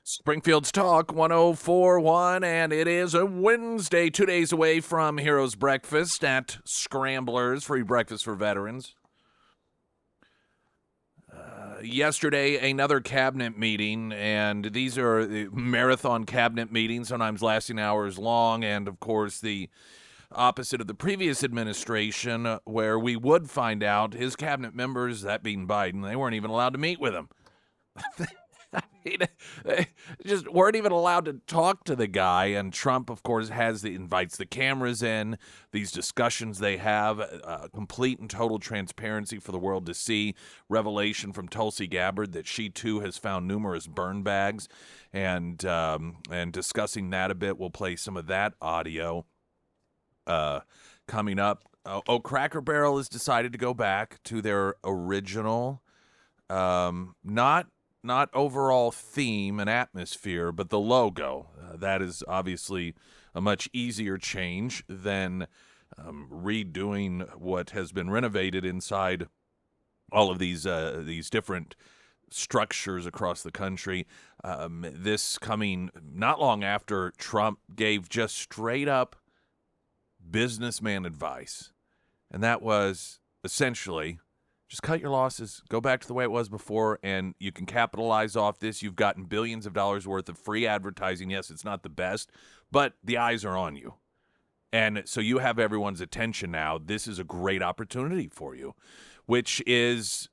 Springfield's Talk 1041, and it is a Wednesday, 2 days away from Heroes Breakfast at Scramblers, free breakfast for veterans. Yesterday, another cabinet meeting, and these are the marathon cabinet meetings, sometimes lasting hours long, and of course, the opposite of the previous administration, where we would find out his cabinet members, that being Biden, they weren't even allowed to meet with him. I mean, they just weren't even allowed to talk to the guy. And Trump, of course, invites the cameras in. These discussions they have, complete and total transparency for the world to see. Revelation from Tulsi Gabbard that she too has found numerous burn bags, and discussing that a bit. We'll play some of that audio coming up. Cracker Barrel has decided to go back to their original, not overall theme and atmosphere, but the logo. That is obviously a much easier change than redoing what has been renovated inside all of these different structures across the country. This coming not long after Trump gave just straight up businessman advice, and that was essentially, just cut your losses, go back to the way it was before, and you can capitalize off this. You've gotten billions of dollars worth of free advertising. Yes, it's not the best, but the eyes are on you. And so you have everyone's attention now. This is a great opportunity for you, which is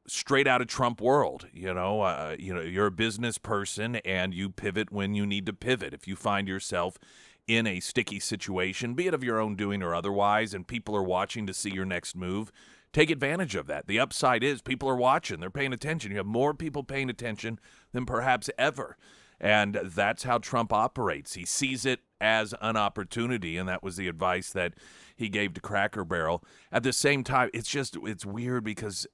straight out of Trump world. You're a business person and you pivot when you need to pivot. If you find yourself in a sticky situation, be it of your own doing or otherwise, and people are watching to see your next move, take advantage of that. The upside is people are watching. They're paying attention. You have more people paying attention than perhaps ever. And that's how Trump operates. He sees it as an opportunity, and that was the advice that he gave to Cracker Barrel. At the same time, it's weird because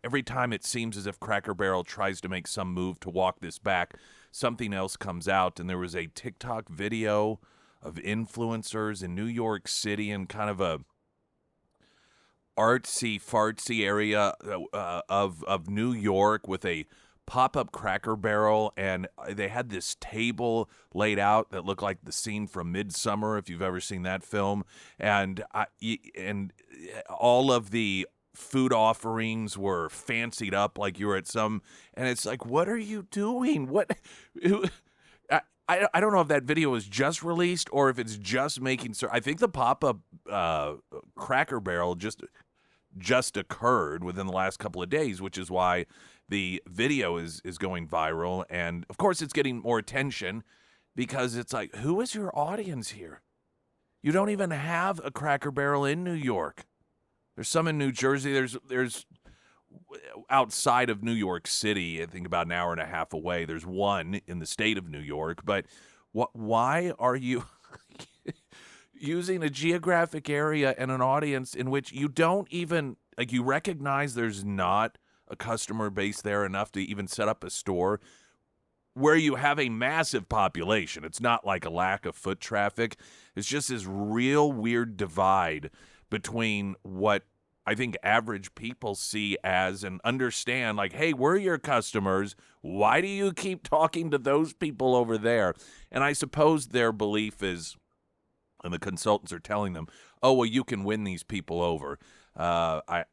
every time it seems as if Cracker Barrel tries to make some move to walk this back, something else comes out. And there was a TikTok video of influencers in New York City in kind of a artsy-fartsy area of New York with a pop-up Cracker Barrel, and they had this table laid out that looked like the scene from Midsummer, if you've ever seen that film, and all of the food offerings were fancied up like you were at some, and it's like, what are you doing? I don't know if that video was just released or if it's just making I think the pop-up Cracker Barrel just occurred within the last couple of days, which is why the video is going viral. And of course it's getting more attention because it's like, who is your audience here? You don't even have a Cracker Barrel in New York. There's some in New Jersey. There's outside of New York City, I think about an hour and a half away, there's one in the state of New York. But why are you using a geographic area and an audience in which you don't even, like, you recognize there's not a customer base there enough to even set up a store where you have a massive population? It's not like a lack of foot traffic. It's just this real weird divide between what I think average people see as and understand, like, hey, we're your customers. Why do you keep talking to those people over there? And I suppose their belief is, and the consultants are telling them, oh, well, you can win these people over. I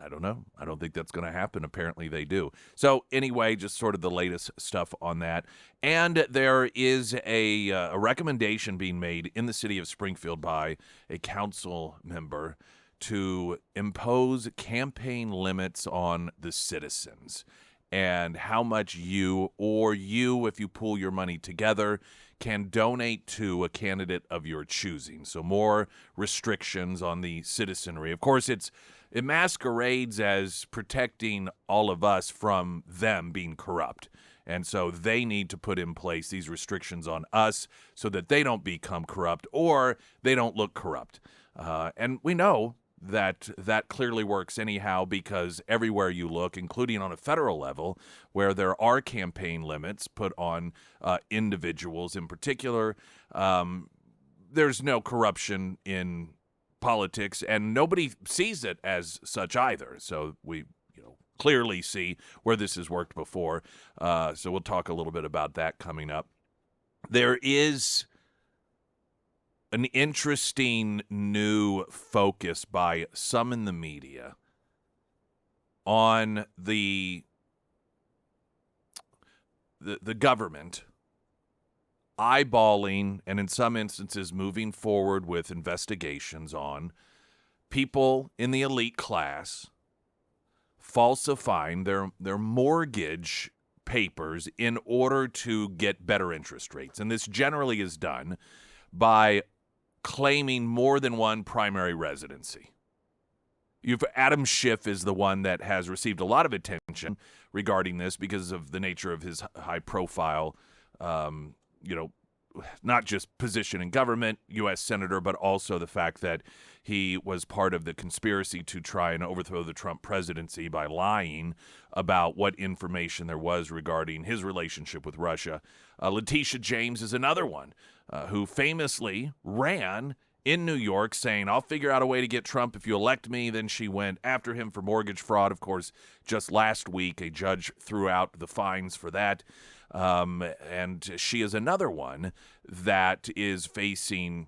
don't know. I don't think that's going to happen. Apparently they do. So anyway, just sort of the latest stuff on that. And there is a recommendation being made in the city of Springfield by a council member to impose campaign limits on the citizens and how much you, if you pool your money together, can donate to a candidate of your choosing. So more restrictions on the citizenry. Of course, it masquerades as protecting all of us from them being corrupt. And so they need to put in place these restrictions on us so that they don't become corrupt or they don't look corrupt. And we know that clearly works anyhow, because everywhere you look, including on a federal level, where there are campaign limits put on individuals in particular, there's no corruption in politics, and nobody sees it as such either. So we clearly see where this has worked before. So we'll talk a little bit about that coming up. There is an interesting new focus by some in the media on the government eyeballing and in some instances moving forward with investigations on people in the elite class falsifying their mortgage papers in order to get better interest rates. And this generally is done by claiming more than one primary residency. Adam Schiff is the one that has received a lot of attention regarding this because of the nature of his high profile, not just position in government, U.S. Senator, but also the fact that he was part of the conspiracy to try and overthrow the Trump presidency by lying about what information there was regarding his relationship with Russia. Letitia James is another one who famously ran in New York saying, I'll figure out a way to get Trump if you elect me. Then she went after him for mortgage fraud. Of course, just last week, a judge threw out the fines for that. And she is another one that is facing,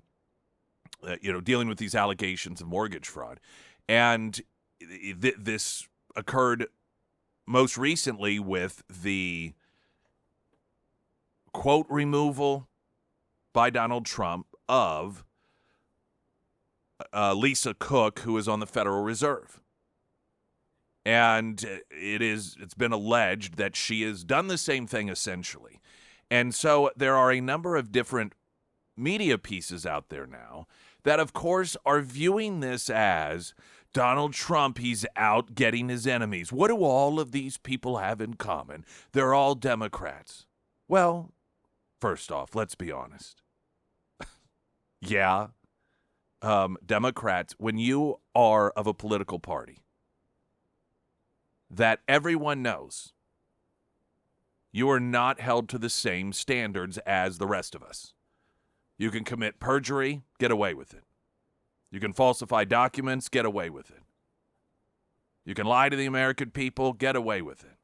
dealing with these allegations of mortgage fraud. And this occurred most recently with the quote removal by Donald Trump of Lisa Cook, who is on the Federal Reserve. And it's been alleged that she has done the same thing essentially. And so there are a number of different media pieces out there now that, of course, are viewing this as Donald Trump, he's out getting his enemies. What do all of these people have in common? They're all Democrats. Well, first off, let's be honest. Yeah. Democrats, when you are of a political party that everyone knows you are not held to the same standards as the rest of us. You can commit perjury, get away with it. You can falsify documents, get away with it. You can lie to the American people, get away with it.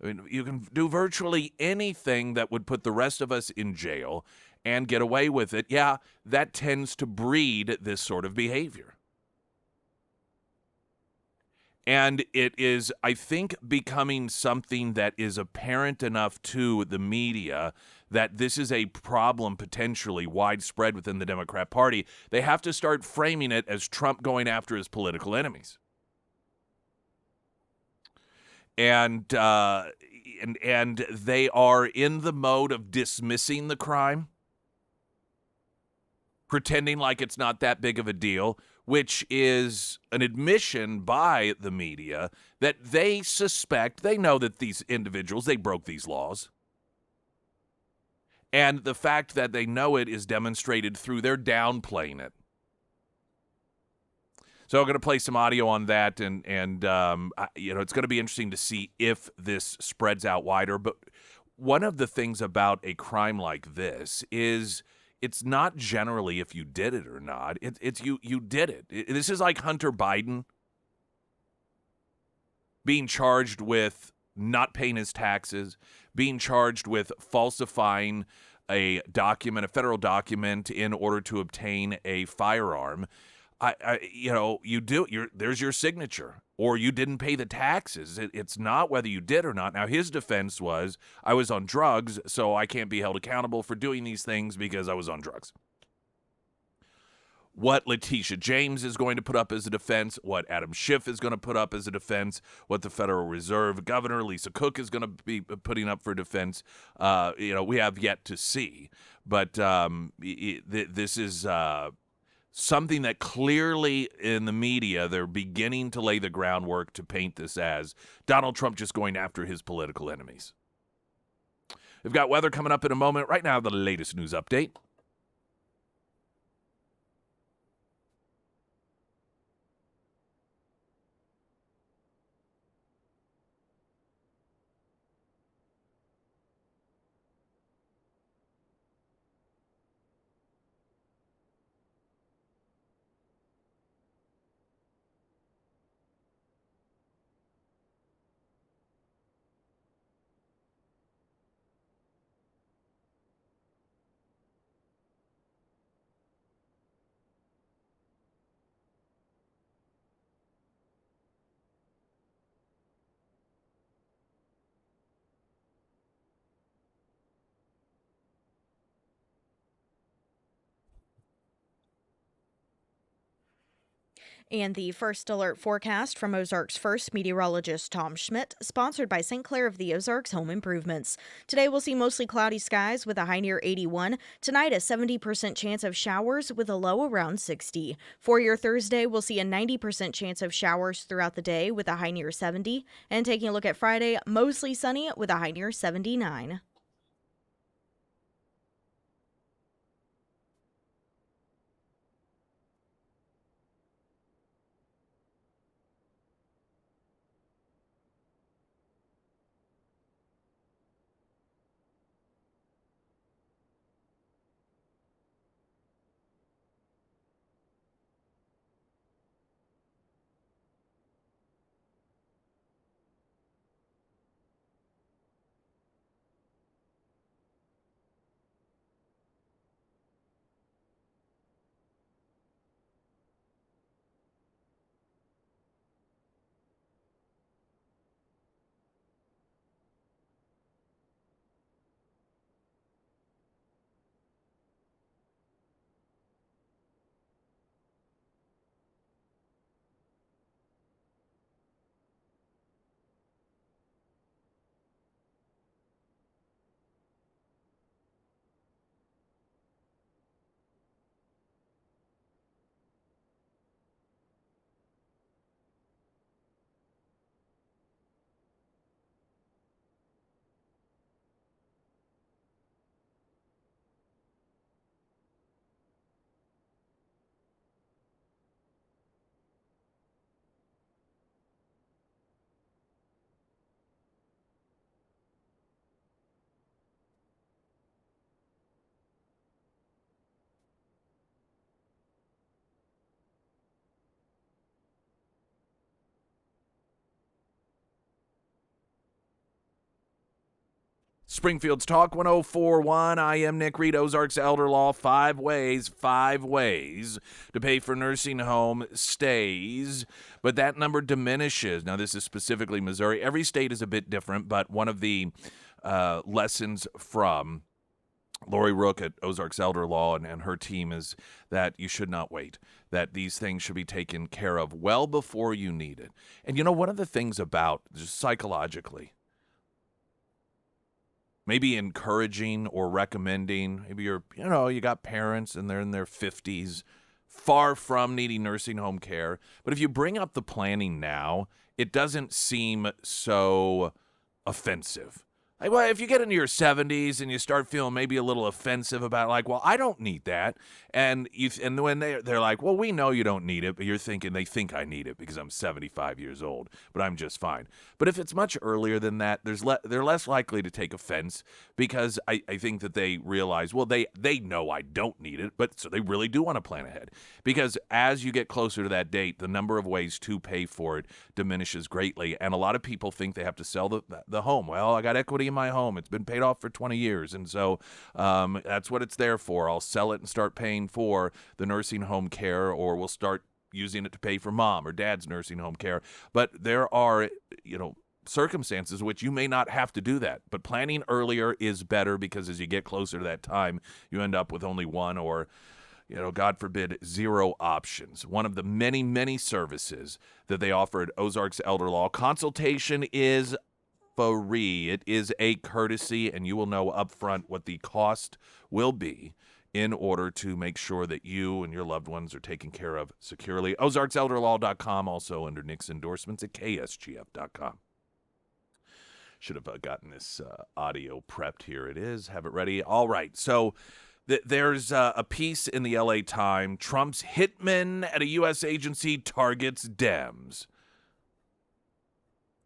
I mean, you can do virtually anything that would put the rest of us in jail and get away with it. Yeah, that tends to breed this sort of behavior. And it is, I think, becoming something that is apparent enough to the media that this is a problem potentially widespread within the Democrat Party. They have to start framing it as Trump going after his political enemies. And they are in the mode of dismissing the crime, pretending like it's not that big of a deal, which is an admission by the media that they suspect, they know that these individuals, they broke these laws. And the fact that they know it is demonstrated through their downplaying it. So I'm going to play some audio on that, and it's going to be interesting to see if this spreads out wider. But one of the things about a crime like this is it's not generally if you did it or not. It's you did it. This is like Hunter Biden being charged with not paying his taxes, being charged with falsifying a document, a federal document, in order to obtain a firearm. There's your signature, or you didn't pay the taxes. It's not whether you did or not. Now, his defense was, I was on drugs, so I can't be held accountable for doing these things because I was on drugs. What Letitia James is going to put up as a defense, what Adam Schiff is going to put up as a defense, what the Federal Reserve Governor Lisa Cook is going to be putting up for defense, we have yet to see. But this is something that clearly in the media, they're beginning to lay the groundwork to paint this as Donald Trump just going after his political enemies. We've got weather coming up in a moment. Right now, the latest news update. And the first alert forecast from Ozarks First meteorologist Tom Schmidt, sponsored by St. Clair of the Ozarks Home Improvements. Today we'll see mostly cloudy skies with a high near 81. Tonight a 70% chance of showers with a low around 60. For your Thursday, we'll see a 90% chance of showers throughout the day with a high near 70. And taking a look at Friday, mostly sunny with a high near 79. Springfield's Talk 1041. I am Nick Reed, Ozarks Elder Law. Five ways to pay for nursing home stays, but that number diminishes. Now, this is specifically Missouri. Every state is a bit different, but one of the lessons from Lori Rook at Ozarks Elder Law and her team is that you should not wait, that these things should be taken care of well before you need it. And one of the things about just psychologically, maybe encouraging or recommending, maybe you got parents and they're in their 50s, far from needing nursing home care. But if you bring up the planning now, it doesn't seem so offensive. Like, well, if you get into your 70s and you start feeling maybe a little offensive about well, I don't need that. And when they're like, well, we know you don't need it, but you're thinking they think I need it because I'm 75 years old, but I'm just fine. But if it's much earlier than that, they're less likely to take offense because I think that they realize, well, they know I don't need it, but so they really do want to plan ahead. Because as you get closer to that date, the number of ways to pay for it diminishes greatly. And a lot of people think they have to sell the home. Well, I got equity in my home. It's been paid off for 20 years. And so that's what it's there for. I'll sell it and start paying for the nursing home care, or we'll start using it to pay for mom or dad's nursing home care. But there are, circumstances which you may not have to do that. But planning earlier is better because as you get closer to that time, you end up with only one or God forbid, zero options. One of the many, many services that they offer at Ozarks Elder Law. Consultation is free. It is a courtesy, and you will know up front what the cost will be in order to make sure that you and your loved ones are taken care of securely. OzarksElderLaw.com, also under Nick's endorsements at KSGF.com. Should have gotten this audio prepped. Here it is. Have it ready. All right. So there's a piece in the LA Times. Trump's hitman at a U.S. agency targets Dems.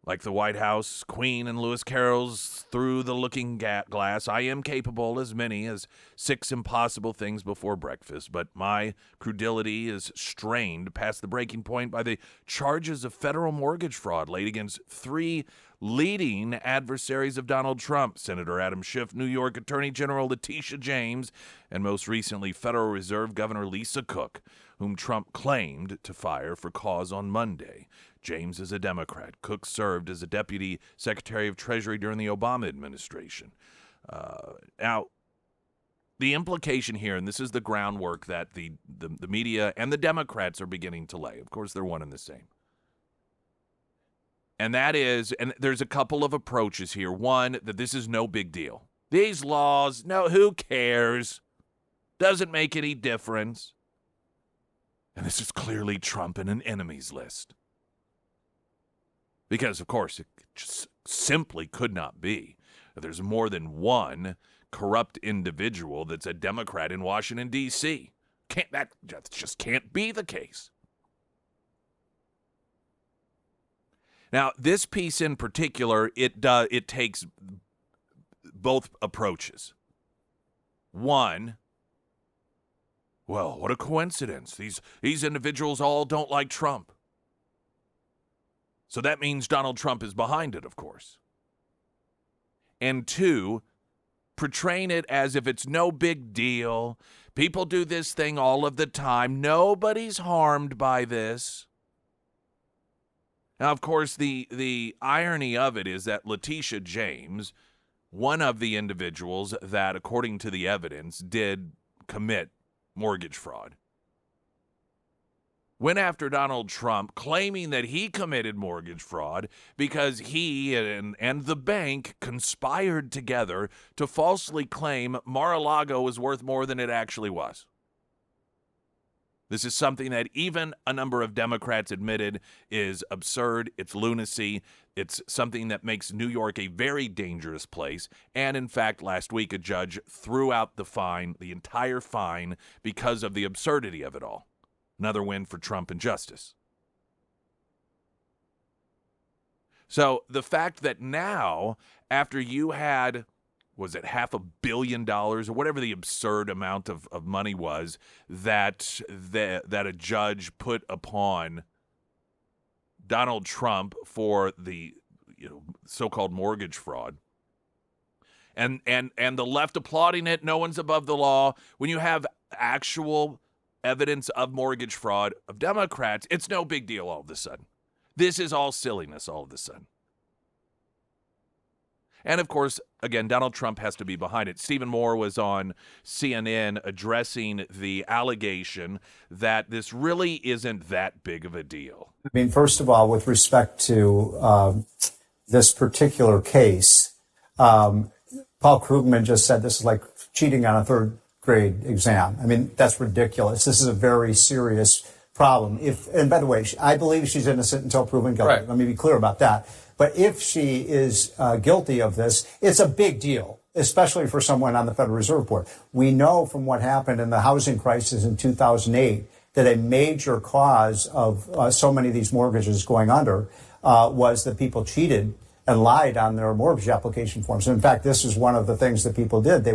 Like the White House, Queen, and Lewis Carroll's Through the Looking Glass, I am capable as many as 6 impossible things before breakfast, but my credulity is strained past the breaking point by the charges of federal mortgage fraud laid against 3 leading adversaries of Donald Trump, Senator Adam Schiff, New York Attorney General Letitia James, and most recently Federal Reserve Governor Lisa Cook, whom Trump claimed to fire for cause on Monday. James is a Democrat. Cook served as a deputy secretary of Treasury during the Obama administration. Now, the implication here, and this is the groundwork that the media and the Democrats are beginning to lay. Of course, they're one and the same. And that is, and there's a couple of approaches here. One, that this is no big deal. These laws, no, who cares? Doesn't make any difference. And this is clearly Trump in an enemies list. Because, of course, it just simply could not be. There's more than one corrupt individual that's a Democrat in Washington, D.C. That just can't be the case. Now, this piece in particular, it takes both approaches. One, well, what a coincidence. These individuals all don't like Trump. So that means Donald Trump is behind it, of course. And two, portraying it as if it's no big deal. People do this thing all of the time. Nobody's harmed by this. Now, of course, the irony of it is that Letitia James, one of the individuals that, according to the evidence, did commit mortgage fraud, went after Donald Trump, claiming that he committed mortgage fraud because he and the bank conspired together to falsely claim Mar-a-Lago was worth more than it actually was. This is something that even a number of Democrats admitted is absurd. It's lunacy. It's something that makes New York a very dangerous place. And in fact, last week, a judge threw out the fine, the entire fine, because of the absurdity of it all. Another win for Trump and justice. So the fact that now, after you had, was it $500 million or whatever the absurd amount of money was that a judge put upon Donald Trump for the so-called mortgage fraud, and the left applauding it, no one's above the law. When you have actual evidence of mortgage fraud of Democrats, it's no big deal all of a sudden. This is all silliness all of a sudden. And of course, again, Donald Trump has to be behind it. Stephen Moore was on CNN addressing the allegation that this really isn't that big of a deal. I mean, first of all, with respect to this particular case, Paul Krugman just said this is like cheating on a third grade exam. I mean, that's ridiculous. This is a very serious problem. And by the way, I believe she's innocent until proven guilty. Right. Let me be clear about that. But if she is guilty of this, it's a big deal, especially for someone on the Federal Reserve Board. We know from what happened in the housing crisis in 2008 that a major cause of so many of these mortgages going under was that people cheated and lied on their mortgage application forms. In fact, this is one of the things that people did. They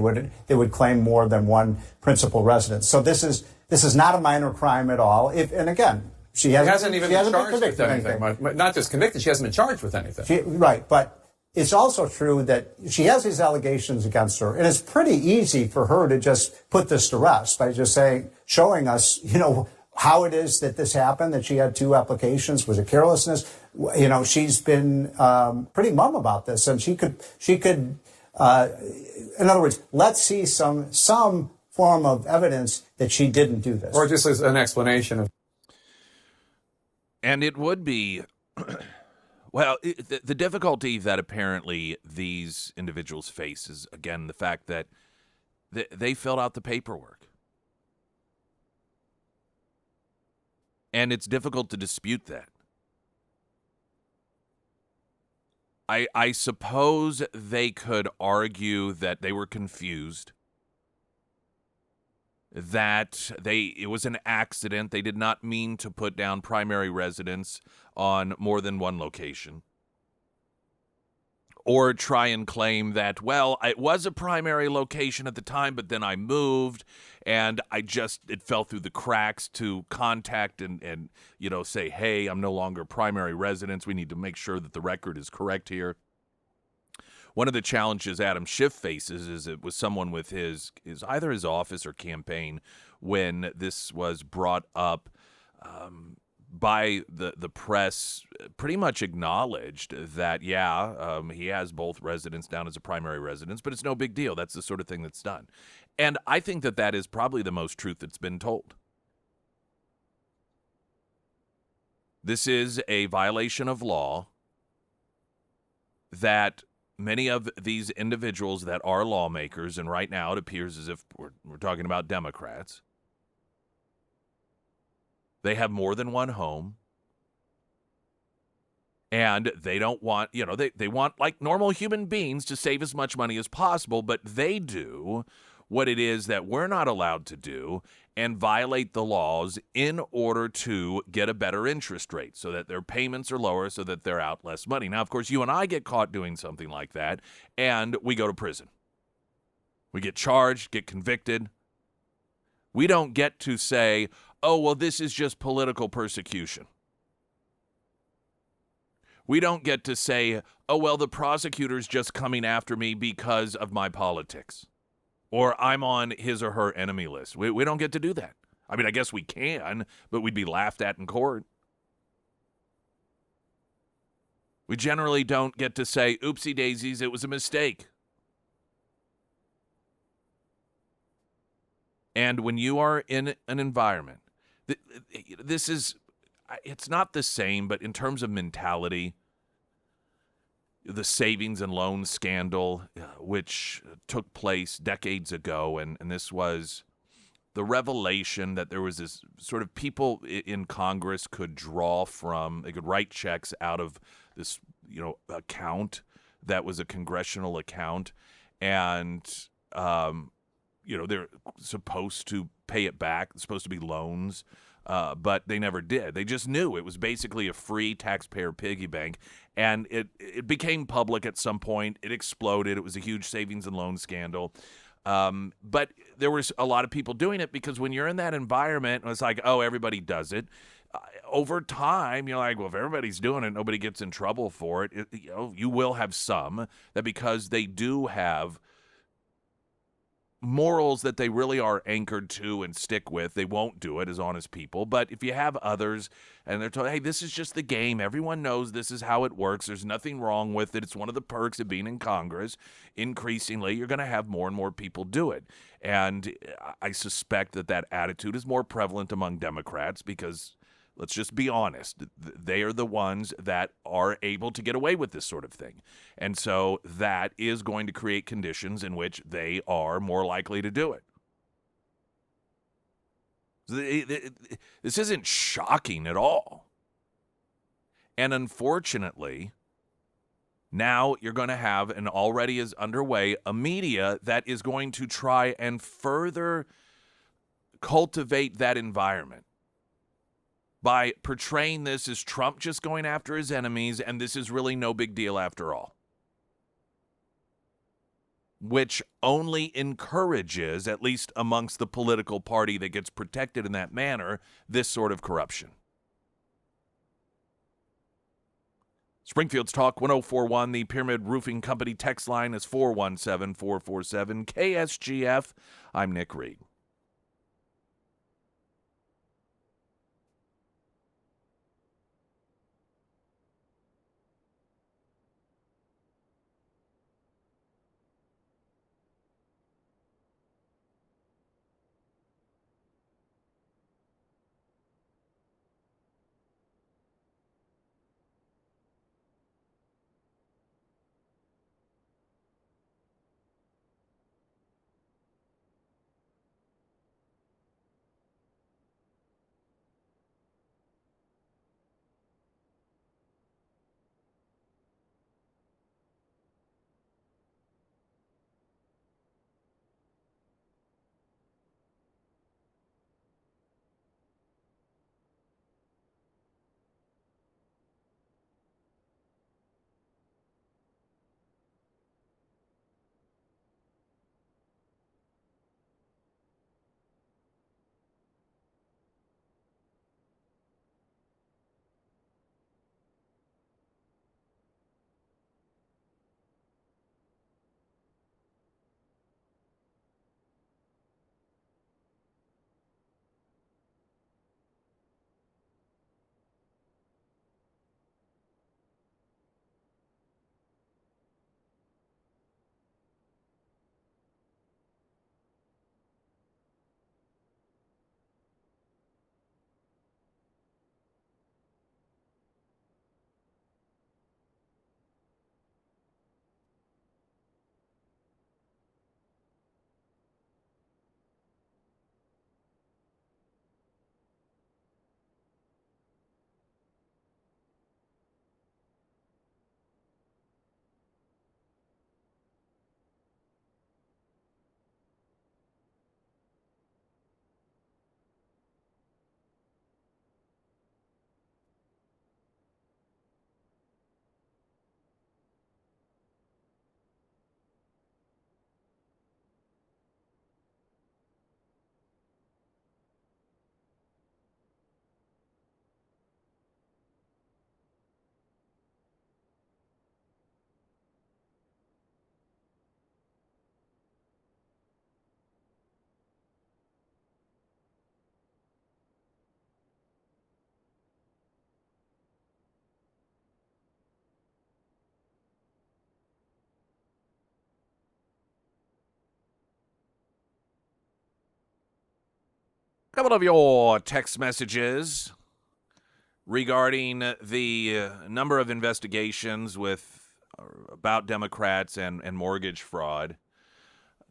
would claim more than one principal residence. So this is not a minor crime at all. And again, she hasn't even been charged with anything. Not just convicted, she hasn't been charged with anything. Right, but it's also true that she has these allegations against her, and it's pretty easy for her to just put this to rest by just showing us, how it is that this happened, that she had two applications. Was it carelessness? She's been pretty mum about this, and she could, in other words, let's see some form of evidence that she didn't do this. Or just as an explanation of. And it would be, well, the difficulty that apparently these individuals face is, again, the fact that they filled out the paperwork. And it's difficult to dispute that. I suppose they could argue that they were confused, that it was an accident. They did not mean to put down primary residence on more than one location. Or try and claim that, well, it was a primary location at the time, but then I moved and it fell through the cracks to contact and say, hey, I'm no longer primary residence. We need to make sure that the record is correct here. One of the challenges Adam Schiff faces is it was someone with either his office or campaign when this was brought up by the press, pretty much acknowledged that, he has both residents down as a primary residence, but it's no big deal. That's the sort of thing that's done. And I think that that is probably the most truth that's been told. This is a violation of law that many of these individuals that are lawmakers, and right now it appears as if we're talking about Democrats, they have more than one home. And they don't want, they want, like normal human beings, to save as much money as possible, but they do what it is that we're not allowed to do and violate the laws in order to get a better interest rate so that their payments are lower, so that they're out less money. Now, of course, you and I get caught doing something like that, and we go to prison. We get charged, get convicted. We don't get to say, oh, well, this is just political persecution. We don't get to say, oh, well, the prosecutor's just coming after me because of my politics, or I'm on his or her enemy list. We don't get to do that. I mean, I guess we can, but we'd be laughed at in court. We generally don't get to say, oopsie daisies, it was a mistake. And when you are in an environment, it's not the same, but in terms of mentality, the savings and loan scandal, which took place decades ago, and this was the revelation that there was this sort of people in Congress could draw from, they could write checks out of this, account that was a congressional account, and, they're supposed to pay it back. It's supposed to be loans. But they never did. They just knew it was basically a free taxpayer piggy bank, and it became public at some point. It exploded. It was a huge savings and loan scandal. But there was a lot of people doing it because when you're in that environment, it's like, oh, everybody does it. Over time, you're like, well, if everybody's doing it, nobody gets in trouble for it. You will have some that, because they do have morals that they really are anchored to and stick with, they won't do it as honest people. But if you have others and they're told, hey, this is just the game, everyone knows this is how it works, there's nothing wrong with it, it's one of the perks of being in Congress, increasingly you're going to have more and more people do it. And I suspect that attitude is more prevalent among Democrats because, let's just be honest, they are the ones that are able to get away with this sort of thing. And so that is going to create conditions in which they are more likely to do it. This isn't shocking at all. And unfortunately, now you're going to have, and already is underway, a media that is going to try and further cultivate that environment by portraying this as Trump just going after his enemies, and this is really no big deal after all. Which only encourages, at least amongst the political party that gets protected in that manner, this sort of corruption. Springfield's Talk 1041, the Pyramid Roofing Company text line is 417-447 KSGF. I'm Nick Reed. A couple of your text messages regarding the number of investigations about Democrats and mortgage fraud.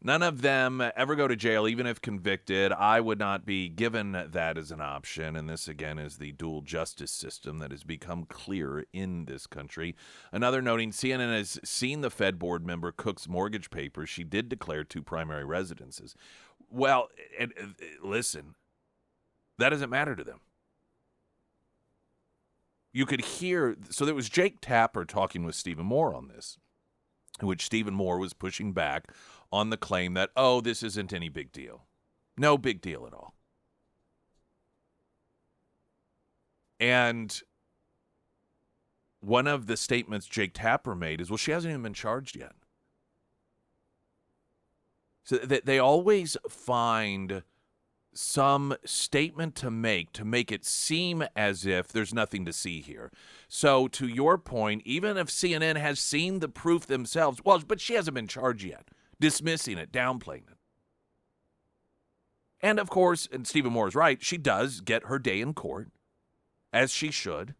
None of them ever go to jail, even if convicted. I would not be given that as an option. And this, again, is the dual justice system that has become clear in this country. Another noting, CNN has seen the Fed board member Cook's mortgage papers. She did declare 2 primary residences. Well, listen, that doesn't matter to them. You could hear, so there was Jake Tapper talking with Stephen Moore on this, in which Stephen Moore was pushing back on the claim that, oh, this isn't any big deal. No big deal at all. And one of the statements Jake Tapper made is, well, she hasn't even been charged yet. So they always find some statement to make it seem as if there's nothing to see here. So to your point, even if CNN has seen the proof themselves, well, but she hasn't been charged yet, dismissing it, downplaying it. And of course, and Stephen Moore is right, she does get her day in court, as she should.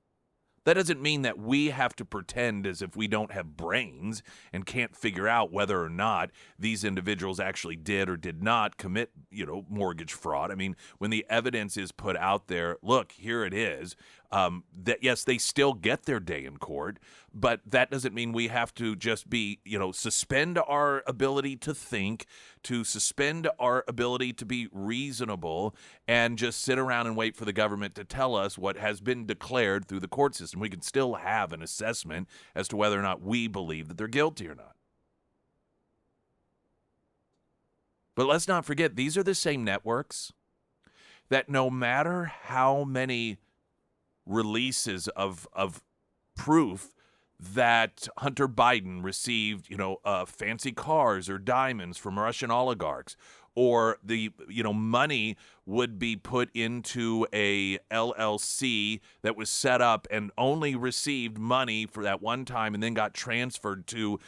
That doesn't mean that we have to pretend as if we don't have brains and can't figure out whether or not these individuals actually did or did not commit, mortgage fraud. I mean, when the evidence is put out there, look, here it is, that yes, they still get their day in court, but that doesn't mean we have to just be, suspend our ability to think, to suspend our ability to be reasonable, and just sit around and wait for the government to tell us what has been declared through the court system. We can still have an assessment as to whether or not we believe that they're guilty or not. But let's not forget, these are the same networks that no matter how many releases of proof that Hunter Biden received, fancy cars or diamonds from Russian oligarchs, or the, money would be put into a LLC that was set up and only received money for that one time and then got transferred to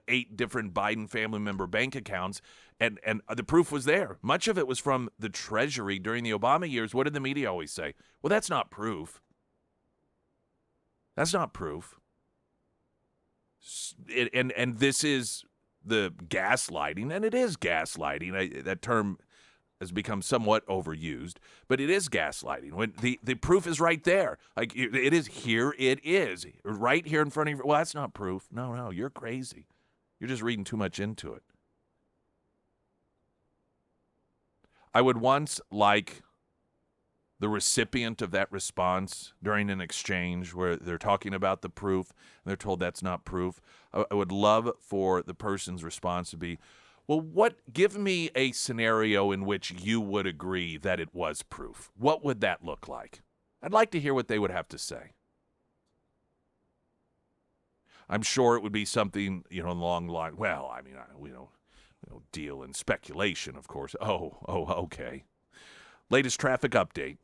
8 different Biden family member bank accounts. And the proof was there. Much of it was from the Treasury during the Obama years. What did the media always say? Well, that's not proof. That's not proof. And this is the gaslighting, and it is gaslighting. That term has become somewhat overused, but it is gaslighting. When the proof is right there. Like, it is here, it is. Right here in front of you. Well, that's not proof. No, you're crazy. You're just reading too much into it. I would once like the recipient of that response during an exchange where they're talking about the proof and they're told that's not proof. I would love for the person's response to be, well, give me a scenario in which you would agree that it was proof. What would that look like? I'd like to hear what they would have to say. I'm sure it would be something, along the line. Well, I mean, we don't deal in speculation, of course. Oh, okay. Latest traffic update.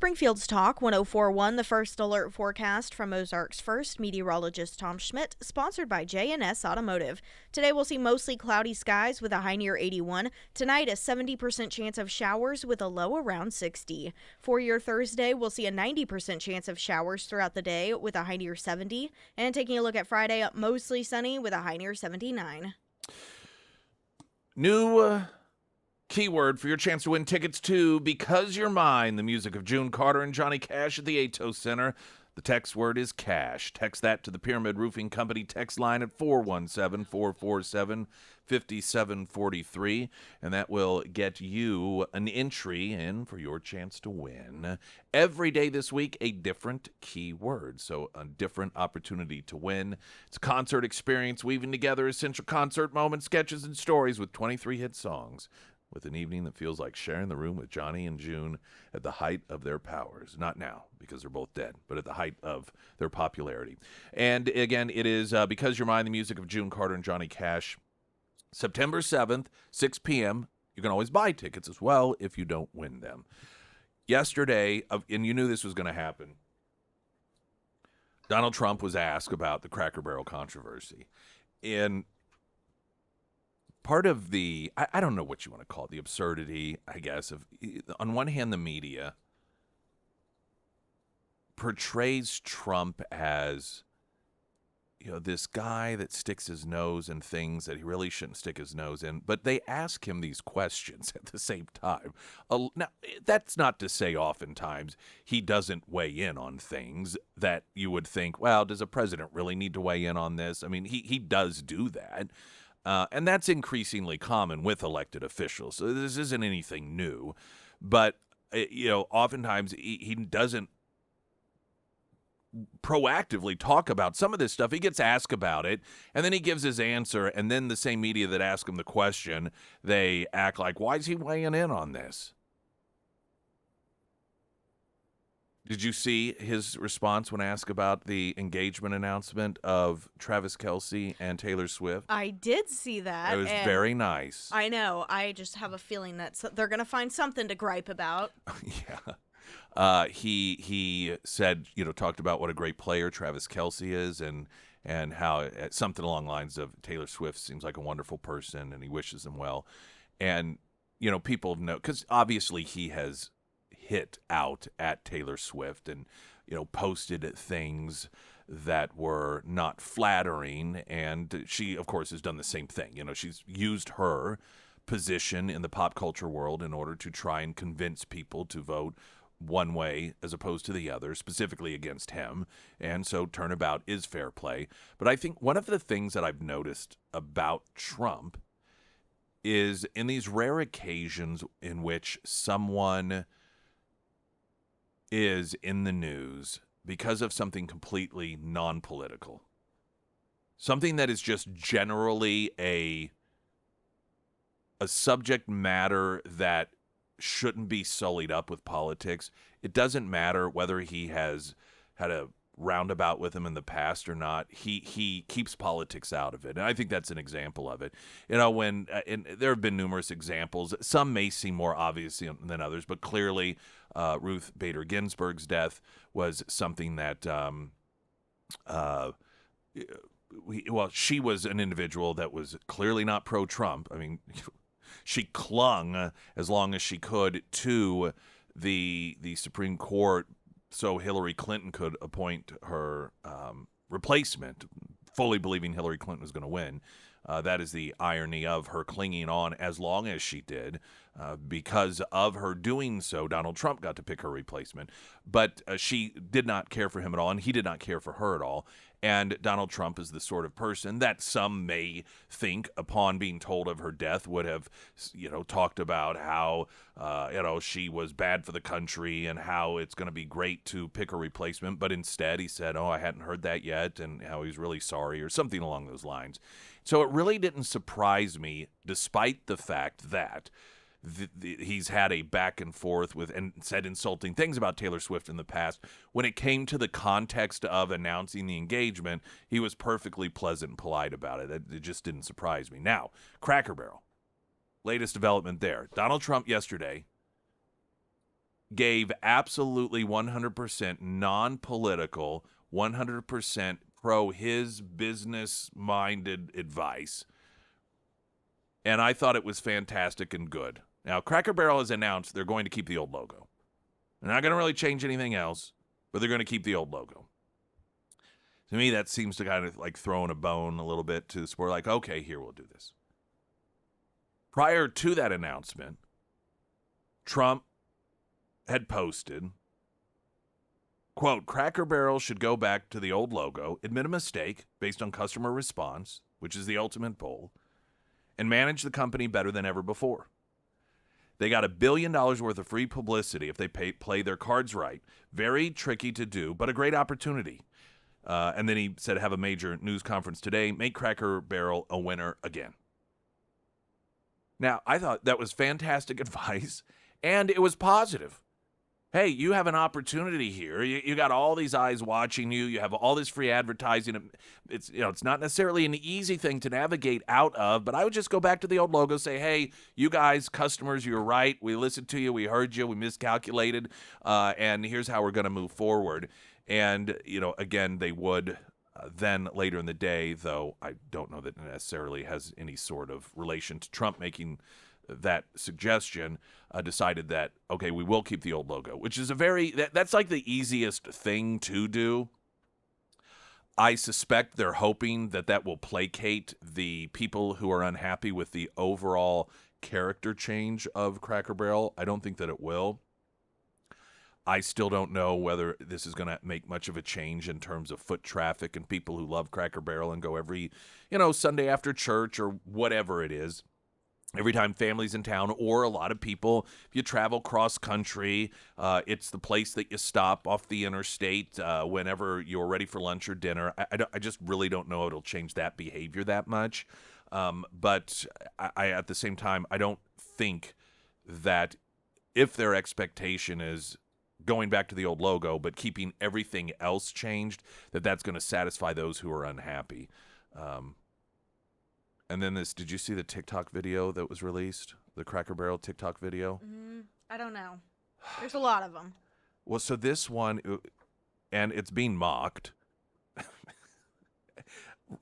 Springfield's Talk 1041, the first alert forecast from Ozarks First, meteorologist Tom Schmidt, sponsored by J&S Automotive. Today we'll see mostly cloudy skies with a high near 81. Tonight, a 70% chance of showers with a low around 60. For your Thursday, we'll see a 90% chance of showers throughout the day with a high near 70. And taking a look at Friday, mostly sunny with a high near 79. New keyword for your chance to win tickets to Because You're Mine, the music of June Carter and Johnny Cash at the Atos Center. The text word is cash. Text that to the Pyramid Roofing Company text line at 417-447-5743, and that will get you an entry in for your chance to win. Every day this week, a different keyword, so a different opportunity to win. It's a concert experience weaving together essential concert moments, sketches, and stories with 23 hit songs, with an evening that feels like sharing the room with Johnny and June at the height of their powers. Not now, because they're both dead, but at the height of their popularity. And again, it is Because You're Mine, the music of June Carter and Johnny Cash. September 7th, 6 p.m. You can always buy tickets as well if you don't win them. Yesterday, and you knew this was going to happen, Donald Trump was asked about the Cracker Barrel controversy. And part of the, I don't know what you want to call it, the absurdity, I guess, of, on one hand, the media portrays Trump as, this guy that sticks his nose in things that he really shouldn't stick his nose in, but they ask him these questions at the same time. Now, that's not to say oftentimes he doesn't weigh in on things that you would think, well, does a president really need to weigh in on this? I mean, he does do that. And that's increasingly common with elected officials. So this isn't anything new. But, oftentimes he doesn't proactively talk about some of this stuff. He gets asked about it, and then he gives his answer, and then the same media that asked him the question, they act like, why is he weighing in on this? Did you see his response when asked about the engagement announcement of Travis Kelce and Taylor Swift? I did see that. It was very nice. I know. I just have a feeling that they're going to find something to gripe about. Yeah. He said, talked about what a great player Travis Kelce is, and how something along the lines of Taylor Swift seems like a wonderful person, and he wishes them well. And, people know, because obviously he has hit out at Taylor Swift and, posted things that were not flattering. And she, of course, has done the same thing. She's used her position in the pop culture world in order to try and convince people to vote one way as opposed to the other, specifically against him. And so turnabout is fair play. But I think one of the things that I've noticed about Trump is in these rare occasions in which someone is in the news because of something completely non-political, something that is just generally a subject matter that shouldn't be sullied up with politics. It doesn't matter whether he has had a roundabout with him in the past or not. He keeps politics out of it, and I think that's an example of it. When and there have been numerous examples. Some may seem more obvious than others, but clearly Ruth Bader Ginsburg's death was something that she was an individual that was clearly not pro-Trump. I mean, she clung as long as she could to the Supreme Court so Hillary Clinton could appoint her replacement, fully believing Hillary Clinton was going to win. That is the irony of her clinging on as long as she did. Because of her doing so, Donald Trump got to pick her replacement. But she did not care for him at all, and he did not care for her at all. And Donald Trump is the sort of person that some may think, upon being told of her death, would have, talked about how, she was bad for the country and how it's going to be great to pick a replacement. But instead, he said, I hadn't heard that yet, and how he's really sorry, or something along those lines. So it really didn't surprise me, despite the fact that he's had a back and forth with and said insulting things about Taylor Swift in the past. When it came to the context of announcing the engagement, he was perfectly pleasant and polite about it. It just didn't surprise me. Now, Cracker Barrel, latest development there. Donald Trump yesterday gave absolutely 100% non-political, 100% pro his business-minded advice. And I thought it was fantastic and good. Now, Cracker Barrel has announced they're going to keep the old logo. They're not going to really change anything else, but they're going to keep the old logo. To me, that seems to kind of like throwing a bone a little bit to the sport. Like, okay, here, we'll do this. Prior to that announcement, Trump had posted, quote, Cracker Barrel should go back to the old logo, admit a mistake based on customer response, which is the ultimate goal, and manage the company better than ever before. They got $1 billion worth of free publicity if they play their cards right. Very tricky to do, but a great opportunity. And then he said, have a major news conference today, make Cracker Barrel a winner again. Now, I thought that was fantastic advice, and it was positive. Hey, you have an opportunity here. You got all these eyes watching you. You have all this free advertising. It's not necessarily an easy thing to navigate out of, but I would just go back to the old logo, say, hey, you guys, customers, you're right. We listened to you. We heard you. We miscalculated. And here's how we're going to move forward. And, again, they would then later in the day, though I don't know that it necessarily has any sort of relation to Trump making that suggestion, decided that, okay, we will keep the old logo, which is that's like the easiest thing to do. I suspect they're hoping that will placate the people who are unhappy with the overall character change of Cracker Barrel. I don't think that it will. I still don't know whether this is going to make much of a change in terms of foot traffic and people who love Cracker Barrel and go every, Sunday after church or whatever it is. Every time family's in town, or a lot of people, if you travel cross country, it's the place that you stop off the interstate whenever you're ready for lunch or dinner. I just really don't know it'll change that behavior that much. But I at the same time, I don't think that if their expectation is going back to the old logo, but keeping everything else changed, that's going to satisfy those who are unhappy. And then did you see the TikTok video that was released? The Cracker Barrel TikTok video? I don't know. There's a lot of them. Well, so this one, and it's being mocked,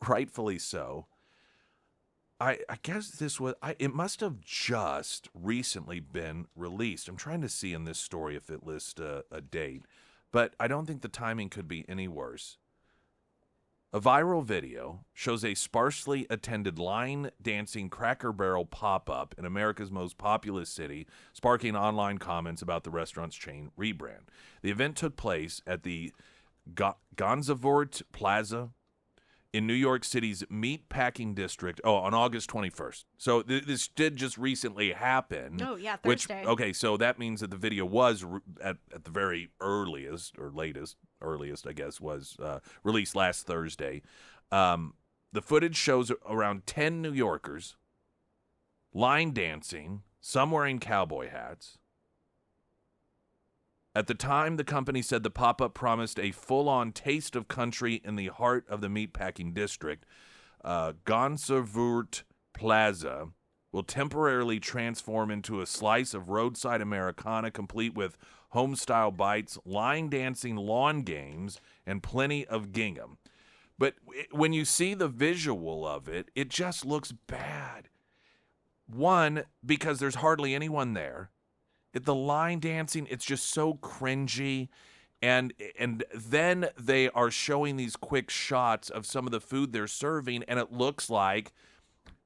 rightfully so. I guess it must have just recently been released. I'm trying to see in this story if it lists a date, but I don't think the timing could be any worse. A viral video shows a sparsely attended line dancing Cracker Barrel pop-up in America's most populous city, sparking online comments about the restaurant's chain rebrand. The event took place at the Gansevoort Plaza in New York City's meatpacking district on August 21st. So this did just recently happen. Oh, yeah, Thursday. Okay, so that means that the video was at the very earliest, I guess, was released last Thursday. The footage shows around 10 New Yorkers line dancing, some wearing cowboy hats. At the time, the company said the pop-up promised a full-on taste of country in the heart of the meatpacking district. Gansevoort Plaza will temporarily transform into a slice of roadside Americana, complete with home-style bites, line dancing, lawn games, and plenty of gingham. But when you see the visual of it, it just looks bad. One, because there's hardly anyone there. The line dancing, it's just so cringy. And then they are showing these quick shots of some of the food they're serving, and it looks like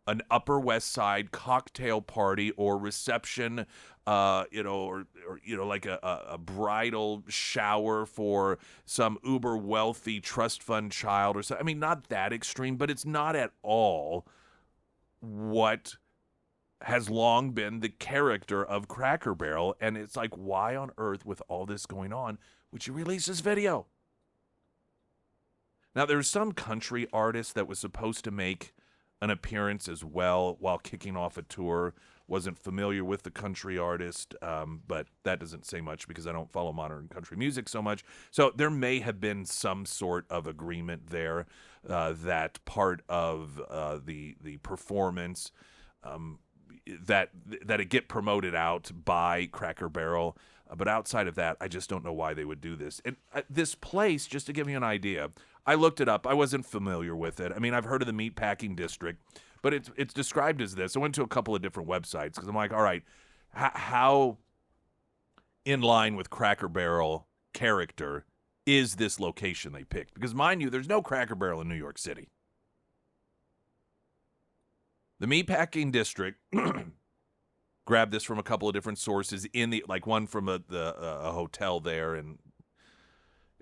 an Upper West Side cocktail party or reception, or like a bridal shower for some uber wealthy trust fund child or something. I mean, not that extreme, but it's not at all what has long been the character of Cracker Barrel. And it's like, why on earth, with all this going on, would you release this video? Now, there's some country artist that was supposed to make an appearance as well while kicking off a tour. Wasn't familiar with the country artist, but that doesn't say much because I don't follow modern country music so much. So there may have been some sort of agreement there that part of the performance that it get promoted out by Cracker Barrel. But outside of that, I just don't know why they would do this. And this place, just to give you an idea, I looked it up. I wasn't familiar with it. I mean, I've heard of the meatpacking district, but it's described as this. I went to a couple of different websites because I'm like, all right, how in line with Cracker Barrel character is this location they picked? Because mind you, there's no Cracker Barrel in New York City. The meatpacking district grabbed this from a couple of different sources one from a hotel there and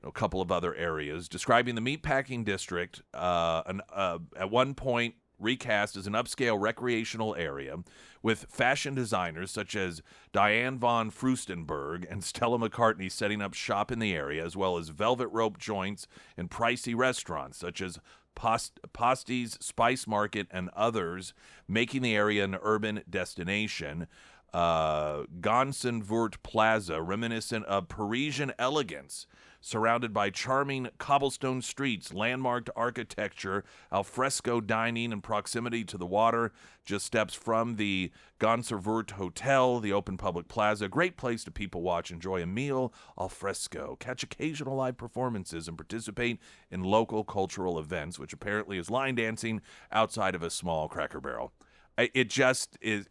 a couple of other areas, describing the meatpacking district at one point recast as an upscale recreational area with fashion designers such as Diane von Furstenberg and Stella McCartney setting up shop in the area, as well as velvet rope joints and pricey restaurants such as Pasti's Spice Market and others, making the area an urban destination. Gansenvoort Plaza, reminiscent of Parisian elegance, surrounded by charming cobblestone streets, landmarked architecture, alfresco dining, and proximity to the water, just steps from the Ganservoort Hotel, the open public plaza. Great place to people watch, enjoy a meal al fresco, catch occasional live performances, and participate in local cultural events, which apparently is line dancing outside of a small Cracker Barrel. It just is.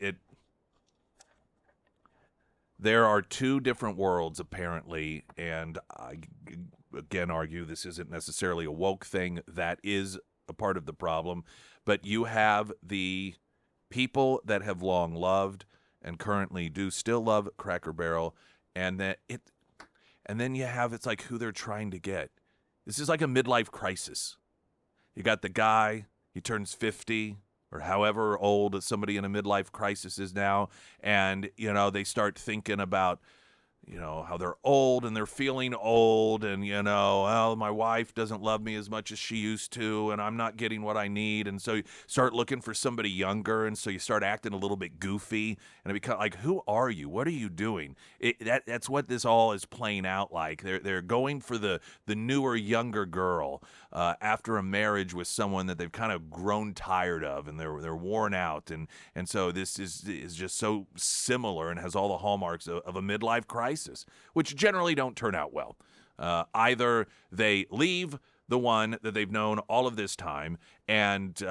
There are two different worlds, apparently, and I, again, argue this isn't necessarily a woke thing. That is a part of the problem. But you have the people that have long loved and currently do still love Cracker Barrel, and then you have, it's like who they're trying to get. This is like a midlife crisis. You got the guy, he turns 50, or however old somebody in a midlife crisis is now, and, they start thinking about, how they're old and they're feeling old, and, well, my wife doesn't love me as much as she used to, and I'm not getting what I need, and so you start looking for somebody younger, and so you start acting a little bit goofy, and it becomes like, who are you? What are you doing? That's what this all is playing out like. They're going for the newer, younger girl after a marriage with someone that they've kind of grown tired of, and they're worn out, and so this is just so similar and has all the hallmarks of a midlife crisis, which generally don't turn out well. Either they leave the one that they've known all of this time and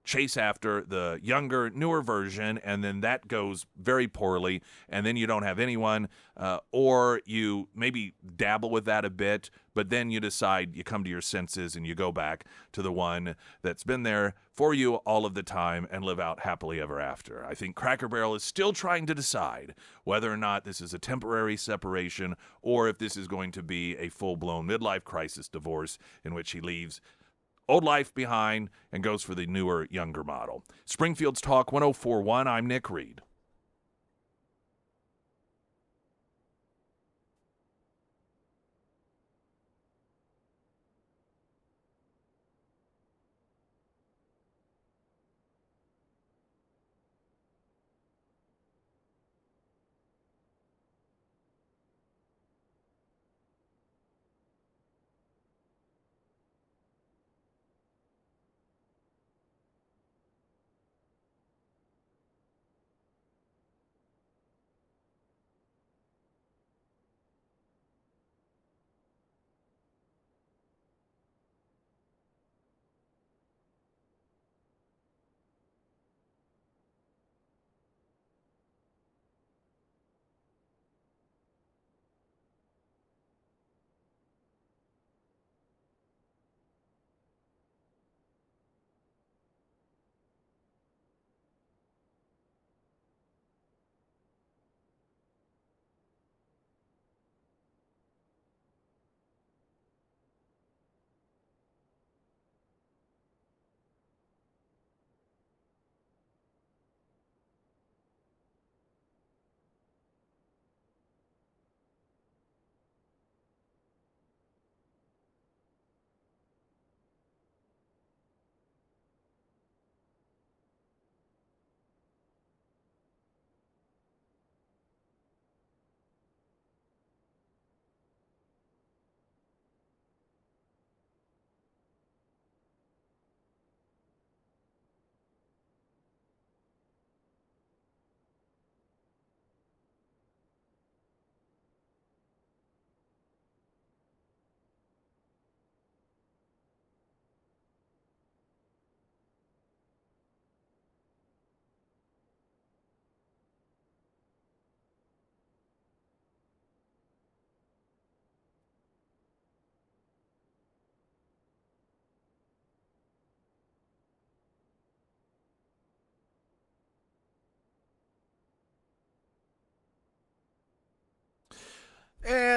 chase after the younger, newer version, and then that goes very poorly, and then you don't have anyone, or you maybe dabble with that a bit, but then you decide, you come to your senses, and you go back to the one that's been there for you all of the time and live out happily ever after. I think Cracker Barrel is still trying to decide whether or not this is a temporary separation or if this is going to be a full-blown midlife crisis divorce in which he leaves old life behind and goes for the newer, younger model. Springfield's Talk 1041, I'm Nick Reed.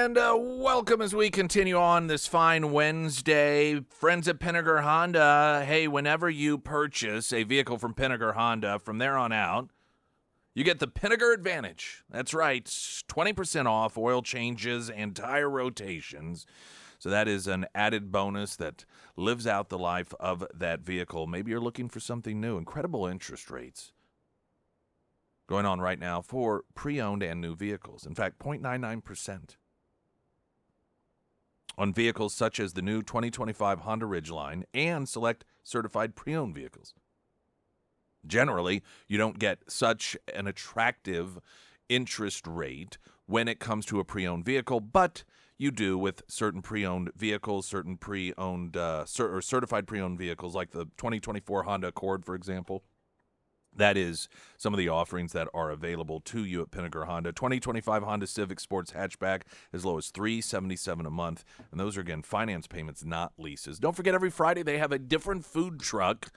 And welcome as we continue on this fine Wednesday. Friends at Pinnaker Honda, hey, whenever you purchase a vehicle from Pinnaker Honda, from there on out, you get the Pinnaker Advantage. That's right, 20% off oil changes and tire rotations. So that is an added bonus that lives out the life of that vehicle. Maybe you're looking for something new. Incredible interest rates going on right now for pre-owned and new vehicles. In fact, 0.99% on vehicles such as the new 2025 Honda Ridgeline and select certified pre-owned vehicles. Generally, you don't get such an attractive interest rate when it comes to a pre-owned vehicle, but you do with certain pre-owned vehicles, certain pre-owned or certified pre-owned vehicles like the 2024 Honda Accord, for example. That is some of the offerings that are available to you at Pinnaker Honda. 2025 Honda Civic Sports Hatchback as low as $377 a month. And those are, again, finance payments, not leases. Don't forget, every Friday they have a different food truck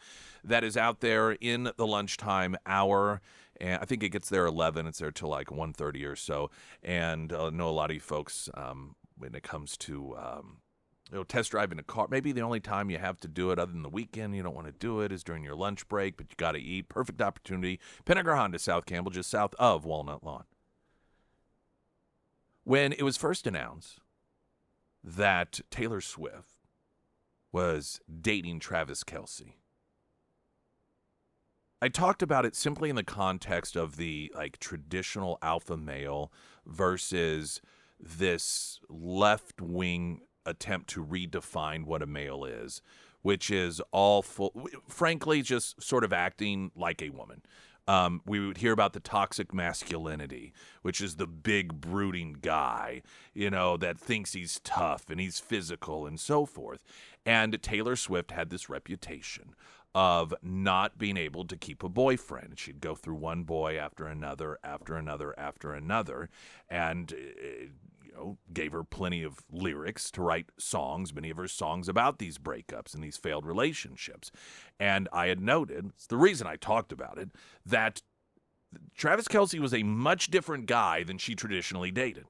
that is out there in the lunchtime hour. And I think it gets there 11. It's there till like 1:30 or so. And I know a lot of you folks, when it comes to test driving a car, maybe the only time you have to do it other than the weekend, you don't want to do it, is during your lunch break, but you got to eat. Perfect opportunity. Pinnaker Honda, South Campbell, just south of Walnut Lawn. When it was first announced that Taylor Swift was dating Travis Kelce, I talked about it simply in the context of the traditional alpha male versus this left-wing attempt to redefine what a male is, which is frankly, just sort of acting like a woman. We would hear about the toxic masculinity, which is the big brooding guy, that thinks he's tough and he's physical and so forth. And Taylor Swift had this reputation of not being able to keep a boyfriend. She'd go through one boy after another, and gave her plenty of lyrics to write songs, many of her songs about these breakups and these failed relationships. And I had noted, it's the reason I talked about it, that Travis Kelce was a much different guy than she traditionally dated.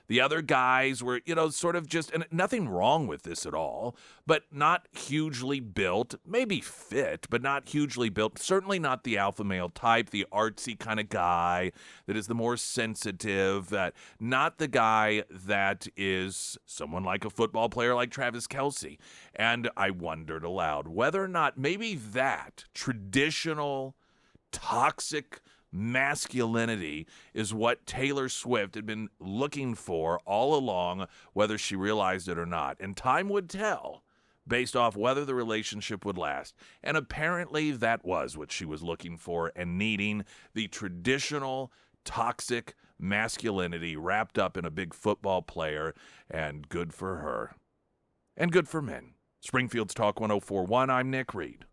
The other guys were, sort of just, and nothing wrong with this at all, but not hugely built, maybe fit, but not hugely built. Certainly not the alpha male type, the artsy kind of guy that is the more sensitive, not the guy that is someone like a football player like Travis Kelce. And I wondered aloud whether or not maybe that traditional toxic masculinity is what Taylor Swift had been looking for all along, whether she realized it or not. And time would tell based off whether the relationship would last. And apparently that was what she was looking for and needing, the traditional toxic masculinity wrapped up in a big football player. And good for her. And good for men. Springfield's Talk 104.1, I'm Nick Reed.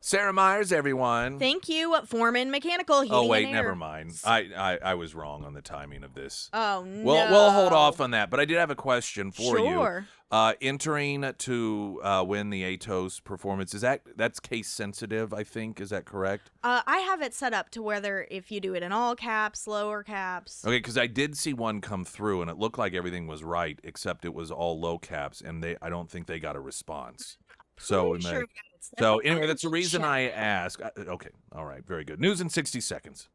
Sarah Myers, everyone. Thank you, Foreman Mechanical Heating Oh, wait, and Air. never mind. I was wrong on the timing of this. Oh, no. We'll hold off on that, but I did have a question for you. Sure. Entering to win the ATOS performance, that's case sensitive, I think. Is that correct? I have it set up to whether if you do it in all caps, lower caps. Okay, because I did see one come through, and it looked like everything was right, except it was all low caps, and I don't think they got a response. Pretty sure it's set So up. anyway, that's the reason Check. I ask. Okay, all right, very good. News in 60 seconds.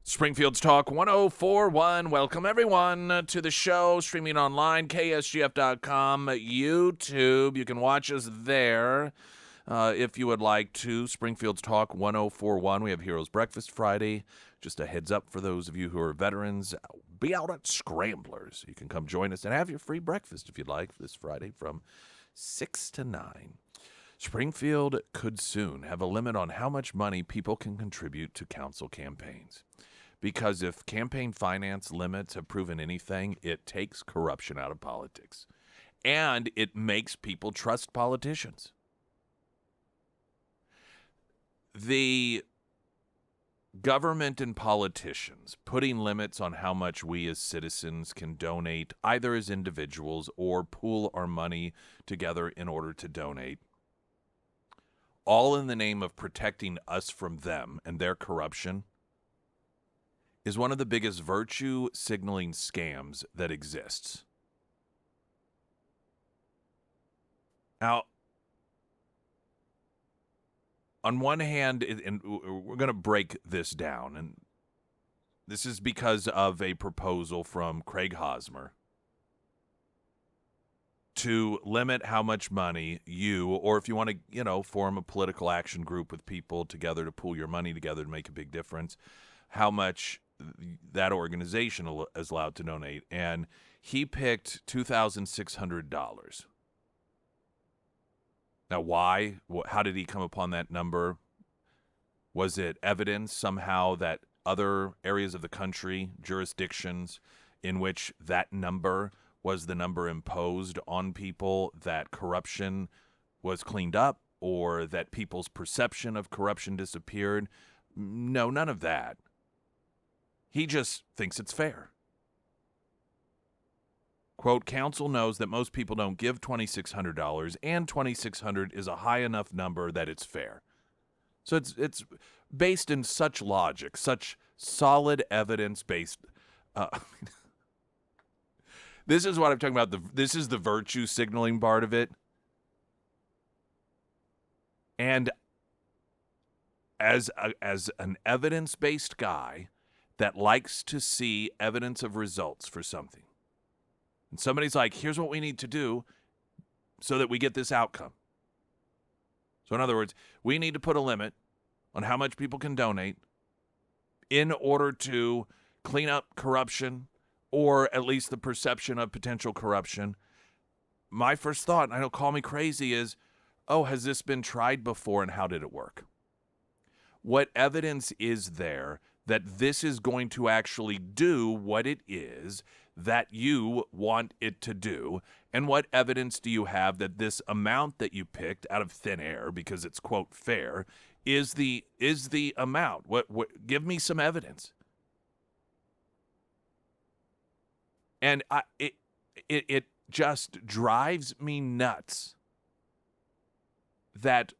Springfield's Talk 1041. Welcome, everyone, to the show. Streaming online, KSGF.com, YouTube. You can watch us there if you would like to. Springfield's Talk 1041. We have Heroes Breakfast Friday. Just a heads up for those of you who are veterans. Be out at Scramblers. You can come join us and have your free breakfast if you'd like this Friday from 6 to 9. Springfield could soon have a limit on how much money people can contribute to council campaigns. Because if campaign finance limits have proven anything, it takes corruption out of politics. And it makes people trust politicians. The government and politicians putting limits on how much we as citizens can donate, either as individuals or pool our money together in order to donate, all in the name of protecting us from them and their corruption, is one of the biggest virtue signaling scams that exists. Now, on one hand, and we're going to break this down, and this is because of a proposal from Craig Hosmer to limit how much money you, or if you want to, form a political action group with people together to pool your money together to make a big difference, how much that organization is allowed to donate. And he picked $2,600. Now, why? How did he come upon that number? Was it evidence somehow that other areas of the country, jurisdictions in which that number was the number imposed on people, that corruption was cleaned up, or that people's perception of corruption disappeared? No, none of that. He just thinks it's fair. Quote, council knows that most people don't give $2,600, and $2,600 is a high enough number that it's fair. So it's based in such logic, such solid evidence-based. This is what I'm talking about. This is the virtue signaling part of it. And as an evidence-based guy that likes to see evidence of results for something, and somebody's like, here's what we need to do so that we get this outcome. So in other words, we need to put a limit on how much people can donate in order to clean up corruption, or at least the perception of potential corruption. My first thought, and I don't call me crazy, is, oh, has this been tried before and how did it work? What evidence is there that this is going to actually do what it is that you want it to do? And what evidence do you have that this amount that you picked out of thin air, because it's, quote, fair, is the amount? What give me some evidence. And it just drives me nuts that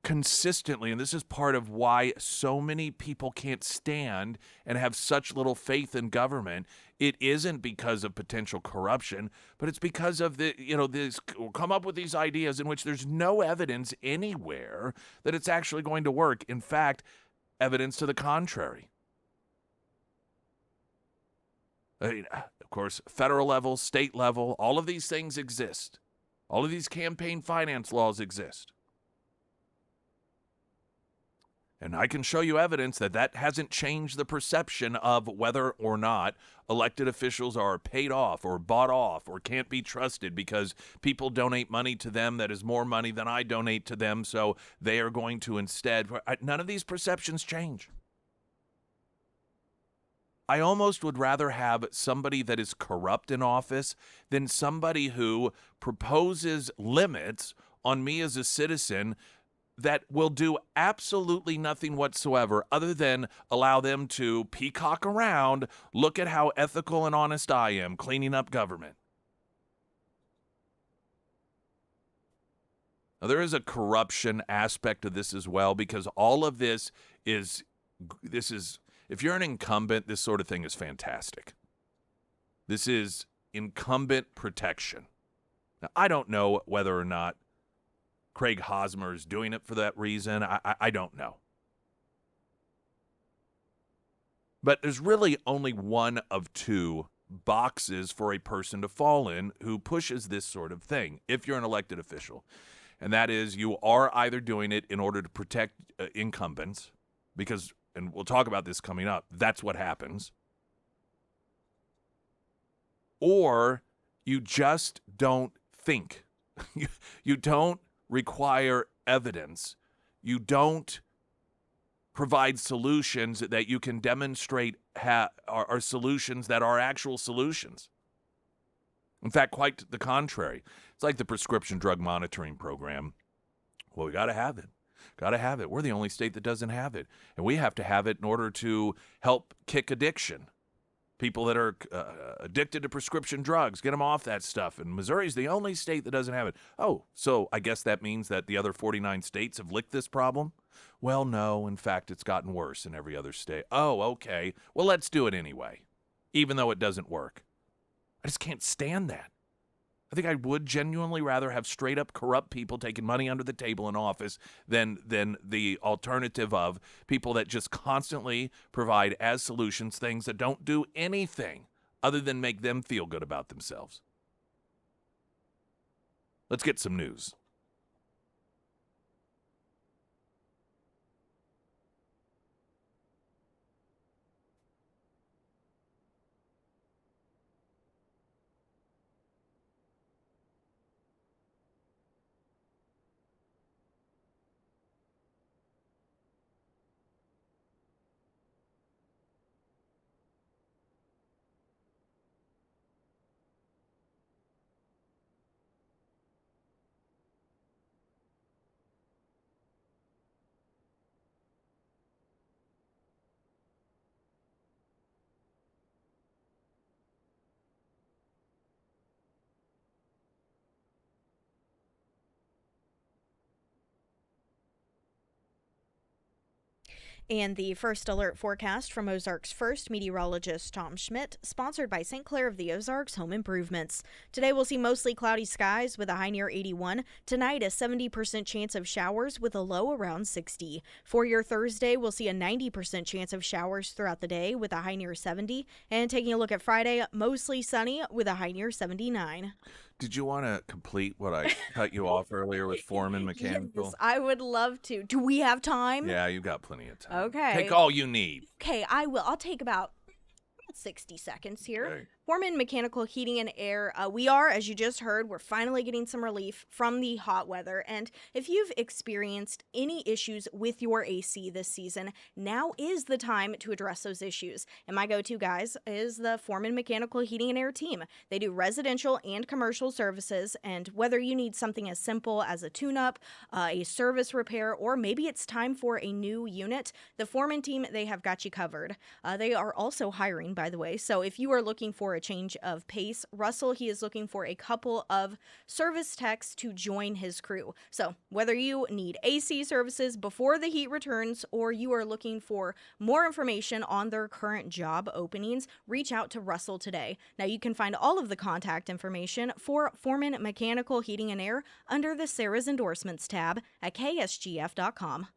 consistently, and this is part of why so many people can't stand and have such little faith in government. It isn't because of potential corruption, but it's because of this come up with these ideas in which there's no evidence anywhere that it's actually going to work. In fact, evidence to the contrary. I mean, of course, federal level, state level, all of these things exist. All of these campaign finance laws exist. And I can show you evidence that hasn't changed the perception of whether or not elected officials are paid off or bought off or can't be trusted because people donate money to them that is more money than I donate to them, so they are going to instead. None of these perceptions change. I almost would rather have somebody that is corrupt in office than somebody who proposes limits on me as a citizen that will do absolutely nothing whatsoever other than allow them to peacock around, look at how ethical and honest I am cleaning up government. Now, there is a corruption aspect of this as well, because all of this is, if you're an incumbent, this sort of thing is fantastic. This is incumbent protection. Now, I don't know whether or not Craig Hosmer is doing it for that reason. I don't know. But there's really only one of two boxes for a person to fall in who pushes this sort of thing if you're an elected official. And that is, you are either doing it in order to protect incumbents, because, and we'll talk about this coming up, that's what happens, or you just don't think. You don't require evidence. You don't provide solutions that you can demonstrate are solutions that are actual solutions. In fact, quite the contrary. It's like the prescription drug monitoring program. Well, we got to have it. Got to have it. We're the only state that doesn't have it. And we have to have it in order to help kick addiction. People that are addicted to prescription drugs, get them off that stuff. And Missouri's the only state that doesn't have it. Oh, so I guess that means that the other 49 states have licked this problem? Well, no. In fact, it's gotten worse in every other state. Oh, okay. Well, let's do it anyway, even though it doesn't work. I just can't stand that. I think I would genuinely rather have straight up corrupt people taking money under the table in office than the alternative of people that just constantly provide as solutions things that don't do anything other than make them feel good about themselves. Let's get some news. And the first alert forecast from Ozarks First meteorologist Tom Schmidt, sponsored by St. Clair of the Ozarks Home Improvements. Today we'll see mostly cloudy skies with a high near 81. Tonight, a 70% chance of showers with a low around 60. For your Thursday, we'll see a 90% chance of showers throughout the day with a high near 70. And taking a look at Friday, mostly sunny with a high near 79. Did you want to complete what I cut you off earlier with Foreman Mechanical? Yes, I would love to. Do we have time? Yeah, you got plenty of time. Okay. Take all you need. Okay, I will. I'll take about 60 seconds here. Okay. Foreman Mechanical Heating and Air. We are, as you just heard, we're finally getting some relief from the hot weather. And if you've experienced any issues with your AC this season, now is the time to address those issues. And my go-to, guys, is the Foreman Mechanical Heating and Air team. They do residential and commercial services. And whether you need something as simple as a tune-up, a service repair, or maybe it's time for a new unit, the Foreman team, they have got you covered. They are also hiring, by the way. So if you are looking for a change of pace, Russell, he is looking for a couple of service techs to join his crew. So whether you need AC services before the heat returns or you are looking for more information on their current job openings, reach out to Russell today. Now you can find all of the contact information for Foreman Mechanical Heating and Air under the Sarah's Endorsements tab at ksgf.com.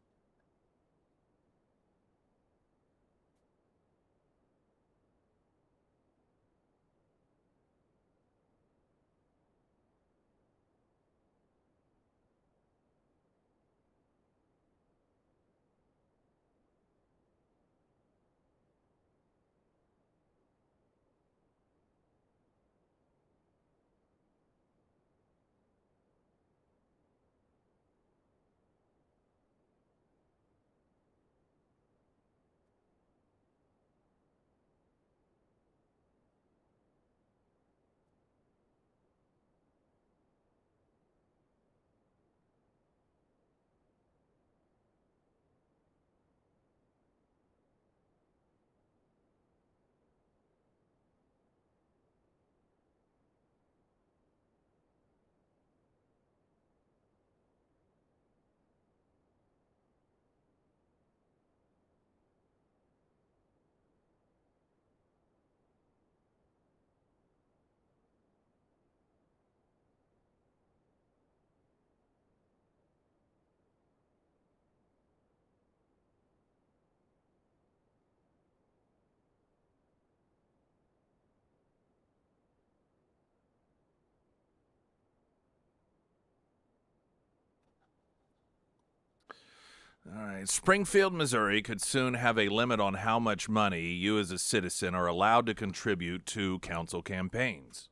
All right. Springfield, Missouri could soon have a limit on how much money you as a citizen are allowed to contribute to council campaigns.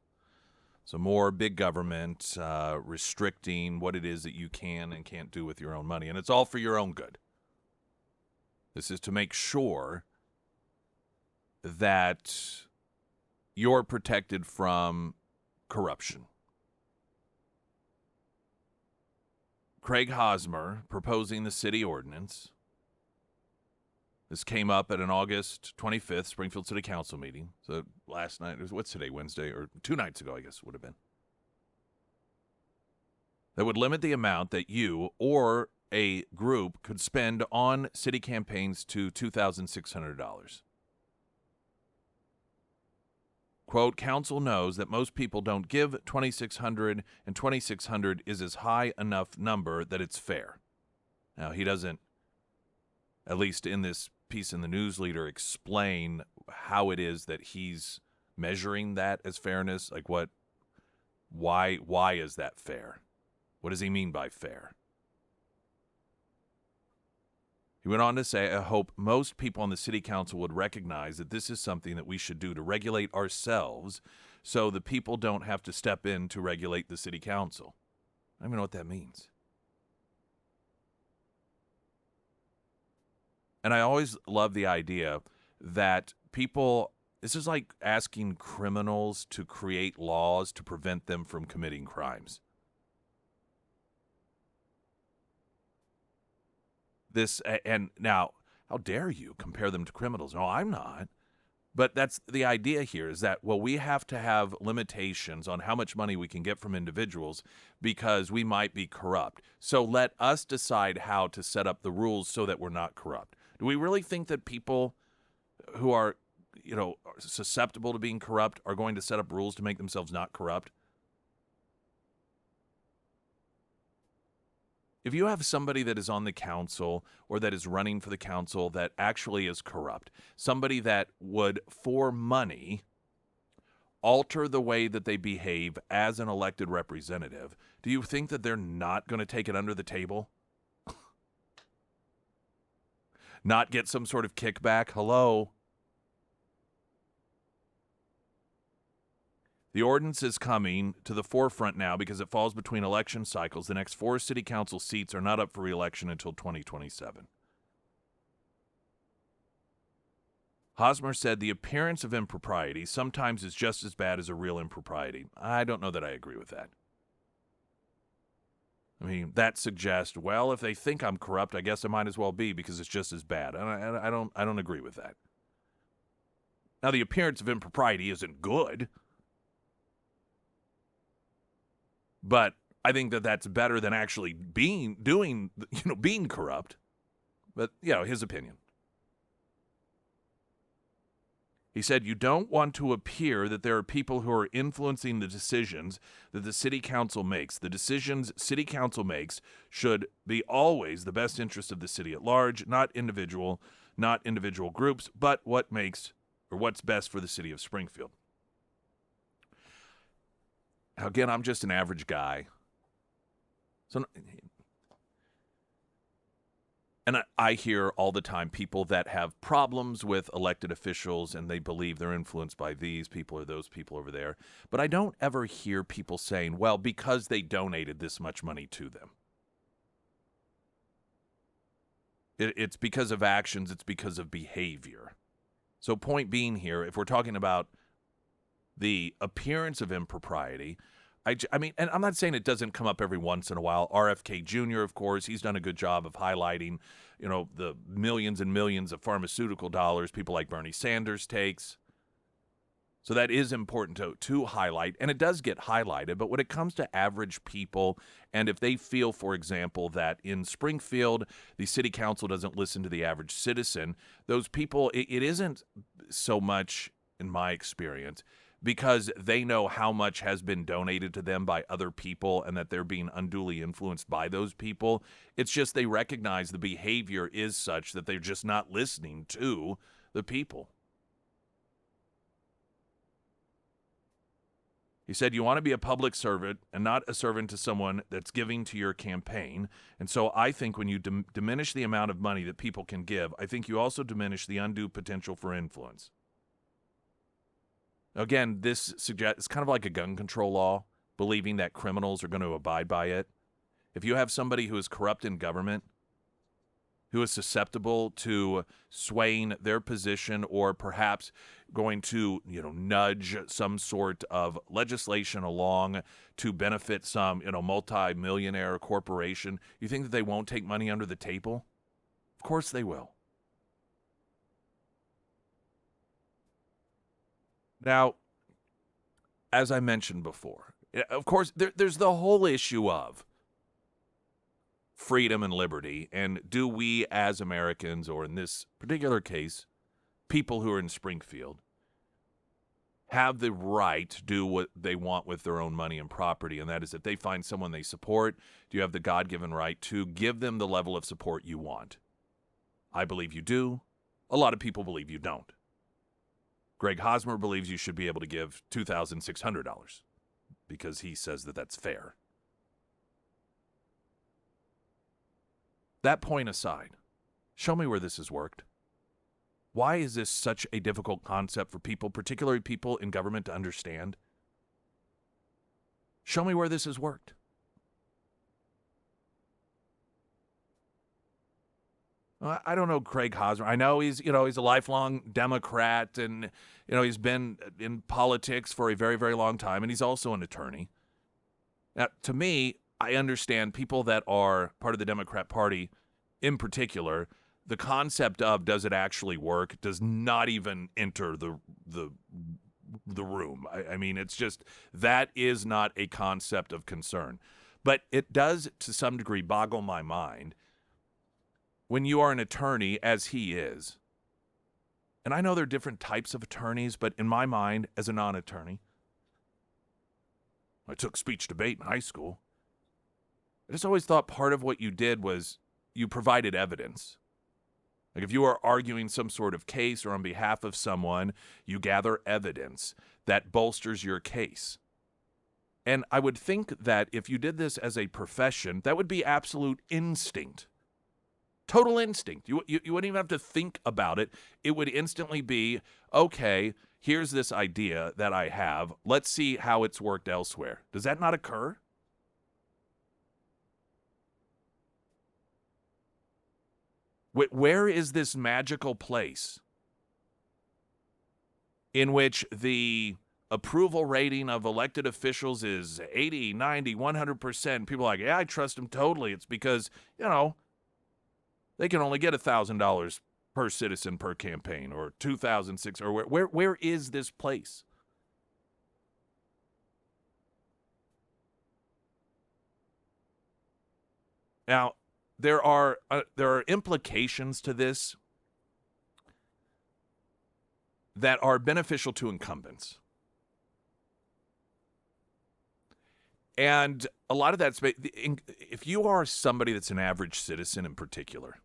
So more big government restricting what it is that you can and can't do with your own money. And it's all for your own good. This is to make sure that you're protected from corruption. Craig Hosmer proposing the city ordinance. This came up at an August 25th Springfield City Council meeting. So last night, what's today, Wednesday? Or 2 nights ago, I guess it would have been. That would limit the amount that you or a group could spend on city campaigns to $2,600. Quote, council knows that most people don't give $2,600, and $2,600 is as high enough number that it's fair. Now, he doesn't, at least in this piece in the News Leader, explain how it is that he's measuring that as fairness. Like why is that fair? What does he mean by fair? He went on to say, I hope most people on the city council would recognize that this is something that we should do to regulate ourselves so the people don't have to step in to regulate the city council. I don't even know what that means. And I always love the idea that people, this is like asking criminals to create laws to prevent them from committing crimes. This, and now, how dare you compare them to criminals? No, I'm not. But that's the idea here is that, well, we have to have limitations on how much money we can get from individuals because we might be corrupt. So let us decide how to set up the rules so that we're not corrupt. Do we really think that people who are, susceptible to being corrupt are going to set up rules to make themselves not corrupt? If you have somebody that is on the council or that is running for the council that actually is corrupt, somebody that would, for money, alter the way that they behave as an elected representative, do you think that they're not going to take it under the table? Not get some sort of kickback? Hello? The ordinance is coming to the forefront now because it falls between election cycles. The next 4 city council seats are not up for re-election until 2027. Hosmer said the appearance of impropriety sometimes is just as bad as a real impropriety. I don't know that I agree with that. I mean, that suggests, well, if they think I'm corrupt, I guess I might as well be because it's just as bad. And I don't agree with that. Now, the appearance of impropriety isn't good. But I think that that's better than actually being corrupt. But, his opinion. He said, you don't want to appear that there are people who are influencing the decisions that the city council makes. The decisions city council makes should be always the best interest of the city at large, not individual groups, but what's best for the city of Springfield. Again, I'm just an average guy. And I hear all the time people that have problems with elected officials and they believe they're influenced by these people or those people over there. But I don't ever hear people saying, well, because they donated this much money to them. It's because of actions. It's because of behavior. So point being here, if we're talking about the appearance of impropriety, I mean, and I'm not saying it doesn't come up every once in a while. RFK Jr., of course, he's done a good job of highlighting, the millions and millions of pharmaceutical dollars people like Bernie Sanders takes. So that is important to highlight, and it does get highlighted. But when it comes to average people, and if they feel, for example, that in Springfield, the city council doesn't listen to the average citizen, those people, it isn't so much, in my experience, because they know how much has been donated to them by other people and that they're being unduly influenced by those people. It's just they recognize the behavior is such that they're just not listening to the people. He said, you want to be a public servant and not a servant to someone that's giving to your campaign. And so I think when you diminish the amount of money that people can give, I think you also diminish the undue potential for influence. Again, this suggests it's kind of like a gun control law, believing that criminals are going to abide by it. If you have somebody who is corrupt in government, who is susceptible to swaying their position or perhaps going to, nudge some sort of legislation along to benefit some, multi-millionaire corporation, you think that they won't take money under the table? Of course they will. Now, as I mentioned before, of course, there's the whole issue of freedom and liberty, and do we as Americans, or in this particular case, people who are in Springfield, have the right to do what they want with their own money and property, and that is if they find someone they support, do you have the God-given right to give them the level of support you want? I believe you do. A lot of people believe you don't. Greg Hosmer believes you should be able to give $2,600 because he says that that's fair. That point aside, show me where this has worked. Why is this such a difficult concept for people, particularly people in government, to understand? Show me where this has worked. I don't know Craig Hosmer. I know he's a lifelong Democrat, and he's been in politics for a very, very long time, and he's also an attorney. Now, to me, I understand people that are part of the Democrat Party, in particular, the concept of does it actually work does not even enter the room. I mean, it's just that is not a concept of concern. But it does, to some degree, boggle my mind when you are an attorney, as he is. And I know there are different types of attorneys, but in my mind, as a non-attorney, I took speech debate in high school. I just always thought part of what you did was you provided evidence. Like if you are arguing some sort of case or on behalf of someone, you gather evidence that bolsters your case. And I would think that if you did this as a profession, that would be absolute instinct. Total instinct. You wouldn't even have to think about it. It would instantly be, okay, here's this idea that I have. Let's see how it's worked elsewhere. Does that not occur? Where is this magical place in which the approval rating of elected officials is 80, 90, 100%? People are like, yeah, I trust them totally. It's because, they can only get $1,000 per citizen per campaign, or $2,600, or where is this place? Now, there are implications to this that are beneficial to incumbents. And a lot of that's, if you are somebody that's an average citizen in particular,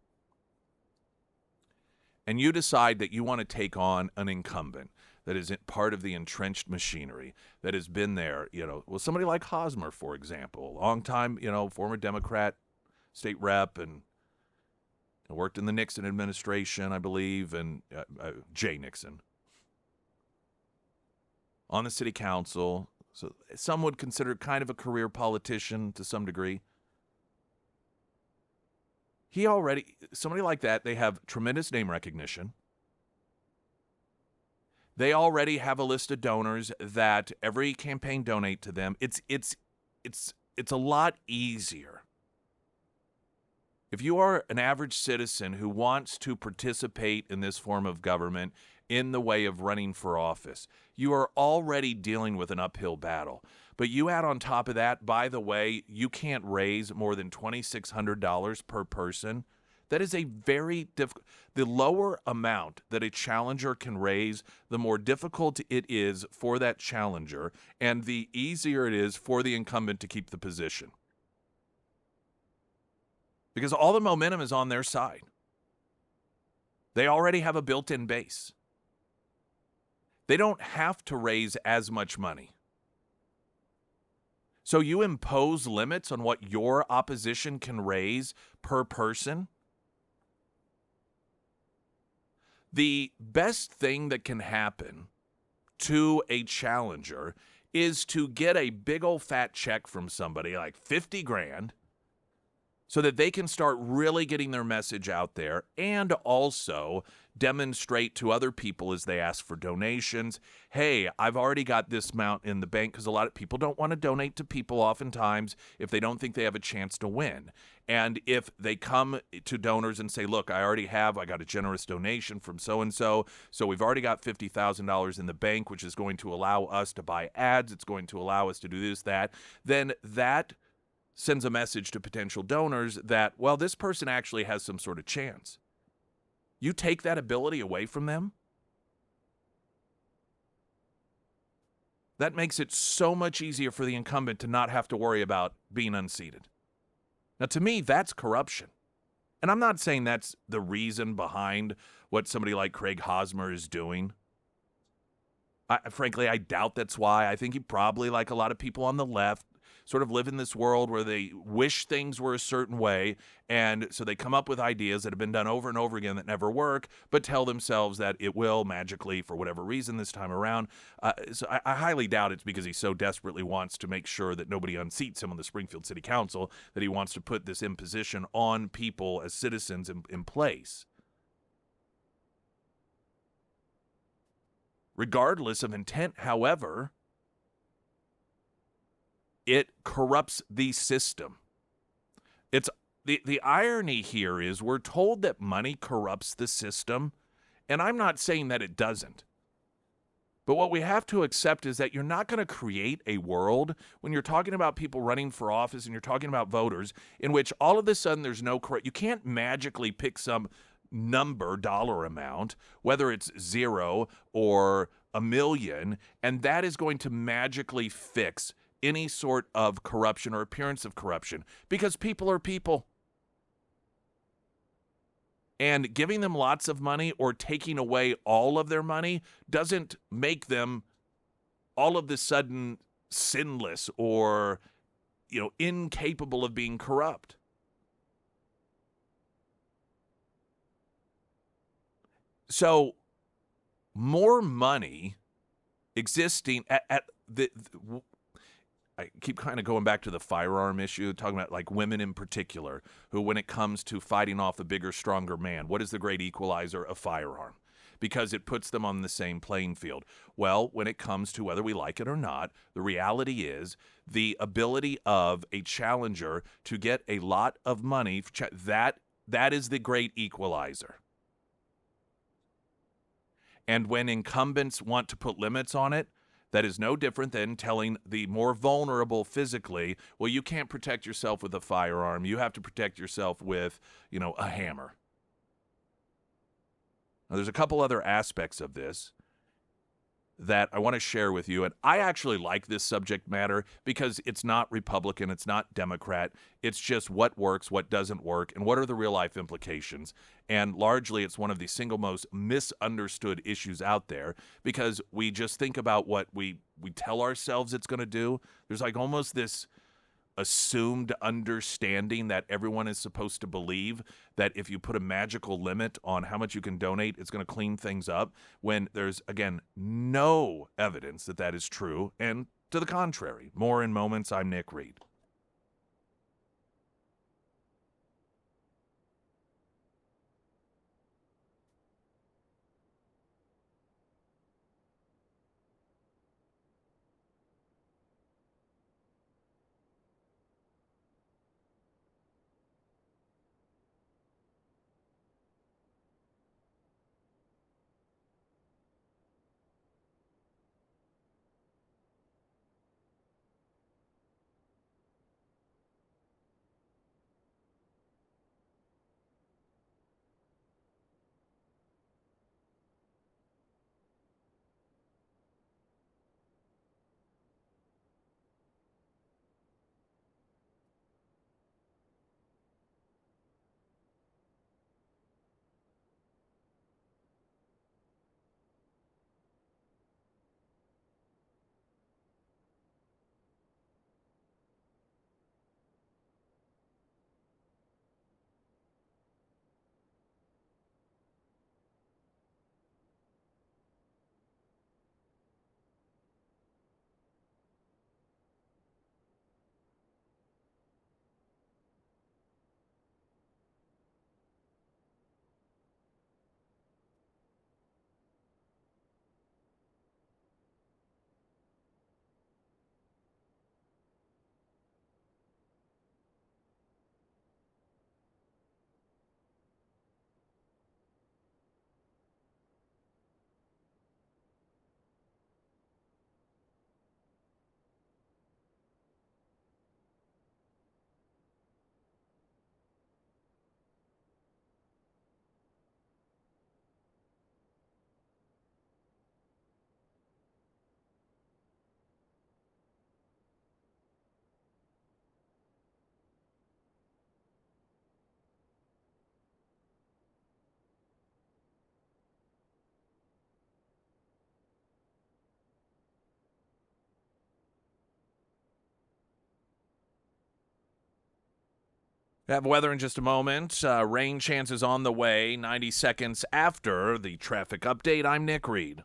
and you decide that you want to take on an incumbent that is part of the entrenched machinery that has been there, somebody like Hosmer, for example, long time, former Democrat state rep, and worked in the Nixon administration, I believe, and Jay Nixon, on the city council. So some would consider kind of a career politician to some degree. Somebody like that, they have tremendous name recognition. They already have a list of donors that every campaign donate to them. It's a lot easier. If you are an average citizen who wants to participate in this form of government in the way of running for office, you are already dealing with an uphill battle. But you add on top of that, by the way, you can't raise more than $2,600 per person. That is a very difficult. The lower amount that a challenger can raise, the more difficult it is for that challenger, and the easier it is for the incumbent to keep the position. Because all the momentum is on their side. They already have a built-in base. They don't have to raise as much money. So you impose limits on what your opposition can raise per person? The best thing that can happen to a challenger is to get a big old fat check from somebody, like 50 grand, so that they can start really getting their message out there and also demonstrate to other people as they ask for donations, hey, I've already got this amount in the bank, because a lot of people don't want to donate to people oftentimes if they don't think they have a chance to win. And if they come to donors and say, look, I got a generous donation from so-and-so, so we've already got $50,000 in the bank, which is going to allow us to buy ads, it's going to allow us to do this, that, then that sends a message to potential donors that, well, this person actually has some sort of chance. You take that ability away from them, that makes it so much easier for the incumbent to not have to worry about being unseated. Now, to me, that's corruption. And I'm not saying that's the reason behind what somebody like Craig Hosmer is doing. Frankly, I doubt that's why. I think he probably, like a lot of people on the left, sort of live in this world where they wish things were a certain way, and so they come up with ideas that have been done over and over again that never work, but tell themselves that it will magically, for whatever reason this time around. So I highly doubt it's because he so desperately wants to make sure that nobody unseats him on the Springfield City Council that he wants to put this imposition on people as citizens in place. Regardless of intent, however, it corrupts the system. It's the irony here is we're told that money corrupts the system, and I'm not saying that it doesn't. But what we have to accept is that you're not going to create a world when you're talking about people running for office and you're talking about voters in which all of a sudden there's no correct. You can't magically pick some dollar amount, whether it's 0 or $1 million, and that is going to magically fix any sort of corruption or appearance of corruption, because people are people. And giving them lots of money or taking away all of their money doesn't make them all of a sudden sinless or, incapable of being corrupt. So more money existing at the I keep kind of going back to the firearm issue, talking about like women in particular, who when it comes to fighting off a bigger, stronger man, what is the great equalizer? A firearm, because it puts them on the same playing field. Well, when it comes to whether we like it or not, the reality is the ability of a challenger to get a lot of money, that is the great equalizer. And when incumbents want to put limits on it, that is no different than telling the more vulnerable physically, well, you can't protect yourself with a firearm. You have to protect yourself with, a hammer. Now, there's a couple other aspects of this that I want to share with you. And I actually like this subject matter because it's not Republican, it's not Democrat. It's just what works, what doesn't work, and what are the real life implications. And largely, it's one of the single most misunderstood issues out there because we just think about what we tell ourselves it's going to do. There's like almost this assumed understanding that everyone is supposed to believe that if you put a magical limit on how much you can donate, it's going to clean things up, when there's, again, no evidence that that is true. And to the contrary. More in moments. I'm Nick Reed. Have weather in just a moment. Rain chances on the way 90 seconds after the traffic update. I'm Nick Reed.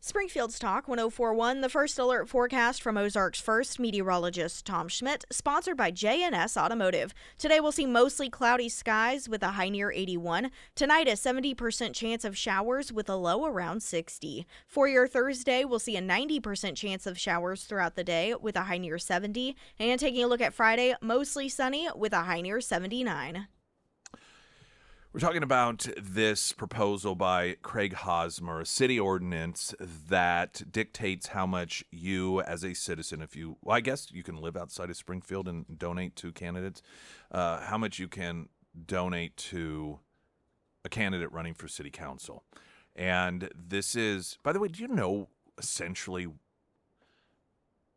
Springfield's Talk 1041, the first alert forecast from Ozarks First meteorologist Tom Schmidt, sponsored by J&S Automotive. Today we'll see mostly cloudy skies with a high near 81. Tonight, a 70% chance of showers with a low around 60. For your Thursday, we'll see a 90% chance of showers throughout the day with a high near 70. And taking a look at Friday, mostly sunny with a high near 79. We're talking about this proposal by Craig Hosmer, a city ordinance that dictates how much you, as a citizen, I guess you can live outside of Springfield and donate to candidates, how much you can donate to a candidate running for city council. And this is, by the way, do you know essentially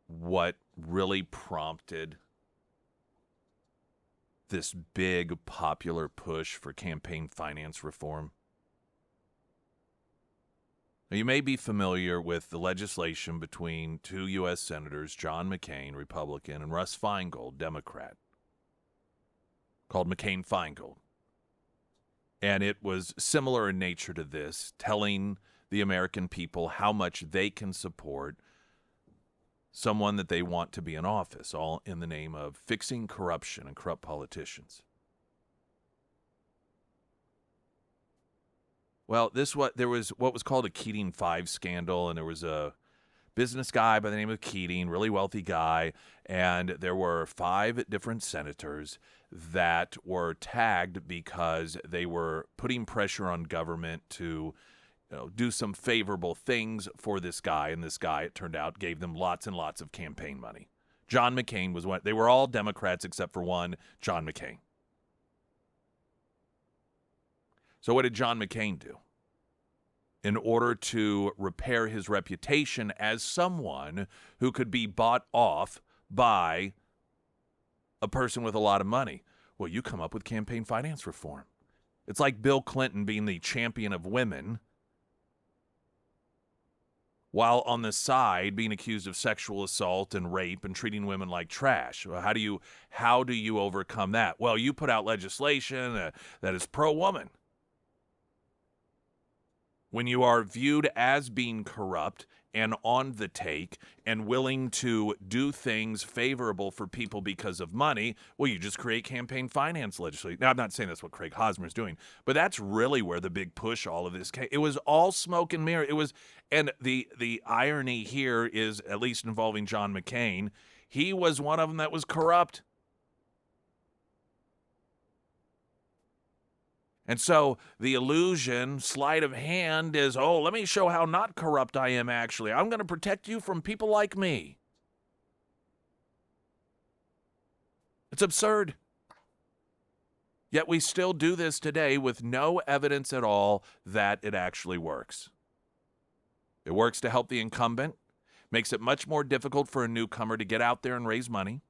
what really prompted this big popular push for campaign finance reform? Now, you may be familiar with the legislation between two U.S. Senators, John McCain, Republican, and Russ Feingold, Democrat, called McCain-Feingold. And it was similar in nature to this, telling the American people how much they can support someone that they want to be in office, all in the name of fixing corruption and corrupt politicians. Well, there was what was called a Keating 5 scandal, and there was a business guy by the name of Keating, really wealthy guy, and there were 5 different senators that were tagged because they were putting pressure on government to do some favorable things for this guy, and this guy, it turned out, gave them lots and lots of campaign money. John McCain was one. They were all Democrats except for one, John McCain. So what did John McCain do? In order to repair his reputation as someone who could be bought off by a person with a lot of money, well, you come up with campaign finance reform. It's like Bill Clinton being the champion of women, while on the side being accused of sexual assault and rape and treating women like trash. Well, how do you overcome that? Well, you put out legislation that is pro-woman. When you are viewed as being corrupt and on the take and willing to do things favorable for people because of money, well, you just create campaign finance legislation. Now, I'm not saying that's what Craig Hosmer is doing, but that's really where the big push all of this came. It was all smoke and mirror. It was, and the irony here is, at least involving John McCain, he was one of them that was corrupt. And so the illusion, sleight of hand is, oh, let me show how not corrupt I am actually. I'm going to protect you from people like me. It's absurd. Yet we still do this today with no evidence at all that it actually works. It works to help the incumbent, makes it much more difficult for a newcomer to get out there and raise money.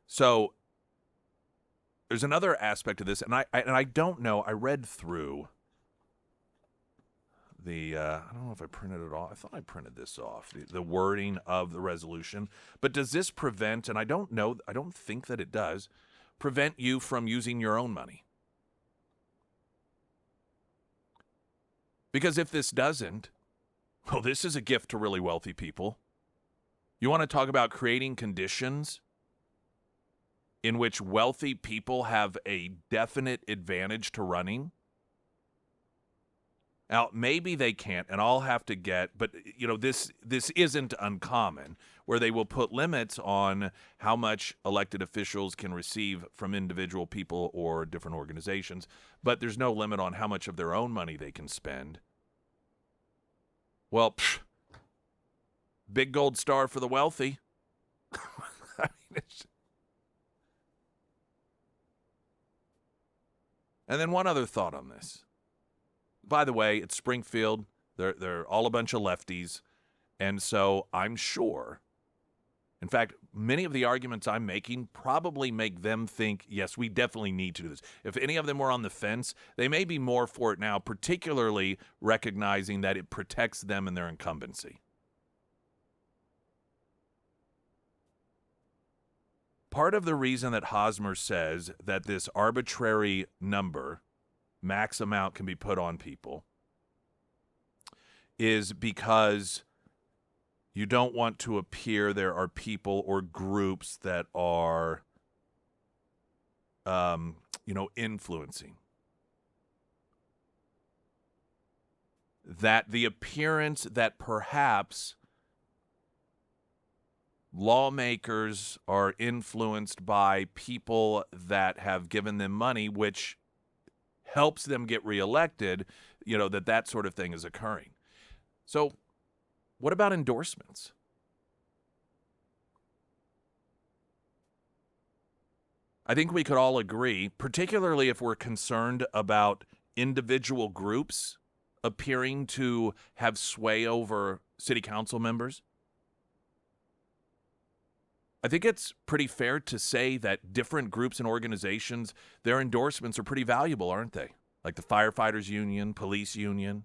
So there's another aspect of this, and I don't know. I read through the I don't know if I printed it off. I thought I printed this off, the wording of the resolution. But does this prevent, and I don't know, I don't think that it does, prevent you from using your own money? Because if this doesn't, well, this is a gift to really wealthy people. You want to talk about creating conditions in which wealthy people have a definite advantage to running? Now, maybe they can't, and I'll have to get, but this isn't uncommon, where they will put limits on how much elected officials can receive from individual people or different organizations, but there's no limit on how much of their own money they can spend. Well, big gold star for the wealthy. I mean, And then one other thought on this. By the way, it's Springfield. They're all a bunch of lefties. And so I'm sure, in fact, many of the arguments I'm making probably make them think, yes, we definitely need to do this. If any of them were on the fence, they may be more for it now, particularly recognizing that it protects them and their incumbency. Part of the reason that Hosmer says that this arbitrary number, max amount, can be put on people is because you don't want to appear there are people or groups that are, influencing. That the appearance that perhaps lawmakers are influenced by people that have given them money, which helps them get reelected, that sort of thing is occurring. So what about endorsements? I think we could all agree, particularly if we're concerned about individual groups appearing to have sway over city council members. I think it's pretty fair to say that different groups and organizations, their endorsements are pretty valuable, aren't they? Like the firefighters union, police union.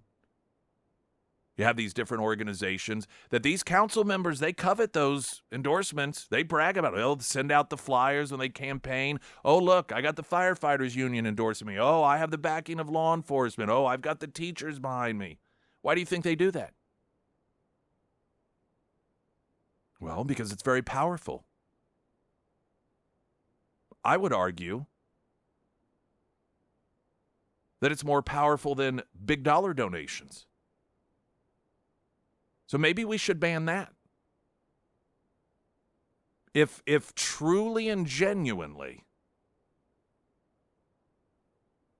You have these different organizations that these council members, they covet those endorsements. They brag about it. They'll send out the flyers when they campaign. Oh, look, I got the firefighters union endorsing me. Oh, I have the backing of law enforcement. Oh, I've got the teachers behind me. Why do you think they do that? Well, because it's very powerful. I would argue that it's more powerful than big dollar donations. So maybe we should ban that. If truly and genuinely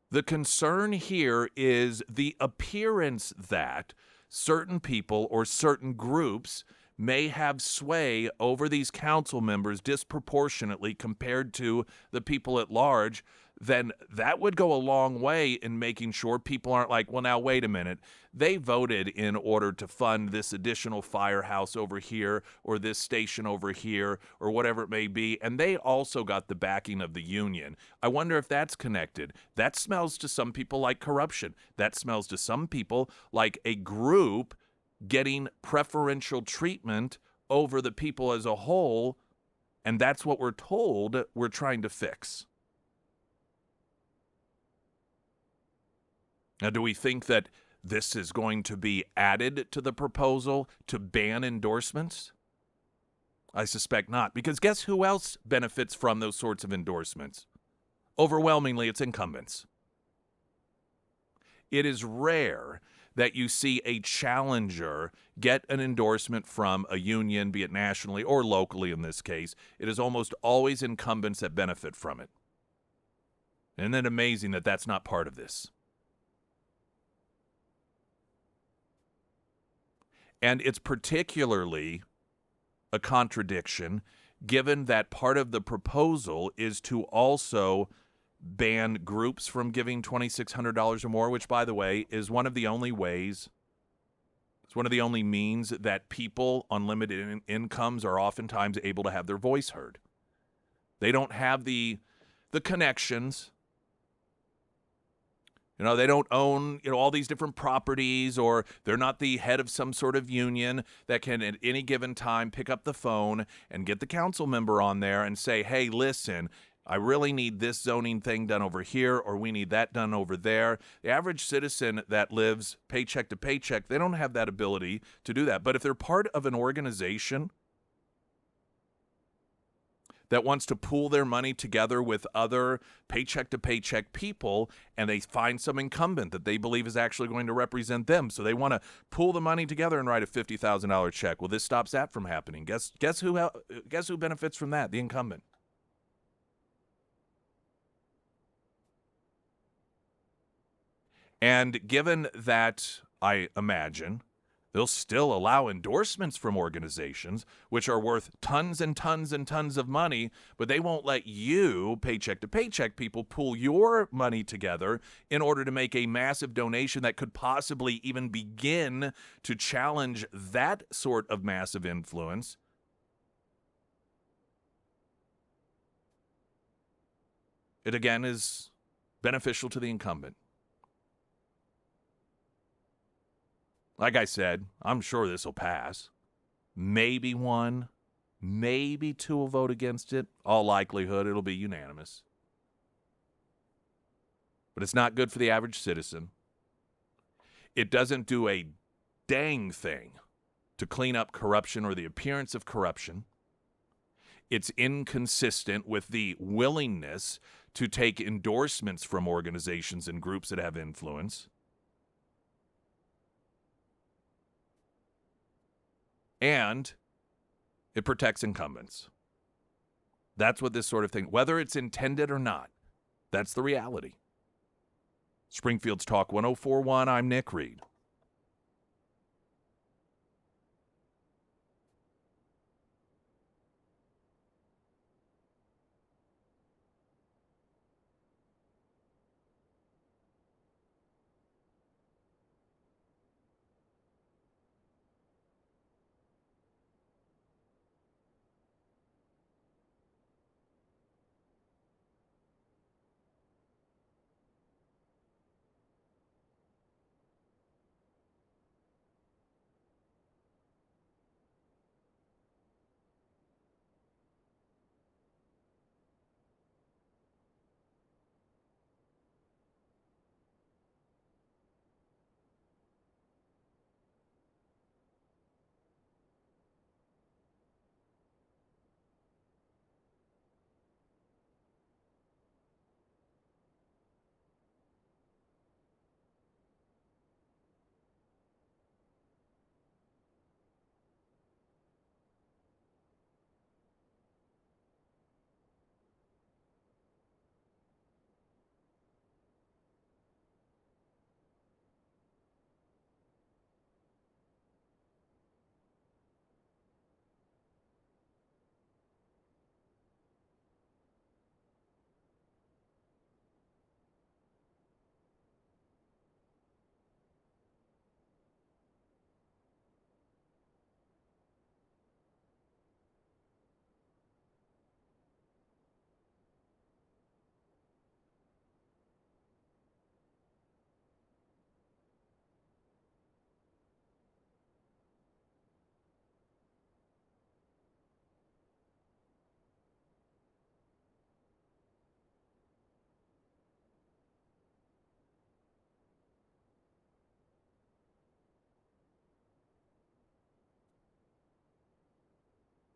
the concern here is the appearance that certain people or certain groups may have sway over these council members disproportionately compared to the people at large, then that would go a long way in making sure people aren't like, well, now, wait a minute. They voted in order to fund this additional firehouse over here or this station over here or whatever it may be, and they also got the backing of the union. I wonder if that's connected. That smells to some people like corruption. That smells to some people like a group getting preferential treatment over the people as a whole, and that's what we're told we're trying to fix. Now, do we think that this is going to be added to the proposal to ban endorsements? I suspect not, because guess who else benefits from those sorts of endorsements? Overwhelmingly, it's incumbents. It is rare that you see a challenger get an endorsement from a union, be it nationally or locally in this case. It is almost always incumbents that benefit from it. Isn't it amazing that that's not part of this? And it's particularly a contradiction given that part of the proposal is to also ban groups from giving $2,600 or more, which, by the way, is one of the only ways, it's one of the only means that people on limited incomes are oftentimes able to have their voice heard. They don't have the connections. You know, they don't own, all these different properties, or they're not the head of some sort of union that can at any given time pick up the phone and get the council member on there and say, hey, listen, I really need this zoning thing done over here, or we need that done over there. The average citizen that lives paycheck to paycheck, they don't have that ability to do that. But if they're part of an organization that wants to pool their money together with other paycheck-to-paycheck people, and they find some incumbent that they believe is actually going to represent them. So they want to pool the money together and write a $50,000 check. Well, this stops that from happening. Guess who benefits from that? The incumbent. And given that, I imagine, they'll still allow endorsements from organizations, which are worth tons and tons and tons of money, but they won't let you, paycheck-to-paycheck people, pool your money together in order to make a massive donation that could possibly even begin to challenge that sort of massive influence. It, again, is beneficial to the incumbent. Like I said, I'm sure this will pass. Maybe one, maybe two will vote against it. All likelihood, it'll be unanimous. But it's not good for the average citizen. It doesn't do a dang thing to clean up corruption or the appearance of corruption. It's inconsistent with the willingness to take endorsements from organizations and groups that have influence. And it protects incumbents. That's what this sort of thing, whether it's intended or not, that's the reality. Springfield's Talk 104.1, I'm Nick Reed.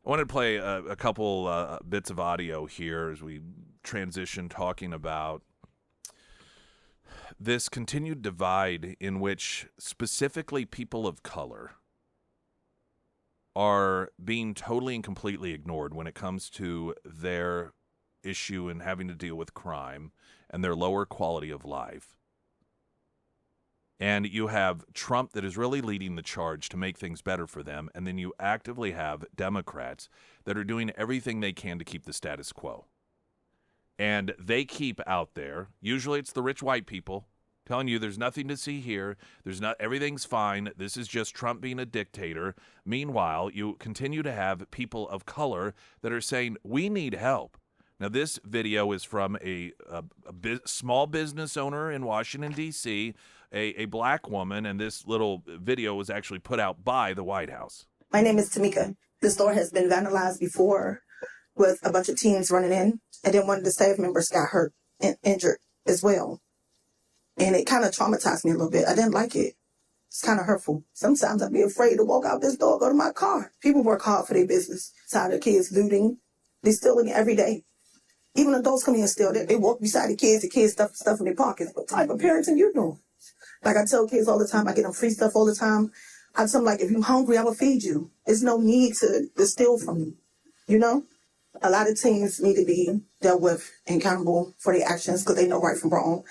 I wanted to play a couple bits of audio here as we transition talking about this continued divide in which specifically people of color are being totally and completely ignored when it comes to their issue in having to deal with crime and their lower quality of life. And you have Trump that is really leading the charge to make things better for them. And then you actively have Democrats that are doing everything they can to keep the status quo. And they keep out there, usually it's the rich white people, telling you there's nothing to see here. Everything's fine. This is just Trump being a dictator. Meanwhile, you continue to have people of color that are saying, we need help. Now, this video is from a small business owner in Washington, D.C., a black woman, and this little video was actually put out by the White House. My name is Tamika. The store has been vandalized before with a bunch of teens running in, and then one of the staff members got hurt and injured as well. And it kind of traumatized me a little bit. I didn't like it. It's kind of hurtful. Sometimes I'd be afraid to walk out this door, go to my car. People work hard for their business. Tired of kids looting. They're stealing every day. Even adults come here and steal. They walk beside the kids stuff in their pockets. What type of parenting you doing? Like I tell kids all the time, I get them free stuff all the time. I tell them, like, if you're hungry, I'm going to feed you. There's no need to steal from you, you know? A lot of teens need to be dealt with and accountable for their actions because they know right from wrong.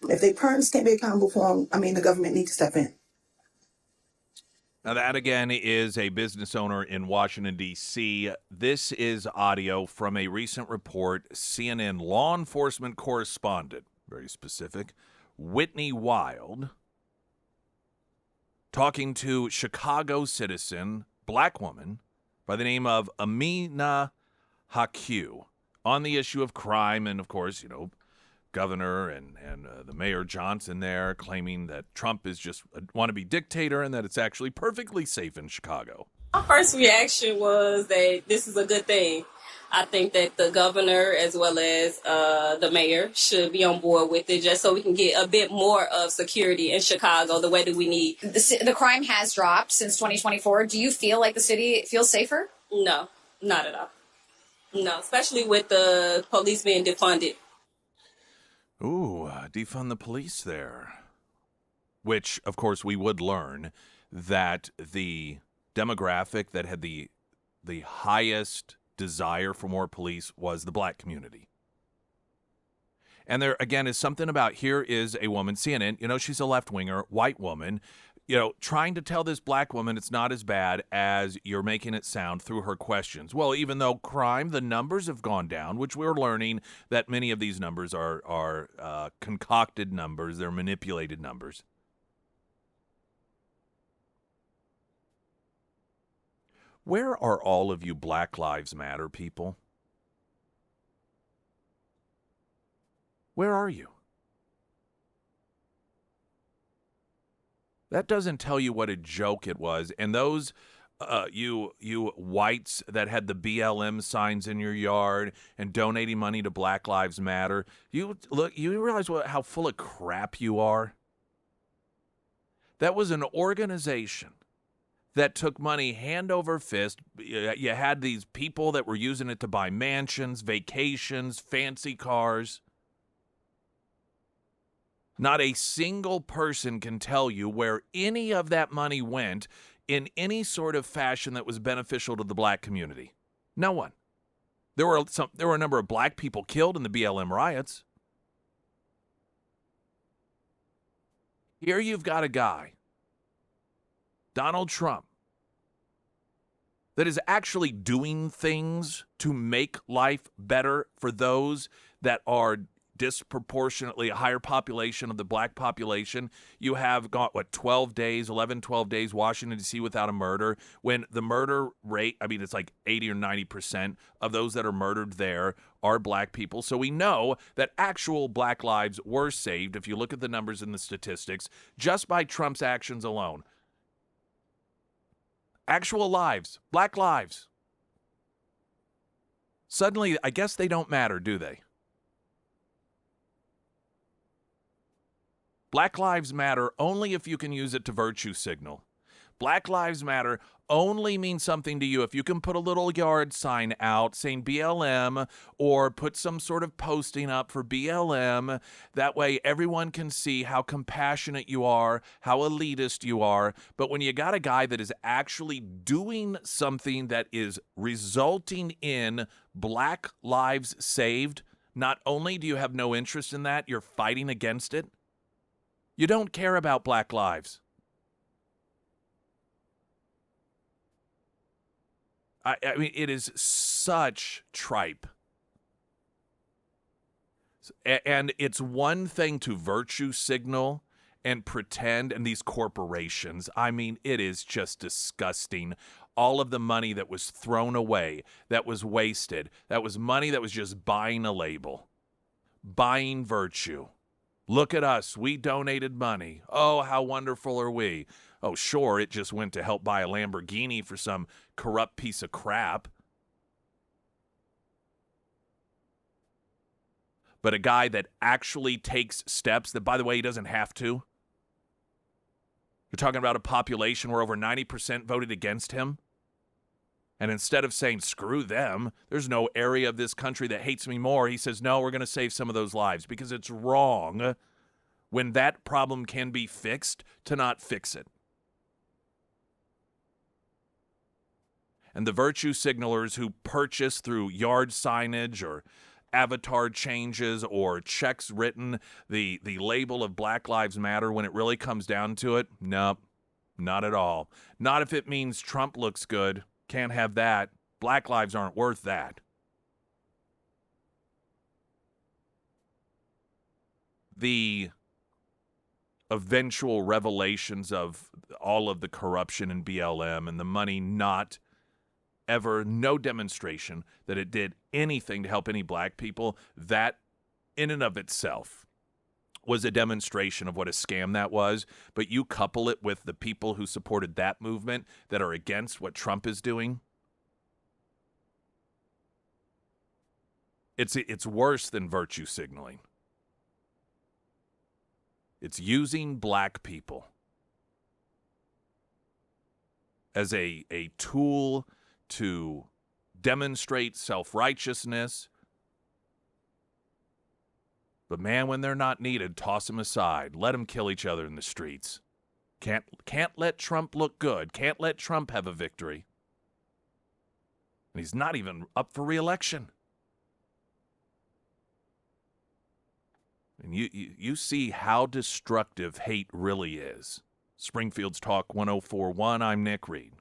If their parents can't be accountable for them, the government needs to step in. Now, that, again, is a business owner in Washington, D.C. This is audio from a recent report. CNN law enforcement correspondent, very specific, Whitney Wild, talking to Chicago citizen, black woman, by the name of Amina Haque on the issue of crime. And, of course, governor and the mayor Johnson there claiming that Trump is just a wannabe dictator and that it's actually perfectly safe in Chicago. My first reaction was that this is a good thing. I think that the governor as well as the mayor should be on board with it just so we can get a bit more of security in Chicago the way that we need. The crime has dropped since 2024. Do you feel like the city feels safer? No, not at all. No, especially with the police being defunded. Ooh, defund the police there. Which, of course, we would learn that the demographic that had the highest desire for more police was the black community. And there, again, is something about, here is a woman, CNN, she's a left-winger, white woman, trying to tell this black woman it's not as bad as you're making it sound through her questions. Well, even though crime, the numbers have gone down, which we're learning that many of these numbers are concocted numbers, they're manipulated numbers. Where are all of you Black Lives Matter people? Where are you? That doesn't tell you what a joke it was. And those you whites that had the BLM signs in your yard and donating money to Black Lives Matter, you realize how full of crap you are? That was an organization that took money hand over fist. You had these people that were using it to buy mansions, vacations, fancy cars. Not a single person can tell you where any of that money went in any sort of fashion that was beneficial to the black community. No one. There were a number of black people killed in the BLM riots. Here you've got a guy, Donald Trump, that is actually doing things to make life better for those that are disproportionately a higher population of the black population. You have got, 12 days, Washington, D.C. without a murder, when the murder rate, it's like 80 or 90% of those that are murdered there are black people. So we know that actual black lives were saved, if you look at the numbers and the statistics, just by Trump's actions alone. Actual lives, black lives. Suddenly, I guess they don't matter, do they? Black lives matter only if you can use it to virtue signal. Black Lives Matter only means something to you if you can put a little yard sign out saying BLM or put some sort of posting up for BLM. That way everyone can see how compassionate you are, how elitist you are. But when you got a guy that is actually doing something that is resulting in black lives saved, not only do you have no interest in that, you're fighting against it. You don't care about black lives. I mean, it is such tripe. And it's one thing to virtue signal and pretend, and these corporations, I mean, it is just disgusting. All of the money that was thrown away, that was wasted, that was money that was just buying a label, buying virtue. Look at us. We donated money. Oh, how wonderful are we? Oh, sure, it just went to help buy a Lamborghini for some corrupt piece of crap. But a guy that actually takes steps that, by the way, he doesn't have to. You're talking about a population where over 90% voted against him. And instead of saying, screw them, there's no area of this country that hates me more, he says, no, we're going to save some of those lives because it's wrong when that problem can be fixed to not fix it. And the virtue signalers who purchase through yard signage or avatar changes or checks written the label of Black Lives Matter when it really comes down to it, nope, not at all. Not if it means Trump looks good. Can't have that. Black lives aren't worth that. The eventual revelations of all of the corruption in BLM and the money not ever, no demonstration that it did anything to help any black people, that in and of itself was a demonstration of what a scam that was. But you couple it with the people who supported that movement that are against what Trump is doing, it's worse than virtue signaling. It's using black people as a tool to demonstrate self-righteousness. But man, when they're not needed, toss them aside. Let them kill each other in the streets. Can't let Trump look good. Can't let Trump have a victory. And he's not even up for re-election. And you see how destructive hate really is. Springfield's Talk 1041, I'm Nick Reed.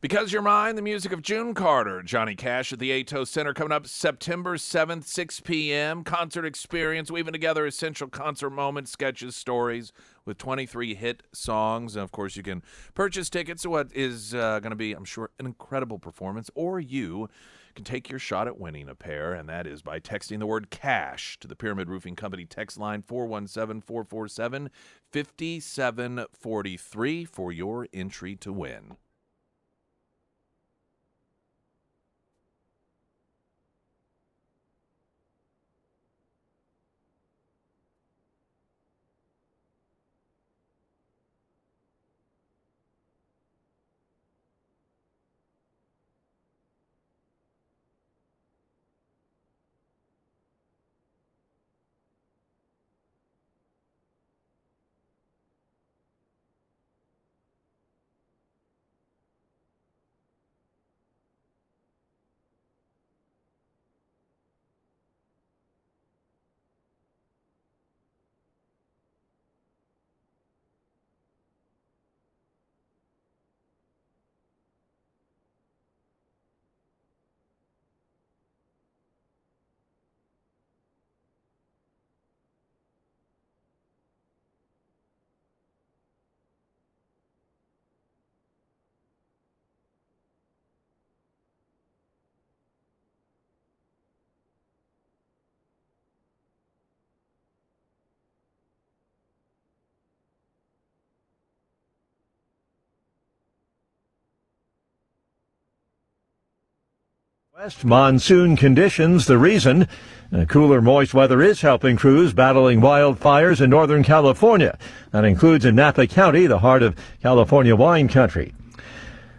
Because You're Mine, the music of June Carter, Johnny Cash at the Atos Center coming up September 7th, 6 p.m. Concert experience, weaving together essential concert moments, sketches, stories with 23 hit songs. And, of course, you can purchase tickets to what is going to be, I'm sure, an incredible performance, or you can take your shot at winning a pair, and that is by texting the word cash to the Pyramid Roofing Company text line 417-447-5743 for your entry to win. West monsoon conditions, the reason. Cooler, moist weather is helping crews battling wildfires in Northern California. That includes in Napa County, the heart of California wine country.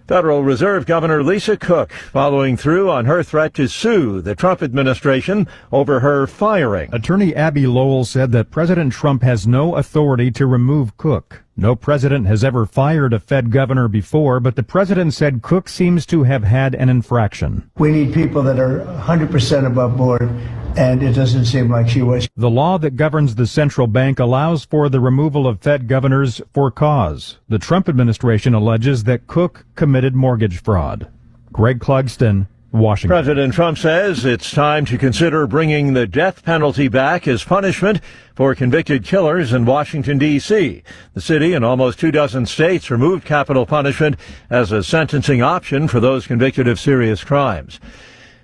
Federal Reserve Governor Lisa Cook following through on her threat to sue the Trump administration over her firing. Attorney Abby Lowell said that President Trump has no authority to remove Cook. No president has ever fired a Fed governor before, but the president said Cook seems to have had an infraction. We need people that are 100% above board, and it doesn't seem like she was. The law that governs the central bank allows for the removal of Fed governors for cause. The Trump administration alleges that Cook committed mortgage fraud. Greg Clugston, Washington. President Trump says it's time to consider bringing the death penalty back as punishment for convicted killers in Washington, D.C. The city and almost 24 states removed capital punishment as a sentencing option for those convicted of serious crimes.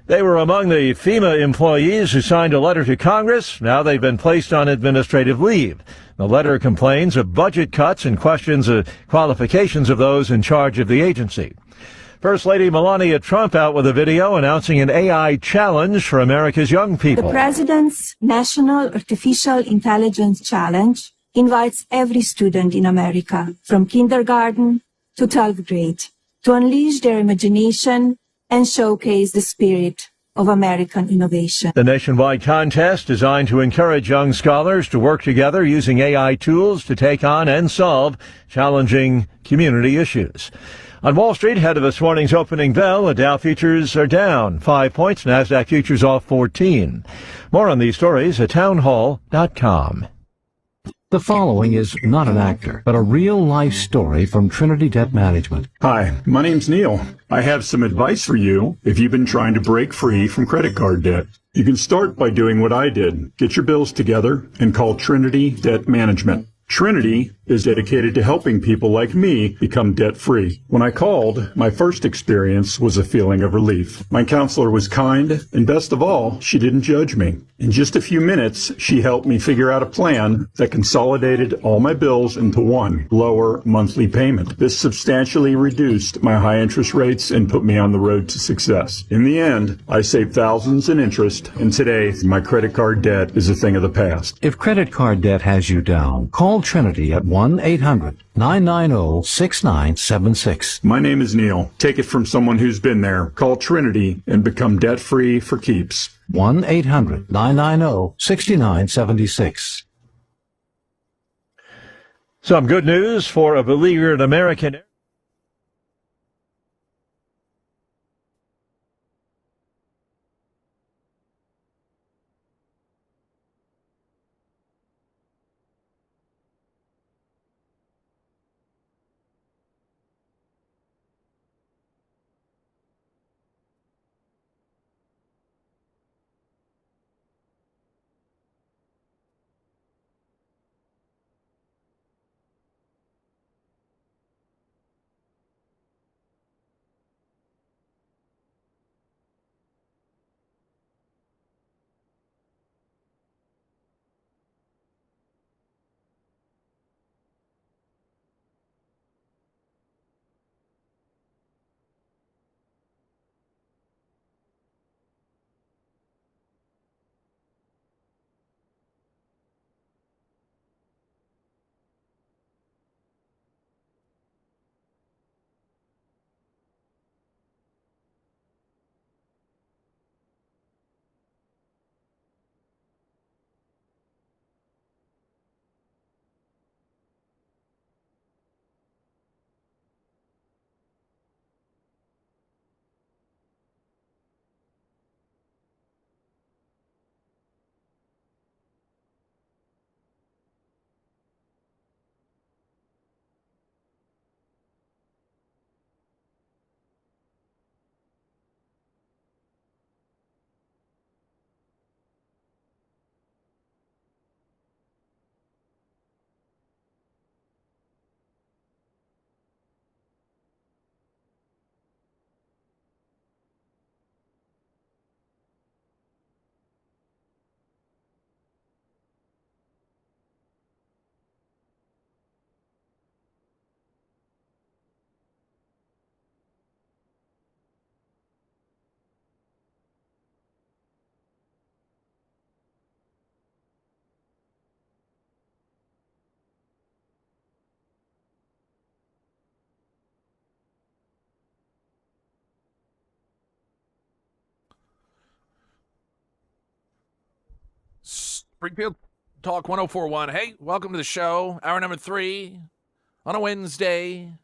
They were among the FEMA employees who signed a letter to Congress. Now they've been placed on administrative leave. The letter complains of budget cuts and questions the qualifications of those in charge of the agency. First Lady Melania Trump out with a video announcing an AI challenge for America's young people. The President's National Artificial Intelligence Challenge invites every student in America, from kindergarten to 12th grade, to unleash their imagination and showcase the spirit of American innovation. The nationwide contest designed to encourage young scholars to work together using AI tools to take on and solve challenging community issues. On Wall Street, ahead of this morning's opening bell, the Dow futures are down 5 points, NASDAQ futures off 14. More on these stories at townhall.com. The following is not an actor, but a real-life story from Trinity Debt Management. Hi, my name's Neil. I have some advice for you if you've been trying to break free from credit card debt. You can start by doing what I did. Get your bills together and call Trinity Debt Management. Trinity is dedicated to helping people like me become debt-free. When I called, my first experience was a feeling of relief. My counselor was kind, and best of all, she didn't judge me. In just a few minutes, she helped me figure out a plan that consolidated all my bills into one lower monthly payment. This substantially reduced my high interest rates and put me on the road to success. In the end, I saved thousands in interest, and today, my credit card debt is a thing of the past. If credit card debt has you down, call Trinity at 1-800-990-6976. My name is Neil. Take it from someone who's been there. Call Trinity and become debt-free for keeps. 1-800-990-6976. Some good news for a beleaguered American. Springfield Talk 1041. Hey, welcome to the show. Hour number 3 on a Wednesday.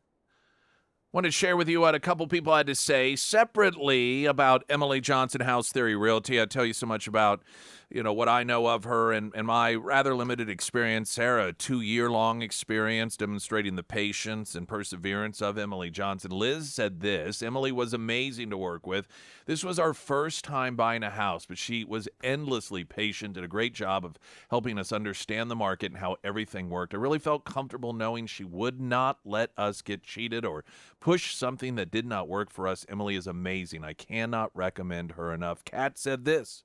Wanted to share with you what a couple people had to say separately about Emily Johnson House Theory Realty. I tell you so much about, what I know of her and my rather limited experience. Sarah, a 2-year-long experience demonstrating the patience and perseverance of Emily Johnson. Liz said this: Emily was amazing to work with. This was our first time buying a house, but she was endlessly patient, did a great job of helping us understand the market and how everything worked. I really felt comfortable knowing she would not let us get cheated or push something that did not work for us. Emily is amazing. I cannot recommend her enough. Kat said this: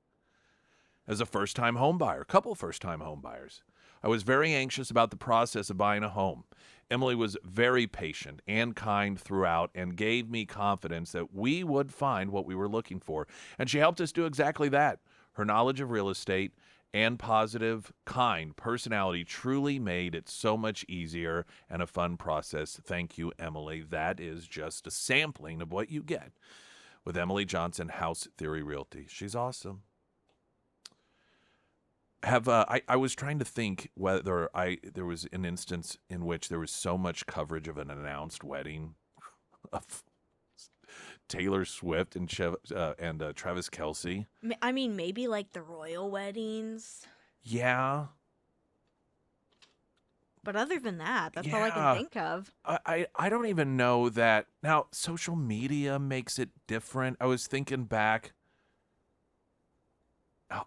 as a first-time home buyer, couple first-time home buyers, I was very anxious about the process of buying a home. Emily was very patient and kind throughout and gave me confidence that we would find what we were looking for. And she helped us do exactly that. Her knowledge of real estate and positive, kind personality truly made it so much easier and a fun process. Thank you, Emily. That is just a sampling of what you get with Emily Johnson House Theory Realty. She's awesome. I was trying to think whether there was an instance in which there was so much coverage of an announced wedding of Taylor Swift and Travis Kelce. I mean, maybe like the royal weddings. Yeah. But other than that, that's all I can think of. I don't even know that. Now, social media makes it different. I was thinking back.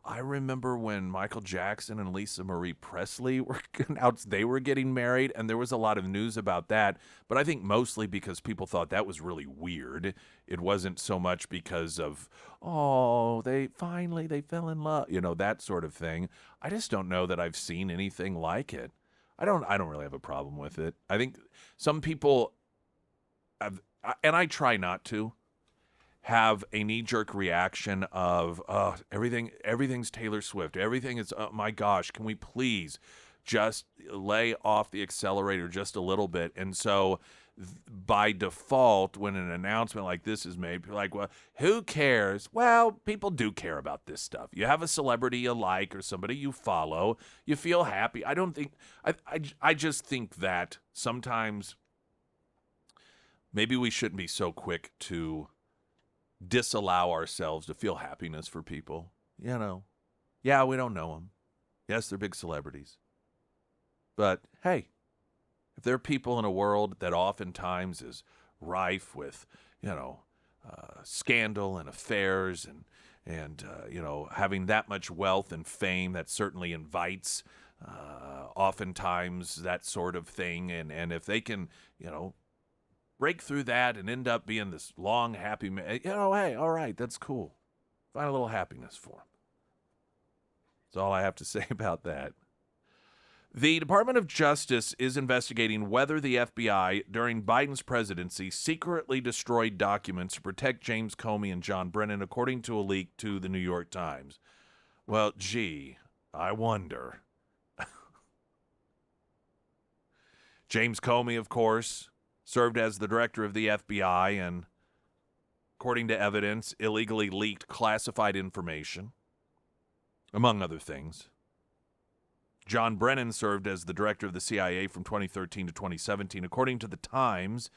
I remember when Michael Jackson and Lisa Marie Presley were announced they were getting married, and there was a lot of news about that. But I think mostly because people thought that was really weird. It wasn't so much because of, they fell in love, that sort of thing. I just don't know that I've seen anything like it. I don't really have a problem with it. I think some people have, and I try not to have a knee-jerk reaction of everything's Taylor Swift. Everything is, oh my gosh, can we please just lay off the accelerator just a little bit? And so by default, when an announcement like this is made, people are like, well, who cares? Well, people do care about this stuff. You have a celebrity you like or somebody you follow, you feel happy. I just think that sometimes maybe we shouldn't be so quick to disallow ourselves to feel happiness for people. Yeah, we don't know them. Yes, they're big celebrities. But hey, if there are people in a world that oftentimes is rife with, scandal and affairs and having that much wealth and fame, that certainly invites oftentimes that sort of thing. And if they can, break through that and end up being this long, happy man, hey, all right, that's cool. Find a little happiness for them. That's all I have to say about that. The Department of Justice is investigating whether the FBI, during Biden's presidency, secretly destroyed documents to protect James Comey and John Brennan, according to a leak to the New York Times. Well, gee, I wonder. James Comey, of course, served as the director of the FBI and, according to evidence, illegally leaked classified information, among other things. John Brennan served as the director of the CIA from 2013 to 2017. According to the Times,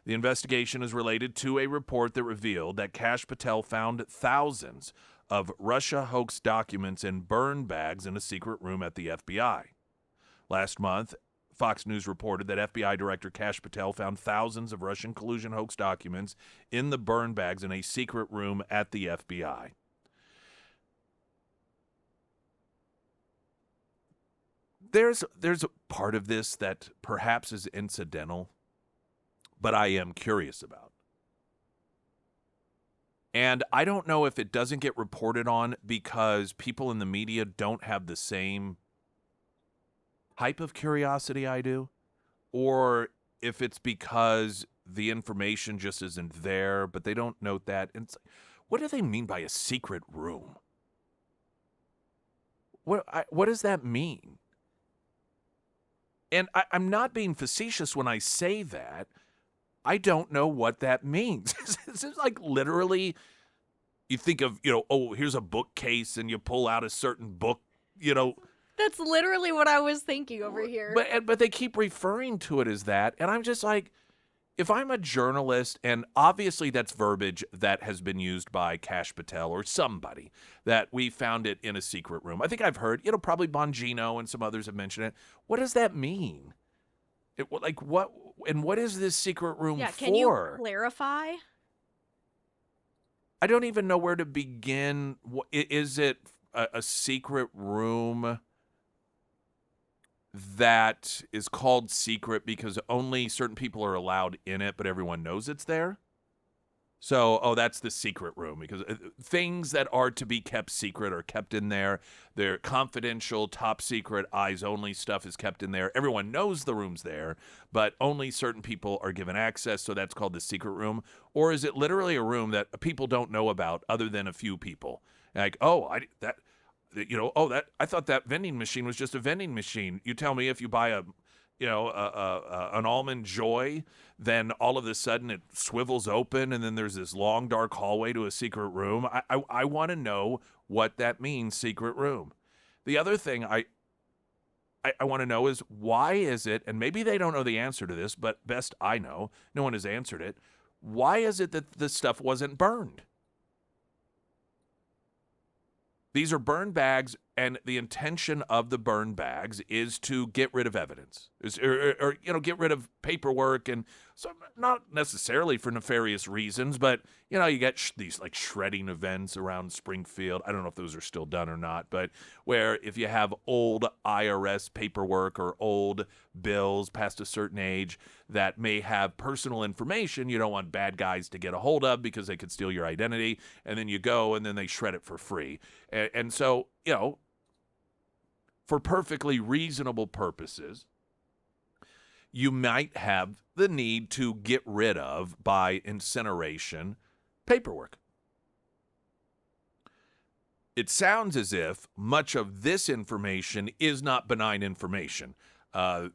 the investigation is related to a report that revealed that Kash Patel found thousands of Russia hoax documents in burn bags in a secret room at the FBI. Last month, Fox News reported that FBI Director Kash Patel found thousands of Russian collusion hoax documents in the burn bags in a secret room at the FBI. There's a part of this that perhaps is incidental, but I am curious about. And I don't know if it doesn't get reported on because people in the media don't have the same type of curiosity I do, or if it's because the information just isn't there, but they don't note that. And what do they mean by a secret room? What does that mean? And I'm not being facetious when I say that. I don't know what that means. It's like literally, you think of, here's a bookcase and you pull out a certain book, That's literally what I was thinking over here. But they keep referring to it as that, and I'm just like, if I'm a journalist, and obviously that's verbiage that has been used by Kash Patel or somebody, that we found it in a secret room. I think I've heard, probably Bongino and some others have mentioned it. What does that mean? What? And what is this secret room for? Can you clarify? I don't even know where to begin. Is it a secret room that is called secret because only certain people are allowed in it, but everyone knows it's there? So, that's the secret room, because things that are to be kept secret are kept in there. They're confidential, top secret, eyes only stuff is kept in there. Everyone knows the room's there, but only certain people are given access, so that's called the secret room. Or is it literally a room that people don't know about other than a few people? Like, I thought that vending machine was just a vending machine. You tell me if you buy an Almond Joy, then all of a sudden it swivels open and then there's this long dark hallway to a secret room. I want to know what that means, secret room. The other thing I want to know is, why is it, and maybe they don't know the answer to this, but best I know, no one has answered it. Why is it that this stuff wasn't burned? These are burn bags, and the intention of the burn bags is to get rid of evidence, or get rid of paperwork, and so not necessarily for nefarious reasons, but you get these like shredding events around Springfield. I don't know if those are still done or not, but where if you have old IRS paperwork or old bills past a certain age that may have personal information you don't want bad guys to get a hold of because they could steal your identity, and then you go and then they shred it for free. And so, for perfectly reasonable purposes, you might have the need to get rid of, by incineration, paperwork. It sounds as if much of this information is not benign information.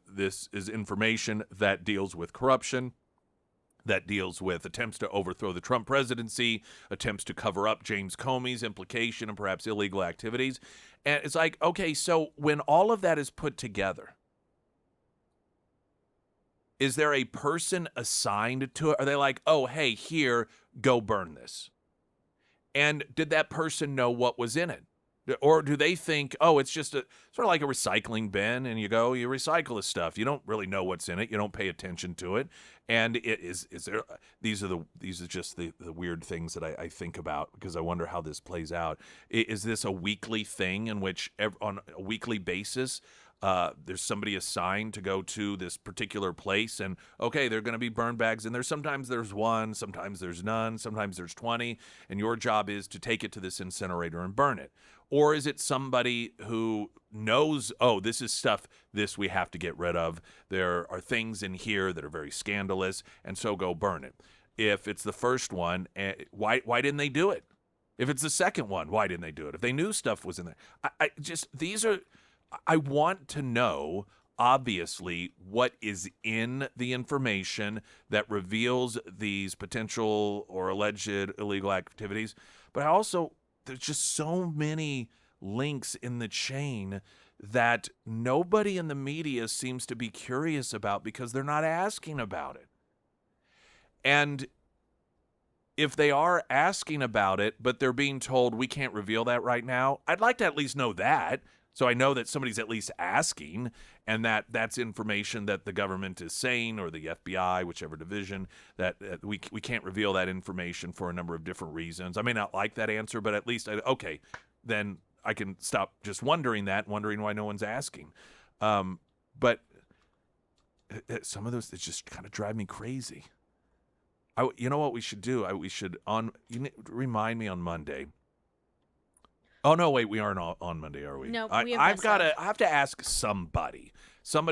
This is information that deals with corruption, that deals with attempts to overthrow the Trump presidency, attempts to cover up James Comey's implication and perhaps illegal activities. And it's like, okay, so when all of that is put together, is there a person assigned to it? Are they like, oh, hey, here, go burn this? And did that person know what was in it? Or do they think, oh, it's just sort of like a recycling bin, and you recycle the stuff. You don't really know what's in it. You don't pay attention to it. And is there? These are just the weird things that I think about, because I wonder how this plays out. Is this a weekly thing in which on a weekly basis there's somebody assigned to go to this particular place, and okay, there are going to be burn bags in there. Sometimes there's one, sometimes there's none, sometimes there's 20, and your job is to take it to this incinerator and burn it. Or is it somebody who knows, oh, this is stuff this we have to get rid of. There are things in here that are very scandalous, and so go burn it. If it's the first one, why didn't they do it? If it's the second one, why didn't they do it? If they knew stuff was in there. I want to know, obviously, what is in the information that reveals these potential or alleged illegal activities. But there's just so many links in the chain that nobody in the media seems to be curious about, because they're not asking about it. And if they are asking about it, but they're being told we can't reveal that right now, I'd like to at least know that. So I know that somebody's at least asking, and that's information that the government is saying, or the FBI, whichever division, that we can't reveal that information for a number of different reasons. I may not like that answer, but at least, then I can stop just wondering why no one's asking. But some of those, it's just kind of drive me crazy. You know what we should do? Remind me on Monday. Oh, no, wait, we aren't on Monday, are we? No, I have to ask somebody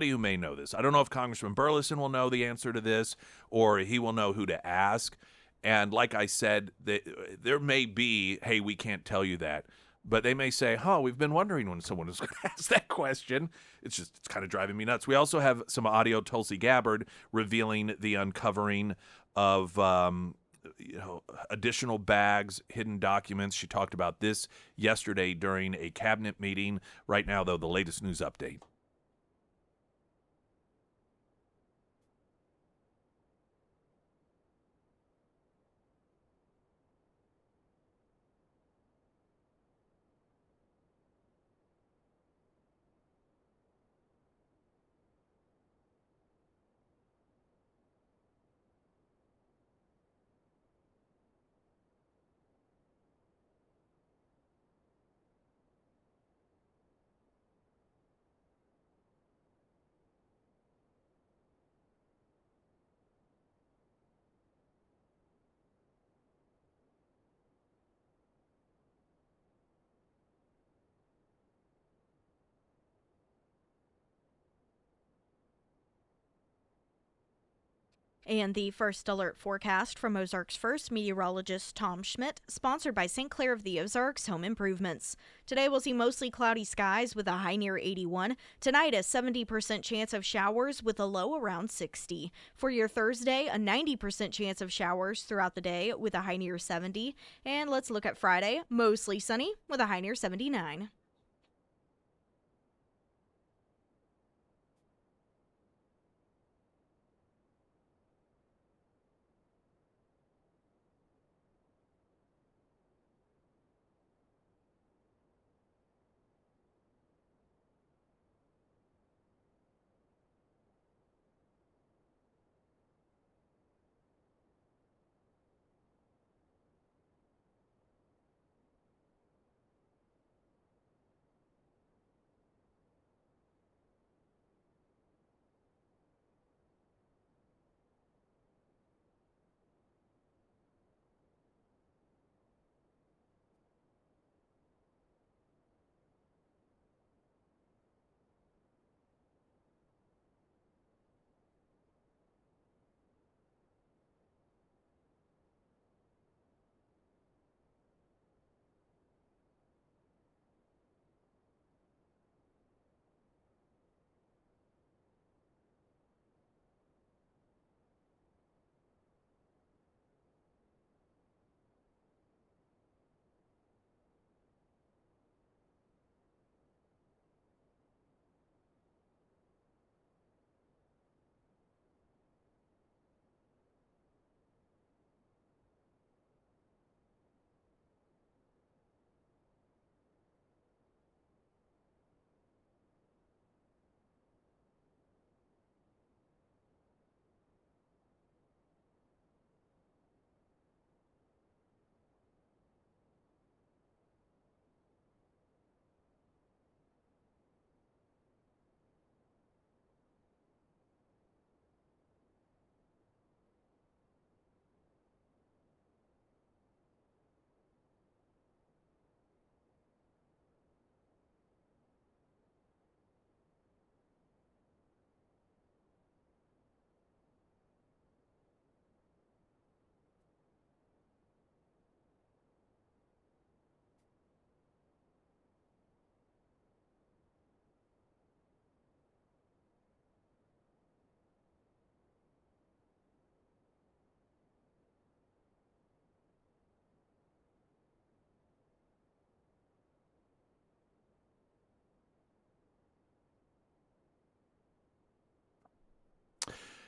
who may know this. I don't know if Congressman Burleson will know the answer to this, or he will know who to ask. And like I said, there may be, hey, we can't tell you that. But they may say, we've been wondering when someone is going to ask that question. It's kind of driving me nuts. We also have some audio, Tulsi Gabbard revealing the uncovering of additional bags, hidden documents. She talked about this yesterday during a cabinet meeting. Right now, though, the latest news update. And the first alert forecast from Ozarks First meteorologist Tom Schmidt, sponsored by St. Clair of the Ozarks Home Improvements. Today we'll see mostly cloudy skies with a high near 81. Tonight, a 70% chance of showers with a low around 60. For your Thursday, a 90% chance of showers throughout the day with a high near 70. And let's look at Friday, mostly sunny with a high near 79.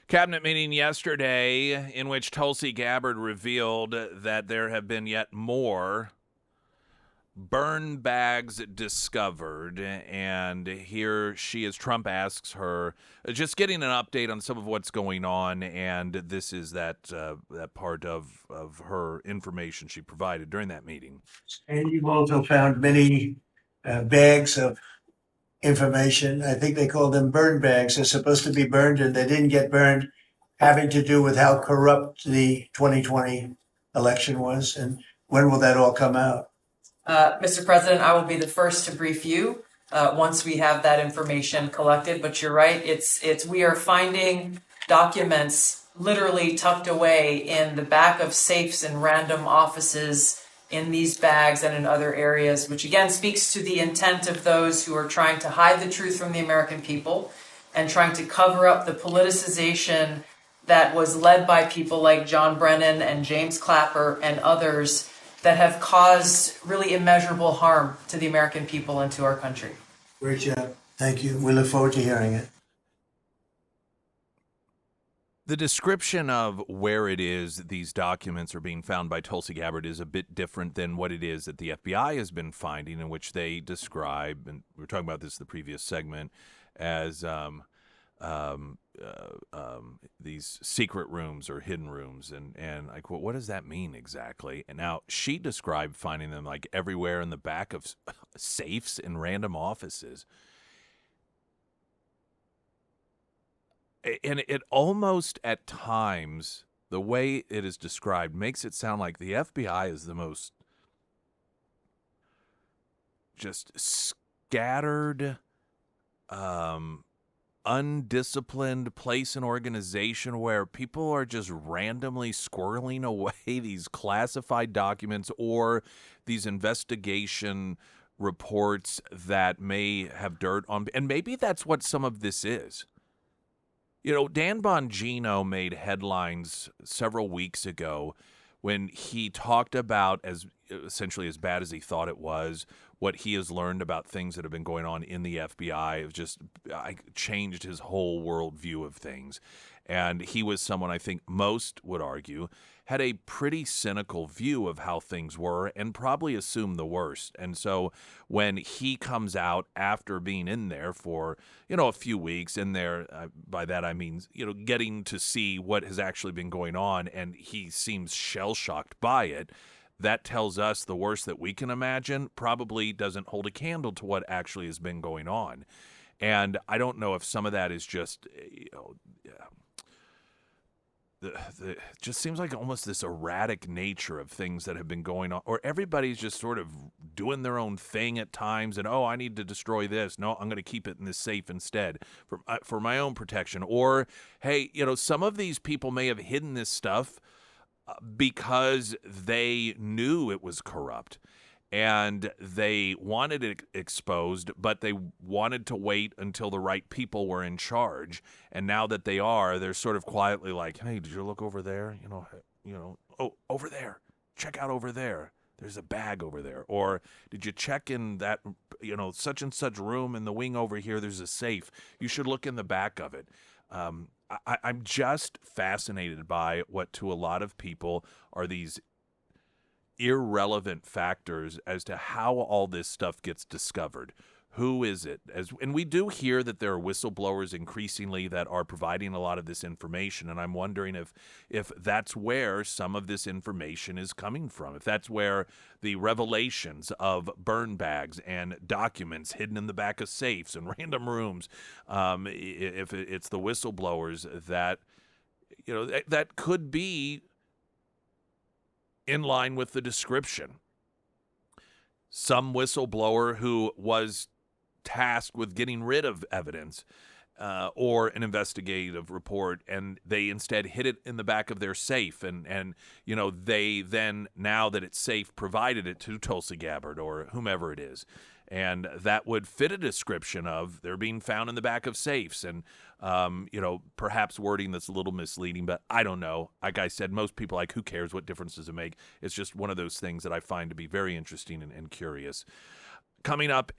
Cabinet meeting yesterday in which Tulsi Gabbard revealed that there have been yet more burn bags discovered, and here she, as Trump asks her, just getting an update on some of what's going on, and this is that part of her information she provided during that meeting. And you've also found many bags of information. I think they call them burn bags. They're supposed to be burned and they didn't get burned, having to do with how corrupt the 2020 election was. And when will that all come out? Mr. President, I will be the first to brief you once we have that information collected. But you're right, we are finding documents literally tucked away in the back of safes in random offices in these bags and in other areas, which again speaks to the intent of those who are trying to hide the truth from the American people and trying to cover up the politicization that was led by people like John Brennan and James Clapper and others that have caused really immeasurable harm to the American people and to our country. Great job. Thank you. We look forward to hearing it. The description of where it is these documents are being found by Tulsi Gabbard is a bit different than what it is that the FBI has been finding, in which they describe, and we were talking about this in the previous segment, as these secret rooms or hidden rooms. And like, what does that mean exactly? And now she described finding them like everywhere in the back of safes in random offices. And it almost at times, the way it is described, makes it sound like the FBI is the most just scattered, undisciplined place and organization where people are just randomly squirreling away these classified documents or these investigation reports that may have dirt on. And maybe that's what some of this is. You know, Dan Bongino made headlines several weeks ago when he talked about, as essentially as bad as he thought it was, what he has learned about things that have been going on in the FBI. It just changed his whole worldview of things. And he was someone, I think most would argue, had a pretty cynical view of how things were and probably assumed the worst. And so when he comes out after being in there for, a few weeks in there, by that I mean, getting to see what has actually been going on, and he seems shell-shocked by it, that tells us the worst that we can imagine probably doesn't hold a candle to what actually has been going on. And I don't know if some of that is just, it just seems like almost this erratic nature of things that have been going on, or everybody's just sort of doing their own thing at times, and I need to destroy this. No, I'm going to keep it in this safe instead for my own protection. Or, hey, some of these people may have hidden this stuff because they knew it was corrupt and they wanted it exposed, but they wanted to wait until the right people were in charge. And now that they are, they're sort of quietly like, hey, did you look over there? Oh, over there. Check out over there. There's a bag over there. Or did you check in that, such and such room in the wing over here? There's a safe. You should look in the back of it. I'm just fascinated by what to a lot of people are these irrelevant factors as to how all this stuff gets discovered. Who is it? And we do hear that there are whistleblowers increasingly that are providing a lot of this information, and I'm wondering if that's where some of this information is coming from, if that's where the revelations of burn bags and documents hidden in the back of safes and random rooms, if it's the whistleblowers that, that could be in line with the description. Some whistleblower who was tasked with getting rid of evidence or an investigative report, and they instead hid it in the back of their safe, and they then, now that it's safe, provided it to Tulsi Gabbard or whomever it is. And that would fit a description of they're being found in the back of safes, and perhaps wording that's a little misleading, but I don't know. Like I said, most people who cares? What difference does it make? It's just one of those things that I find to be very interesting and curious. Coming up,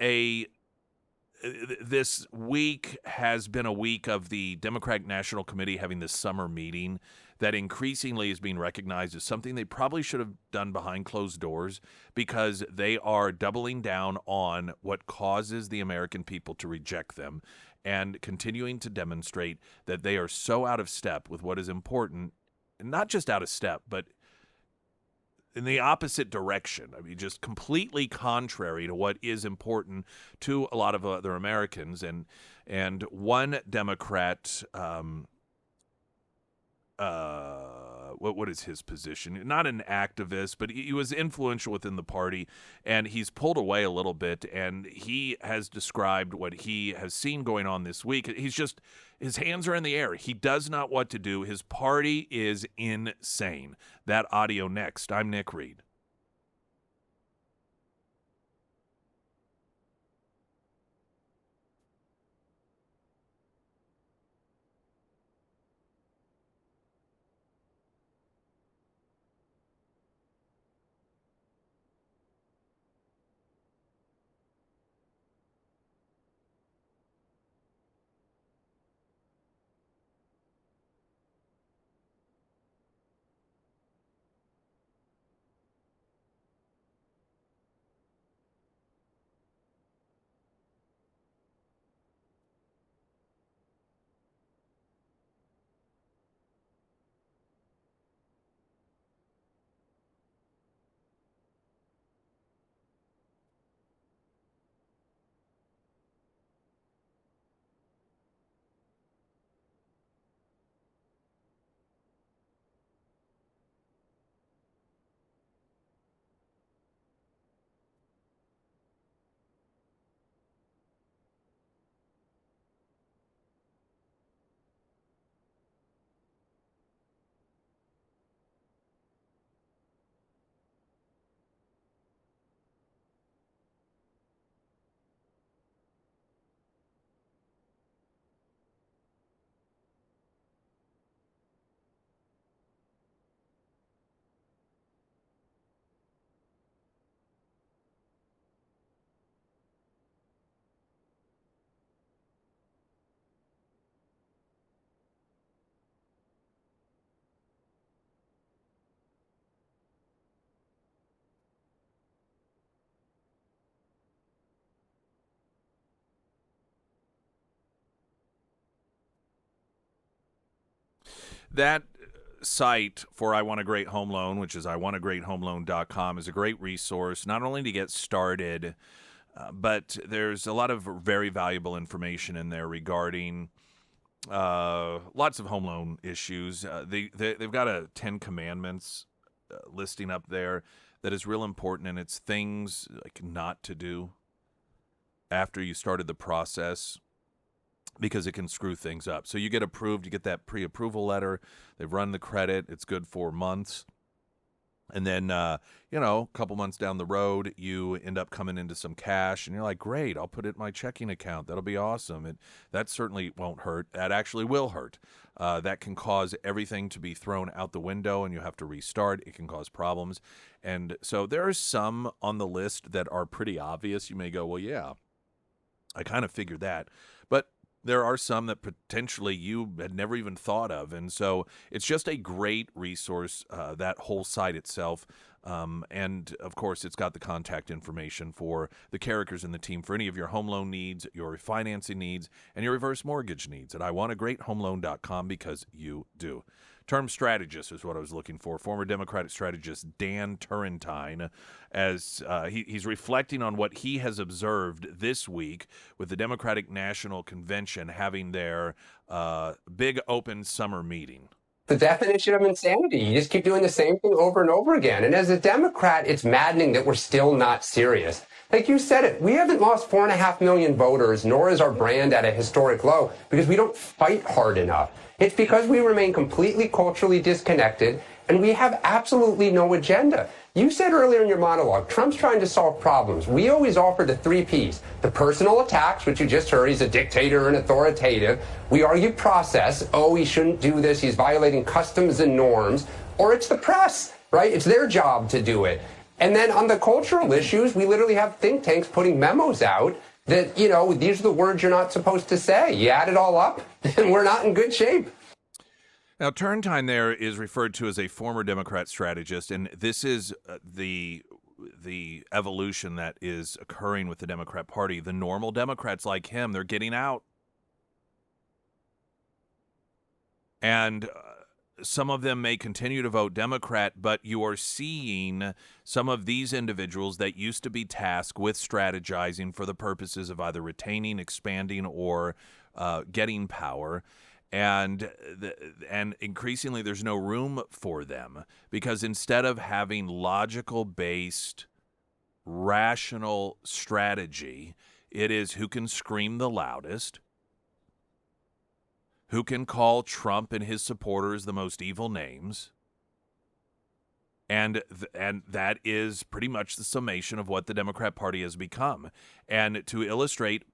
this week has been a week of the Democratic National Committee having this summer meeting that increasingly is being recognized as something they probably should have done behind closed doors, because they are doubling down on what causes the American people to reject them and continuing to demonstrate that they are so out of step with what is important, and not just out of step, but in the opposite direction. I mean, just completely contrary to what is important to a lot of other Americans. And one Democrat, what is his position? Not an activist, but he was influential within the party, and he's pulled away a little bit, and he has described what he has seen going on this week. His hands are in the air. He does not know what to do. His party is insane. That audio next. I'm Nick Reed. That site for I Want a Great Home Loan, which is iwantagreathomeloan.com, is a great resource, not only to get started, but there's a lot of very valuable information in there regarding lots of home loan issues. They've got a 10 Commandments listing up there that is real important, and it's things like not to do after you started the process, because it can screw things up. So you get approved, you get that pre-approval letter, they've run the credit, it's good for months. And then, a couple months down the road, you end up coming into some cash, and you're like, great, I'll put it in my checking account. That'll be awesome. That certainly won't hurt. That actually will hurt. That can cause everything to be thrown out the window, and you have to restart. It can cause problems. And so there are some on the list that are pretty obvious. You may go, well, yeah, I kind of figured that. But there are some that potentially you had never even thought of. And so it's just a great resource, that whole site itself. And, of course, it's got the contact information for the characters in the team for any of your home loan needs, your refinancing needs, and your reverse mortgage needs at iwantagreathomeloan.com, because you do. Term strategist is what I was looking for. Former Democratic strategist Dan Turrentine, as he's reflecting on what he has observed this week with the Democratic National Convention having their big open summer meeting. The definition of insanity. You just keep doing the same thing over and over again. And as a Democrat, it's maddening that we're still not serious. Like you said it, we haven't lost 4.5 million voters, nor is our brand at a historic low, because we don't fight hard enough. It's because we remain completely culturally disconnected, and we have absolutely no agenda. You said earlier in your monologue, Trump's trying to solve problems. We always offer the 3 Ps. The personal attacks, which you just heard, he's a dictator and authoritative. We argue process. Oh, he shouldn't do this. He's violating customs and norms. Or it's the press, right? It's their job to do it. And then on the cultural issues, we literally have think tanks putting memos out that, these are the words you're not supposed to say. You add it all up, and we're not in good shape. Now, Turrentine there is referred to as a former Democrat strategist, and this is the evolution that is occurring with the Democrat Party. The normal Democrats like him, they're getting out. And some of them may continue to vote Democrat, but you are seeing some of these individuals that used to be tasked with strategizing for the purposes of either retaining, expanding, or getting power. And increasingly, there's no room for them, because instead of having logical-based, rational strategy, it is who can scream the loudest, who can call Trump and his supporters the most evil names, and that is pretty much the summation of what the Democrat Party has become. And to illustrate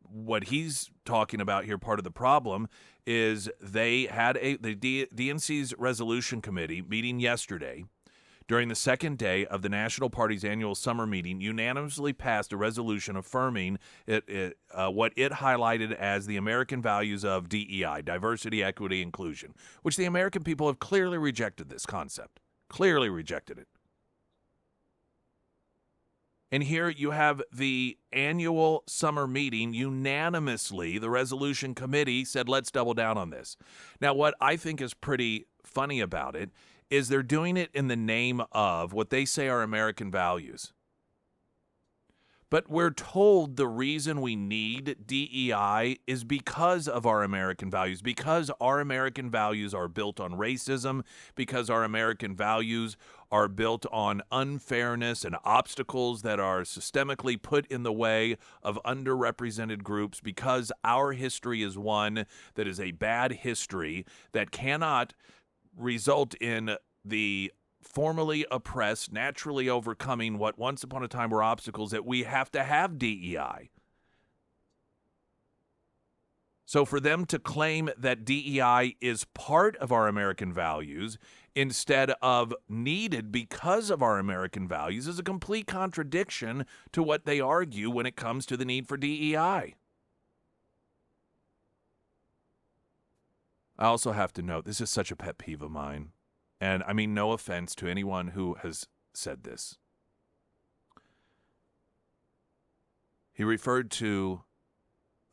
what he's talking about here, part of the problem is they had the DNC's resolution committee meeting yesterday. During the second day of the National Party's annual summer meeting, unanimously passed a resolution affirming what it highlighted as the American values of DEI, diversity, equity, inclusion, which the American people have clearly rejected this concept, clearly rejected it. And here you have the annual summer meeting. Unanimously, the resolution committee said, let's double down on this. Now, what I think is pretty funny about it is they're doing it in the name of what they say are American values. But we're told the reason we need DEI is because of our American values, because our American values are built on racism, because our American values are built on unfairness and obstacles that are systemically put in the way of underrepresented groups, because our history is one that is a bad history that cannot result in the formerly oppressed naturally overcoming what once upon a time were obstacles, that we have to have DEI. So for them to claim that DEI is part of our American values instead of needed because of our American values is a complete contradiction to what they argue when it comes to the need for DEI. I also have to note, this is such a pet peeve of mine. And I mean no offense to anyone who has said this. He referred to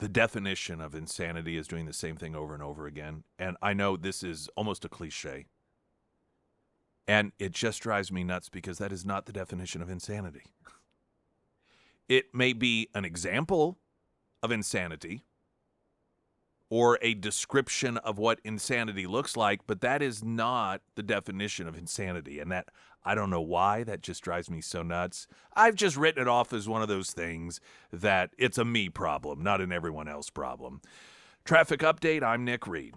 the definition of insanity is doing the same thing over and over again. And I know this is almost a cliche. And it just drives me nuts because that is not the definition of insanity. It may be an example of insanity or a description of what insanity looks like, but that is not the definition of insanity. And that, I don't know why, that just drives me so nuts. I've just written it off as one of those things that it's a me problem, not an everyone else problem. Traffic update, I'm Nick Reed.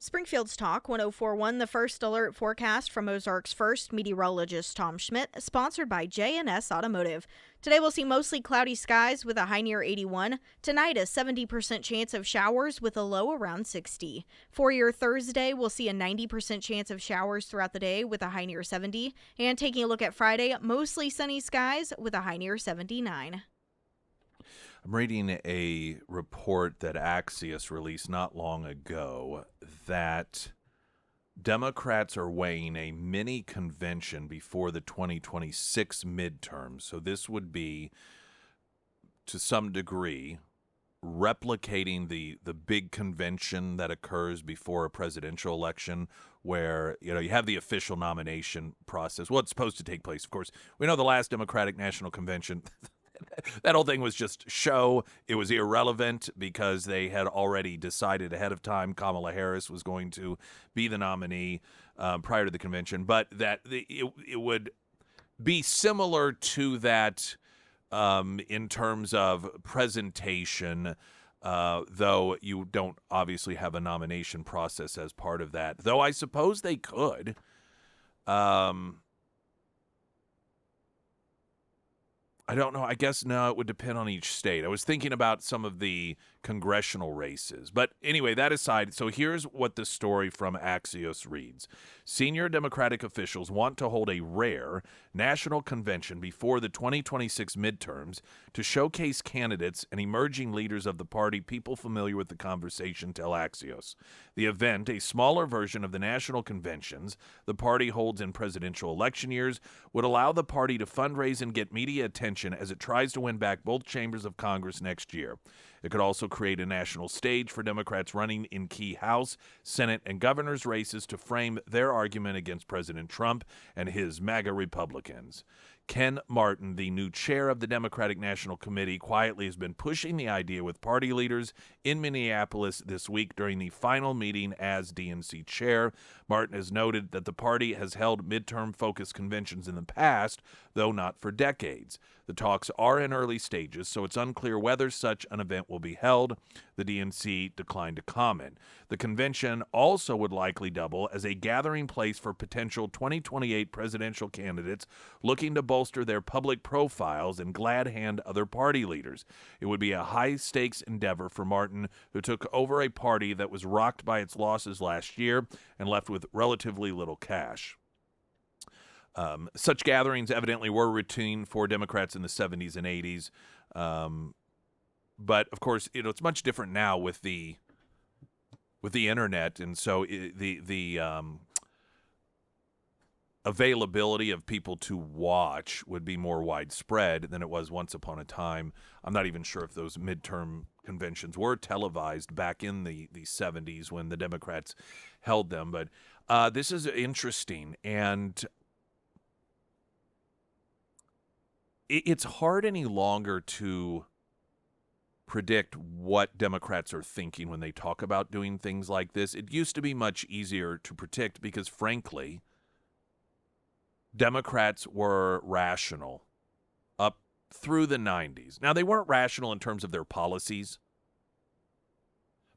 Springfield's Talk 1041, the first alert forecast from Ozarks First meteorologist Tom Schmidt, sponsored by J&S Automotive. Today we'll see mostly cloudy skies with a high near 81. Tonight, a 70% chance of showers with a low around 60. For your Thursday, we'll see a 90% chance of showers throughout the day with a high near 70. And taking a look at Friday, mostly sunny skies with a high near 79. I'm reading a report that Axios released not long ago that Democrats are weighing a mini convention before the 2026 midterms. So this would be, to some degree, replicating the big convention that occurs before a presidential election where, you have the official nomination process. Well, it's supposed to take place, of course. We know the last Democratic National Convention that whole thing was just show. It was irrelevant because they had already decided ahead of time Kamala Harris was going to be the nominee prior to the convention. But that it would be similar to that in terms of presentation, though you don't obviously have a nomination process as part of that. Though I suppose they could. I don't know. I guess, no, it would depend on each state. I was thinking about some of the congressional races. But anyway, that aside, so here's what the story from Axios reads. Senior Democratic officials want to hold a rare national convention before the 2026 midterms to showcase candidates and emerging leaders of the party. People familiar with the conversation tell Axios. The event, a smaller version of the national conventions the party holds in presidential election years, would allow the party to fundraise and get media attention as it tries to win back both chambers of Congress next year. It could also create a national stage for Democrats running in key House, Senate, and governor's races to frame their argument against President Trump and his MAGA Republicans. Ken Martin, the new chair of the Democratic National Committee, quietly has been pushing the idea with party leaders in Minneapolis this week during the final meeting as DNC chair. Martin has noted that the party has held midterm-focused conventions in the past, though not for decades. The talks are in early stages, so it's unclear whether such an event will be held. The DNC declined to comment. The convention also would likely double as a gathering place for potential 2028 presidential candidates looking to bolster their public profiles and glad hand other party leaders. It would be a high-stakes endeavor for Martin, who took over a party that was rocked by its losses last year and left with relatively little cash. Such gatherings evidently were routine for Democrats in the 70s and 80s. But, of course, it's much different now with the internet, and so the availability of people to watch would be more widespread than it was once upon a time. I'm not even sure if those midterm conventions were televised back in the 70s when the Democrats held them. But this is interesting, and it's hard any longer to predict what Democrats are thinking when they talk about doing things like this. It used to be much easier to predict because, frankly, Democrats were rational up through the 90s. Now, they weren't rational in terms of their policies,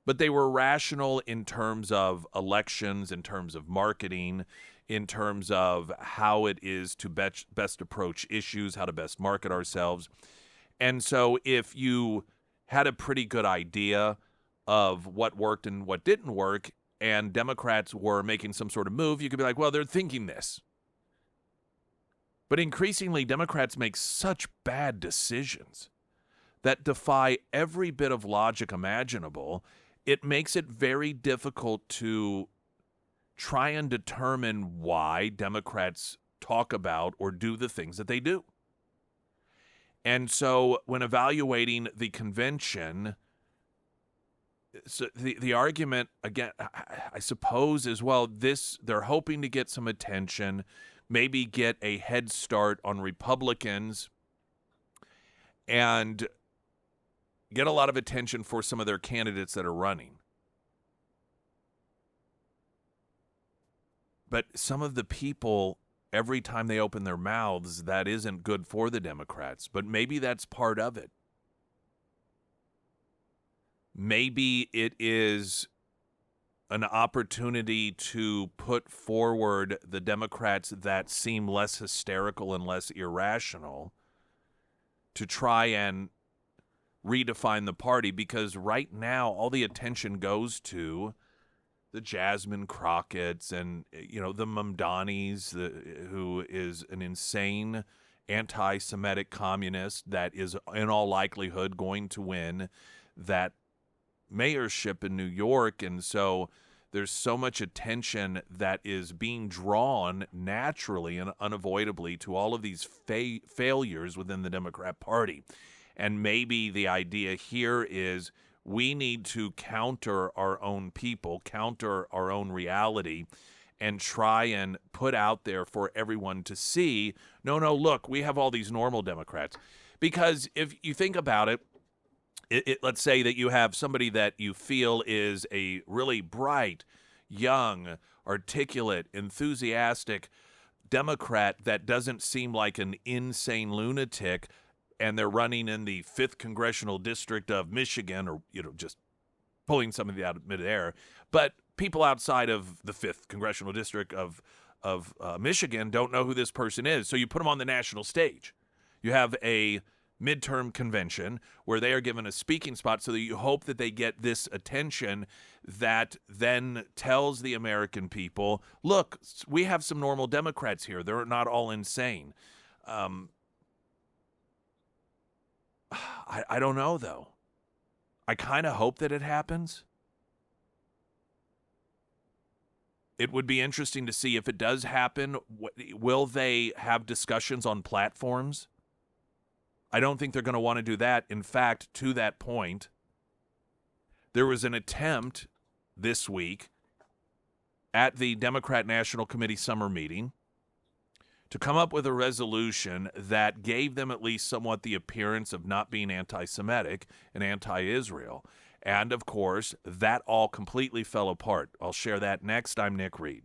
but they were rational in terms of elections, in terms of marketing, in terms of how it is to best approach issues, how to best market ourselves. And so if you had a pretty good idea of what worked and what didn't work, and Democrats were making some sort of move, you could be like, well, they're thinking this. But increasingly, Democrats make such bad decisions that defy every bit of logic imaginable. It makes it very difficult to try and determine why Democrats talk about or do the things that they do. And so when evaluating the convention, so the argument, again, I suppose, is, well, they're hoping to get some attention, maybe get a head start on Republicans, and get a lot of attention for some of their candidates that are running. But some of the people, every time they open their mouths, that isn't good for the Democrats. But maybe that's part of it. Maybe it is an opportunity to put forward the Democrats that seem less hysterical and less irrational to try and redefine the party, because right now all the attention goes to the Jasmine Crockett's and, the Mamdanis, who is an insane anti-Semitic communist that is in all likelihood going to win that mayorship in New York. And so there's so much attention that is being drawn naturally and unavoidably to all of these failures within the Democrat Party. And maybe the idea here is we need to counter our own people, counter our own reality, and try and put out there for everyone to see, no, look, we have all these normal Democrats. Because if you think about it, let's say that you have somebody that you feel is a really bright, young, articulate, enthusiastic Democrat that doesn't seem like an insane lunatic, and they're running in the 5th Congressional District of Michigan, or, just pulling somebody out of midair. But people outside of the 5th Congressional District of Michigan don't know who this person is. So you put them on the national stage. You have a midterm convention where they are given a speaking spot so that you hope that they get this attention that then tells the American people, look, we have some normal Democrats here. They're not all insane. I don't know, though. I kind of hope that it happens. It would be interesting to see if it does happen. Will they have discussions on platforms? I don't think they're going to want to do that. In fact, to that point, there was an attempt this week at the Democrat National Committee summer meeting to come up with a resolution that gave them at least somewhat the appearance of not being anti-Semitic and anti-Israel. And, of course, that all completely fell apart. I'll share that next. I'm Nick Reed.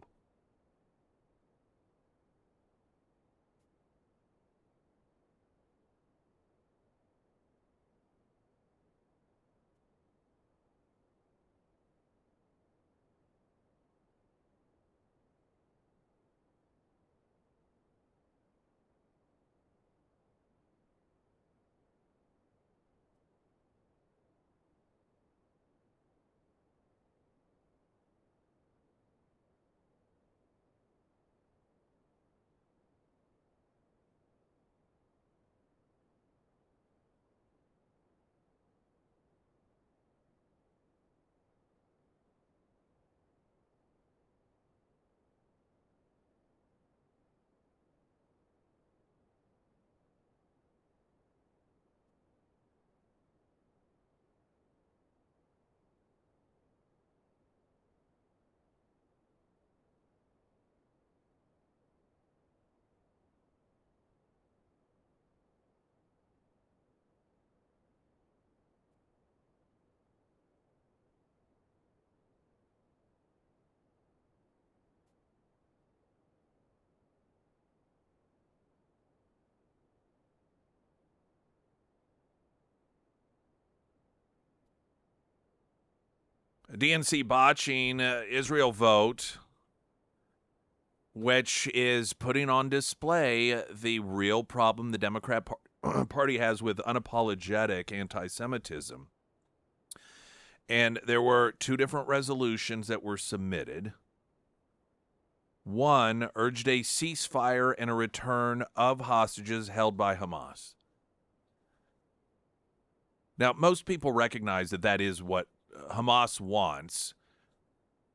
DNC botching Israel vote, which is putting on display the real problem the Democrat Party has with unapologetic anti-Semitism. And there were two different resolutions that were submitted. One urged a ceasefire and a return of hostages held by Hamas. Now, most people recognize that that is what Hamas wants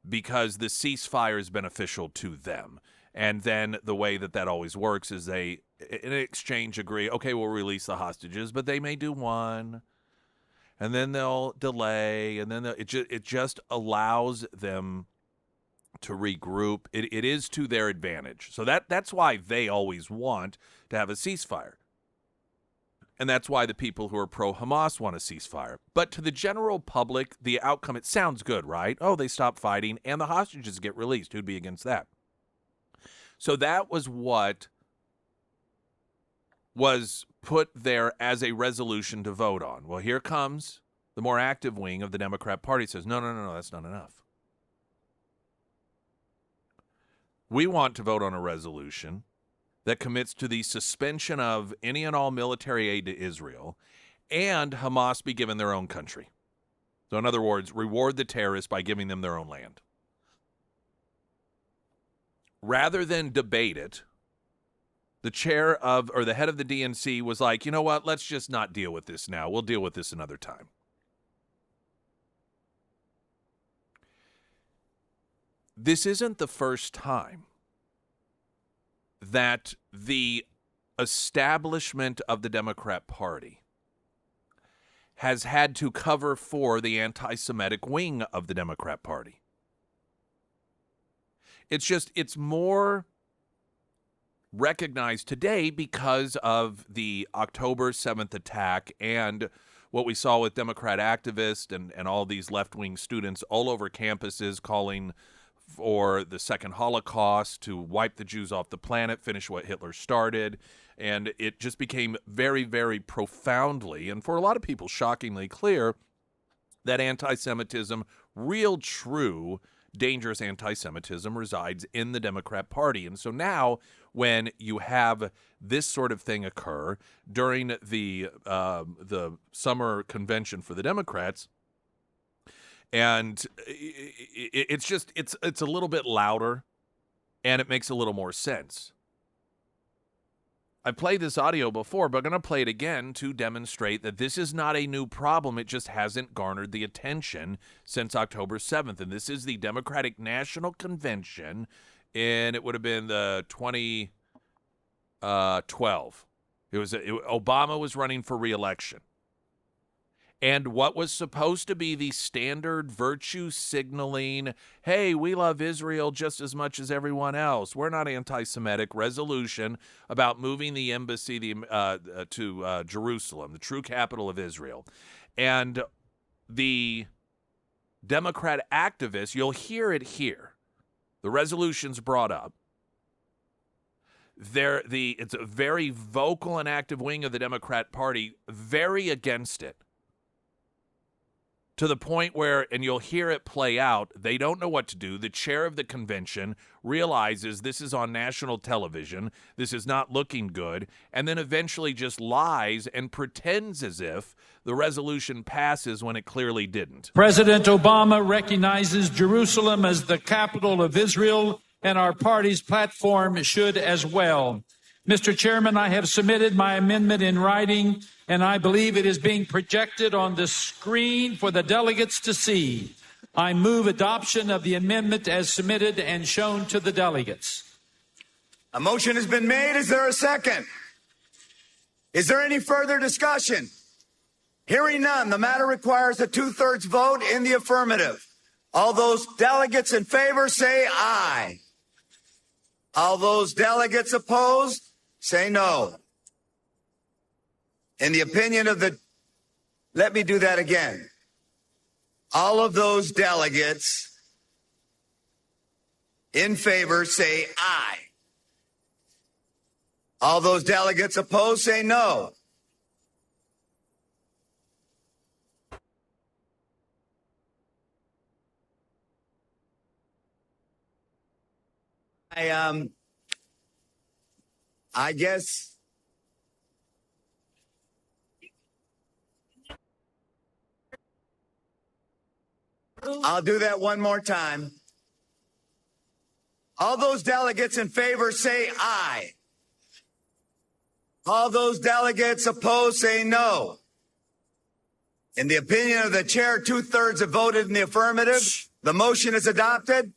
because the ceasefire is beneficial to them. And then the way that that always works is they, in exchange, agree, okay, we'll release the hostages, but they may do one, and then they'll delay, and then it just allows them to regroup. It is to their advantage. So that's why they always want to have a ceasefire. And that's why the people who are pro-Hamas want a ceasefire. But to the general public, the outcome, it sounds good, right? Oh, they stop fighting and the hostages get released. Who'd be against that? So that was what was put there as a resolution to vote on. Well, here comes the more active wing of the Democrat Party. Says, no, that's not enough. We want to vote on a resolution that commits to the suspension of any and all military aid to Israel and Hamas be given their own country. So in other words, reward the terrorists by giving them their own land. Rather than debate it, the chair of, or the head of the DNC was like, you know what, let's just not deal with this now. We'll deal with this another time. This isn't the first time that the establishment of the Democrat Party has had to cover for the anti-Semitic wing of the Democrat Party. It's more recognized today because of the October 7th attack and what we saw with Democrat activists and all these left-wing students all over campuses calling for the second Holocaust, to wipe the Jews off the planet, finish what Hitler started. And it just became very, very profoundly, and for a lot of people shockingly clear, that anti-Semitism, real, true, dangerous anti-Semitism resides in the Democrat Party. And so now when you have this sort of thing occur during the summer convention for the Democrats, and it's a little bit louder, and it makes a little more sense. I've played this audio before, but I'm going to play it again to demonstrate that this is not a new problem. It just hasn't garnered the attention since October 7th. And this is the Democratic National Convention, and it would have been the 2012. Obama was running for re-election. And what was supposed to be the standard virtue signaling, hey, we love Israel just as much as everyone else, we're not anti-Semitic, resolution about moving the embassy to Jerusalem, the true capital of Israel. And the Democrat activists, you'll hear it here. The resolution's brought up. It's a very vocal and active wing of the Democrat Party, very against it. To the point where, and you'll hear it play out, they don't know what to do. The chair of the convention realizes this is on national television, this is not looking good, and then eventually just lies and pretends as if the resolution passes when it clearly didn't. President Obama recognizes Jerusalem as the capital of Israel, and our party's platform should as well. Mr. Chairman, I have submitted my amendment in writing, and I believe it is being projected on the screen for the delegates to see. I move adoption of the amendment as submitted and shown to the delegates. A motion has been made. Is there a second? Is there any further discussion? Hearing none, the matter requires a 2/3 vote in the affirmative. All those delegates in favor say aye. All those delegates opposed say no. In the opinion of the, let me do that again. All of those delegates in favor say aye. All those delegates opposed say no. I guess I'll do that one more time. All those delegates in favor say aye. All those delegates opposed say no. In the opinion of the chair, 2/3 have voted in the affirmative. The motion is adopted,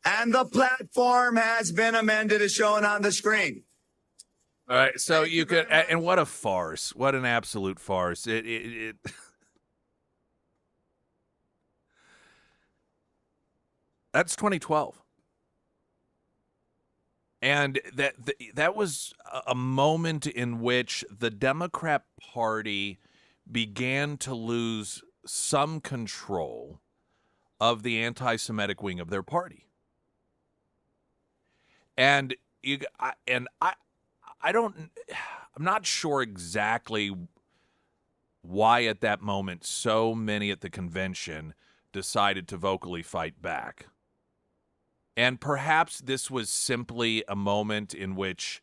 and the platform has been amended as shown on the screen. All right, so you could, and what a farce! What an absolute farce! It That's 2012, and that was a moment in which the Democrat Party began to lose some control of the anti-Semitic wing of their party, and I'm not sure exactly why at that moment so many at the convention decided to vocally fight back. And perhaps this was simply a moment in which,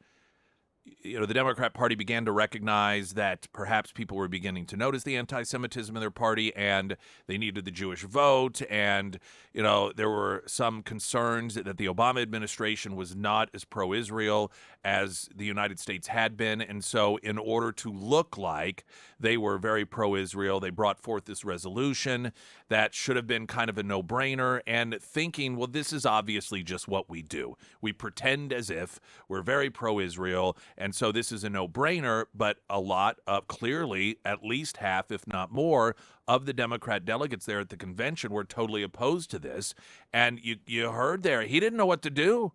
the Democrat Party began to recognize that perhaps people were beginning to notice the anti-Semitism in their party, and they needed the Jewish vote, and there were some concerns that the Obama administration was not as pro-Israel as the United States had been, and so in order to look like they were very pro-Israel, they brought forth this resolution that should have been kind of a no-brainer, and thinking, well, this is obviously just what we do. We pretend as if we're very pro-Israel, and so this is a no-brainer, but a lot of, clearly, at least half, if not more, of the Democrat delegates there at the convention were totally opposed to this. And you heard there, he didn't know what to do.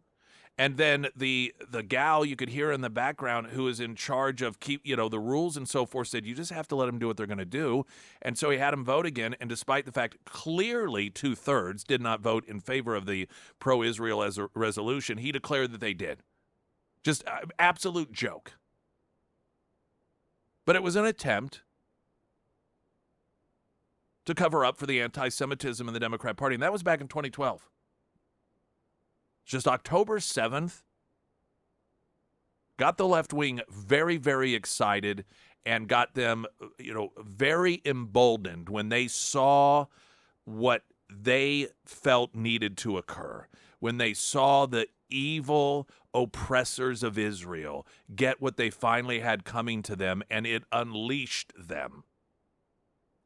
And then the gal you could hear in the background who is in charge of the rules and so forth said, you just have to let them do what they're going to do. And so he had them vote again. And despite the fact clearly 2/3 did not vote in favor of the pro-Israel as a resolution, he declared that they did. Just absolute joke. But it was an attempt to cover up for the anti-Semitism in the Democrat Party. And that was back in 2012. Just October 7th, got the left wing very, very excited and got them, very emboldened when they saw what they felt needed to occur, when they saw the evil oppressors of Israel get what they finally had coming to them, and it unleashed them,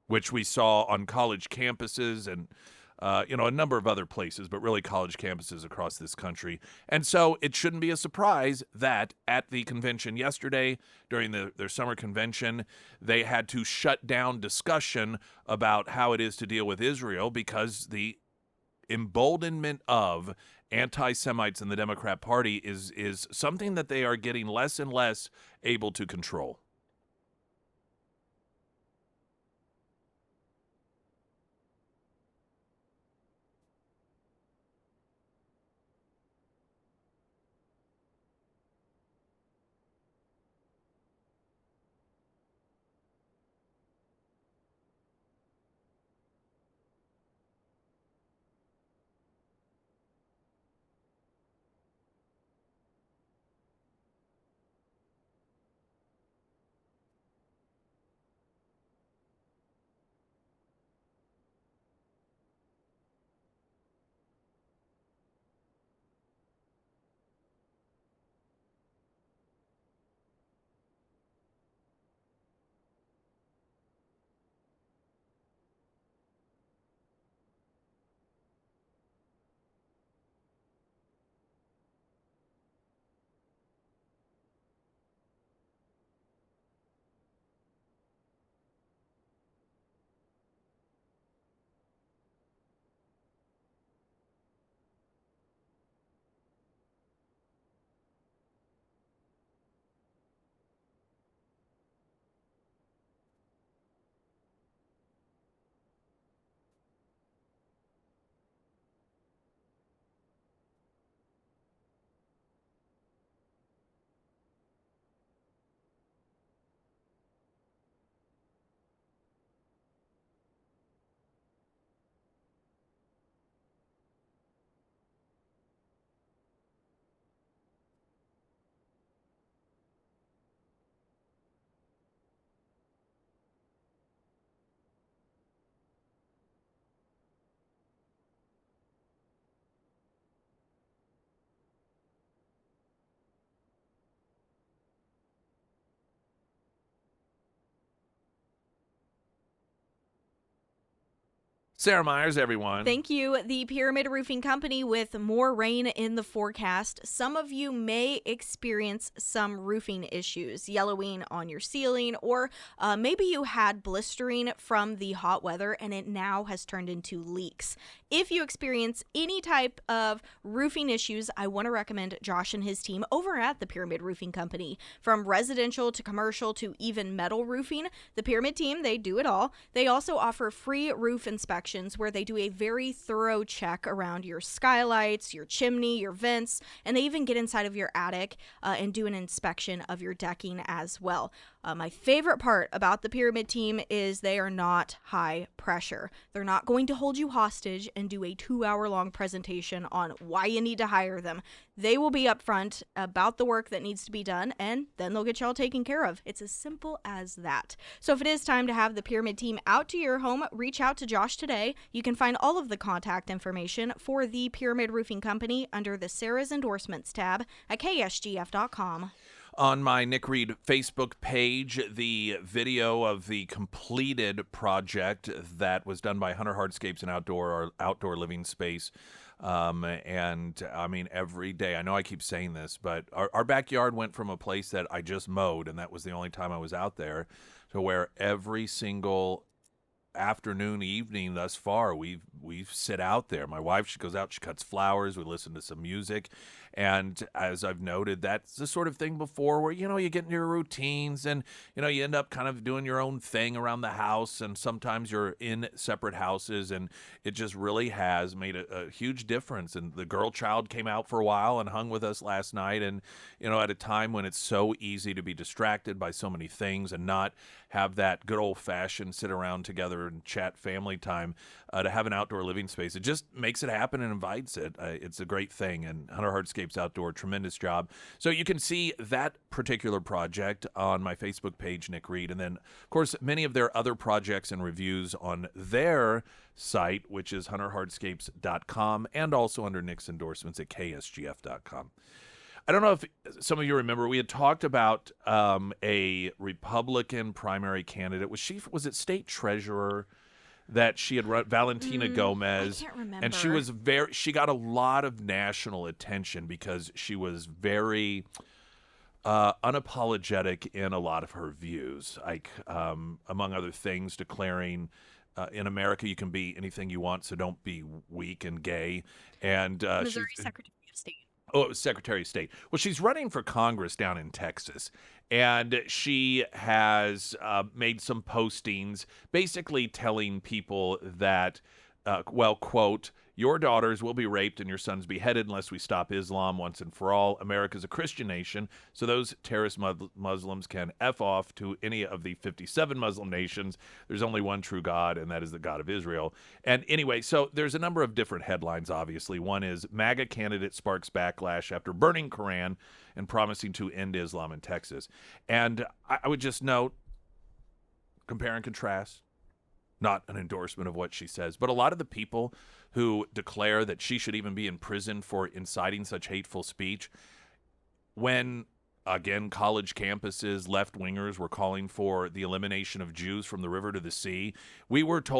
which we saw on college campuses and a number of other places, but really college campuses across this country. And so it shouldn't be a surprise that at the convention yesterday, during their summer convention, they had to shut down discussion about how it is to deal with Israel because the emboldenment of anti-Semites in the Democrat Party is something that they are getting less and less able to control. Sarah Myers, everyone. Thank you. The Pyramid Roofing Company with more rain in the forecast. Some of you may experience some roofing issues, yellowing on your ceiling, or maybe you had blistering from the hot weather and it now has turned into leaks. If you experience any type of roofing issues, I want to recommend Josh and his team over at the Pyramid Roofing Company. From residential to commercial to even metal roofing, the Pyramid team, they do it all. They also offer free roof inspections where they do a very thorough check around your skylights, your chimney, your vents, and they even get inside of your attic and do an inspection of your decking as well. My favorite part about the Pyramid team is they are not high pressure. They're not going to hold you hostage and do a 2-hour-long presentation on why you need to hire them. They will be upfront about the work that needs to be done, and then they'll get y'all taken care of. It's as simple as that. So if it is time to have the Pyramid team out to your home, reach out to Josh today. You can find all of the contact information for the Pyramid Roofing Company under the Sarah's Endorsements tab at ksgf.com. On my Nick Reed Facebook page, the video of the completed project that was done by Hunter Hardscapes and our outdoor living space. And I mean, every day, I know I keep saying this, but our backyard went from a place that I just mowed, and that was the only time I was out there, to where every single afternoon, evening thus far, we've sit out there. My wife, she goes out, she cuts flowers, we listen to some music, and as I've noted, that's the sort of thing before where you get into your routines and you end up kind of doing your own thing around the house, and sometimes you're in separate houses, and it just really has made a huge difference. And the girl child came out for a while and hung with us last night, and at a time when it's so easy to be distracted by so many things and not have that good old-fashioned sit around together and chat family time, to have an outdoor living space, it just makes it happen and invites it. It's a great thing, and Hunter Hardscapes Outdoor, tremendous job. So you can see that particular project on my Facebook page, Nick Reed, and then, of course, many of their other projects and reviews on their site, which is hunterhardscapes.com, and also under Nick's endorsements at ksgf.com. I don't know if some of you remember, we had talked about a Republican primary candidate. Was it state treasurer that she had run, Valentina Gomez. I can't remember. And she got a lot of national attention because she was very unapologetic in a lot of her views, like among other things, declaring in America you can be anything you want, so don't be weak and gay. And Missouri Secretary of State. Oh, it was Secretary of State. Well, she's running for Congress down in Texas, and she has made some postings basically telling people that, well, quote, your daughters will be raped and your sons beheaded unless we stop Islam once and for all. America's a Christian nation, so those terrorist Muslims can F off to any of the 57 Muslim nations. There's only one true God, and that is the God of Israel. And anyway, so there's a number of different headlines, obviously. One is MAGA candidate sparks backlash after burning Quran and promising to end Islam in Texas. And I would just note, compare and contrast. Not an endorsement of what she says, but a lot of the people who declare that she should even be in prison for inciting such hateful speech, when, again, college campuses, left-wingers were calling for the elimination of Jews from the river to the sea, we were told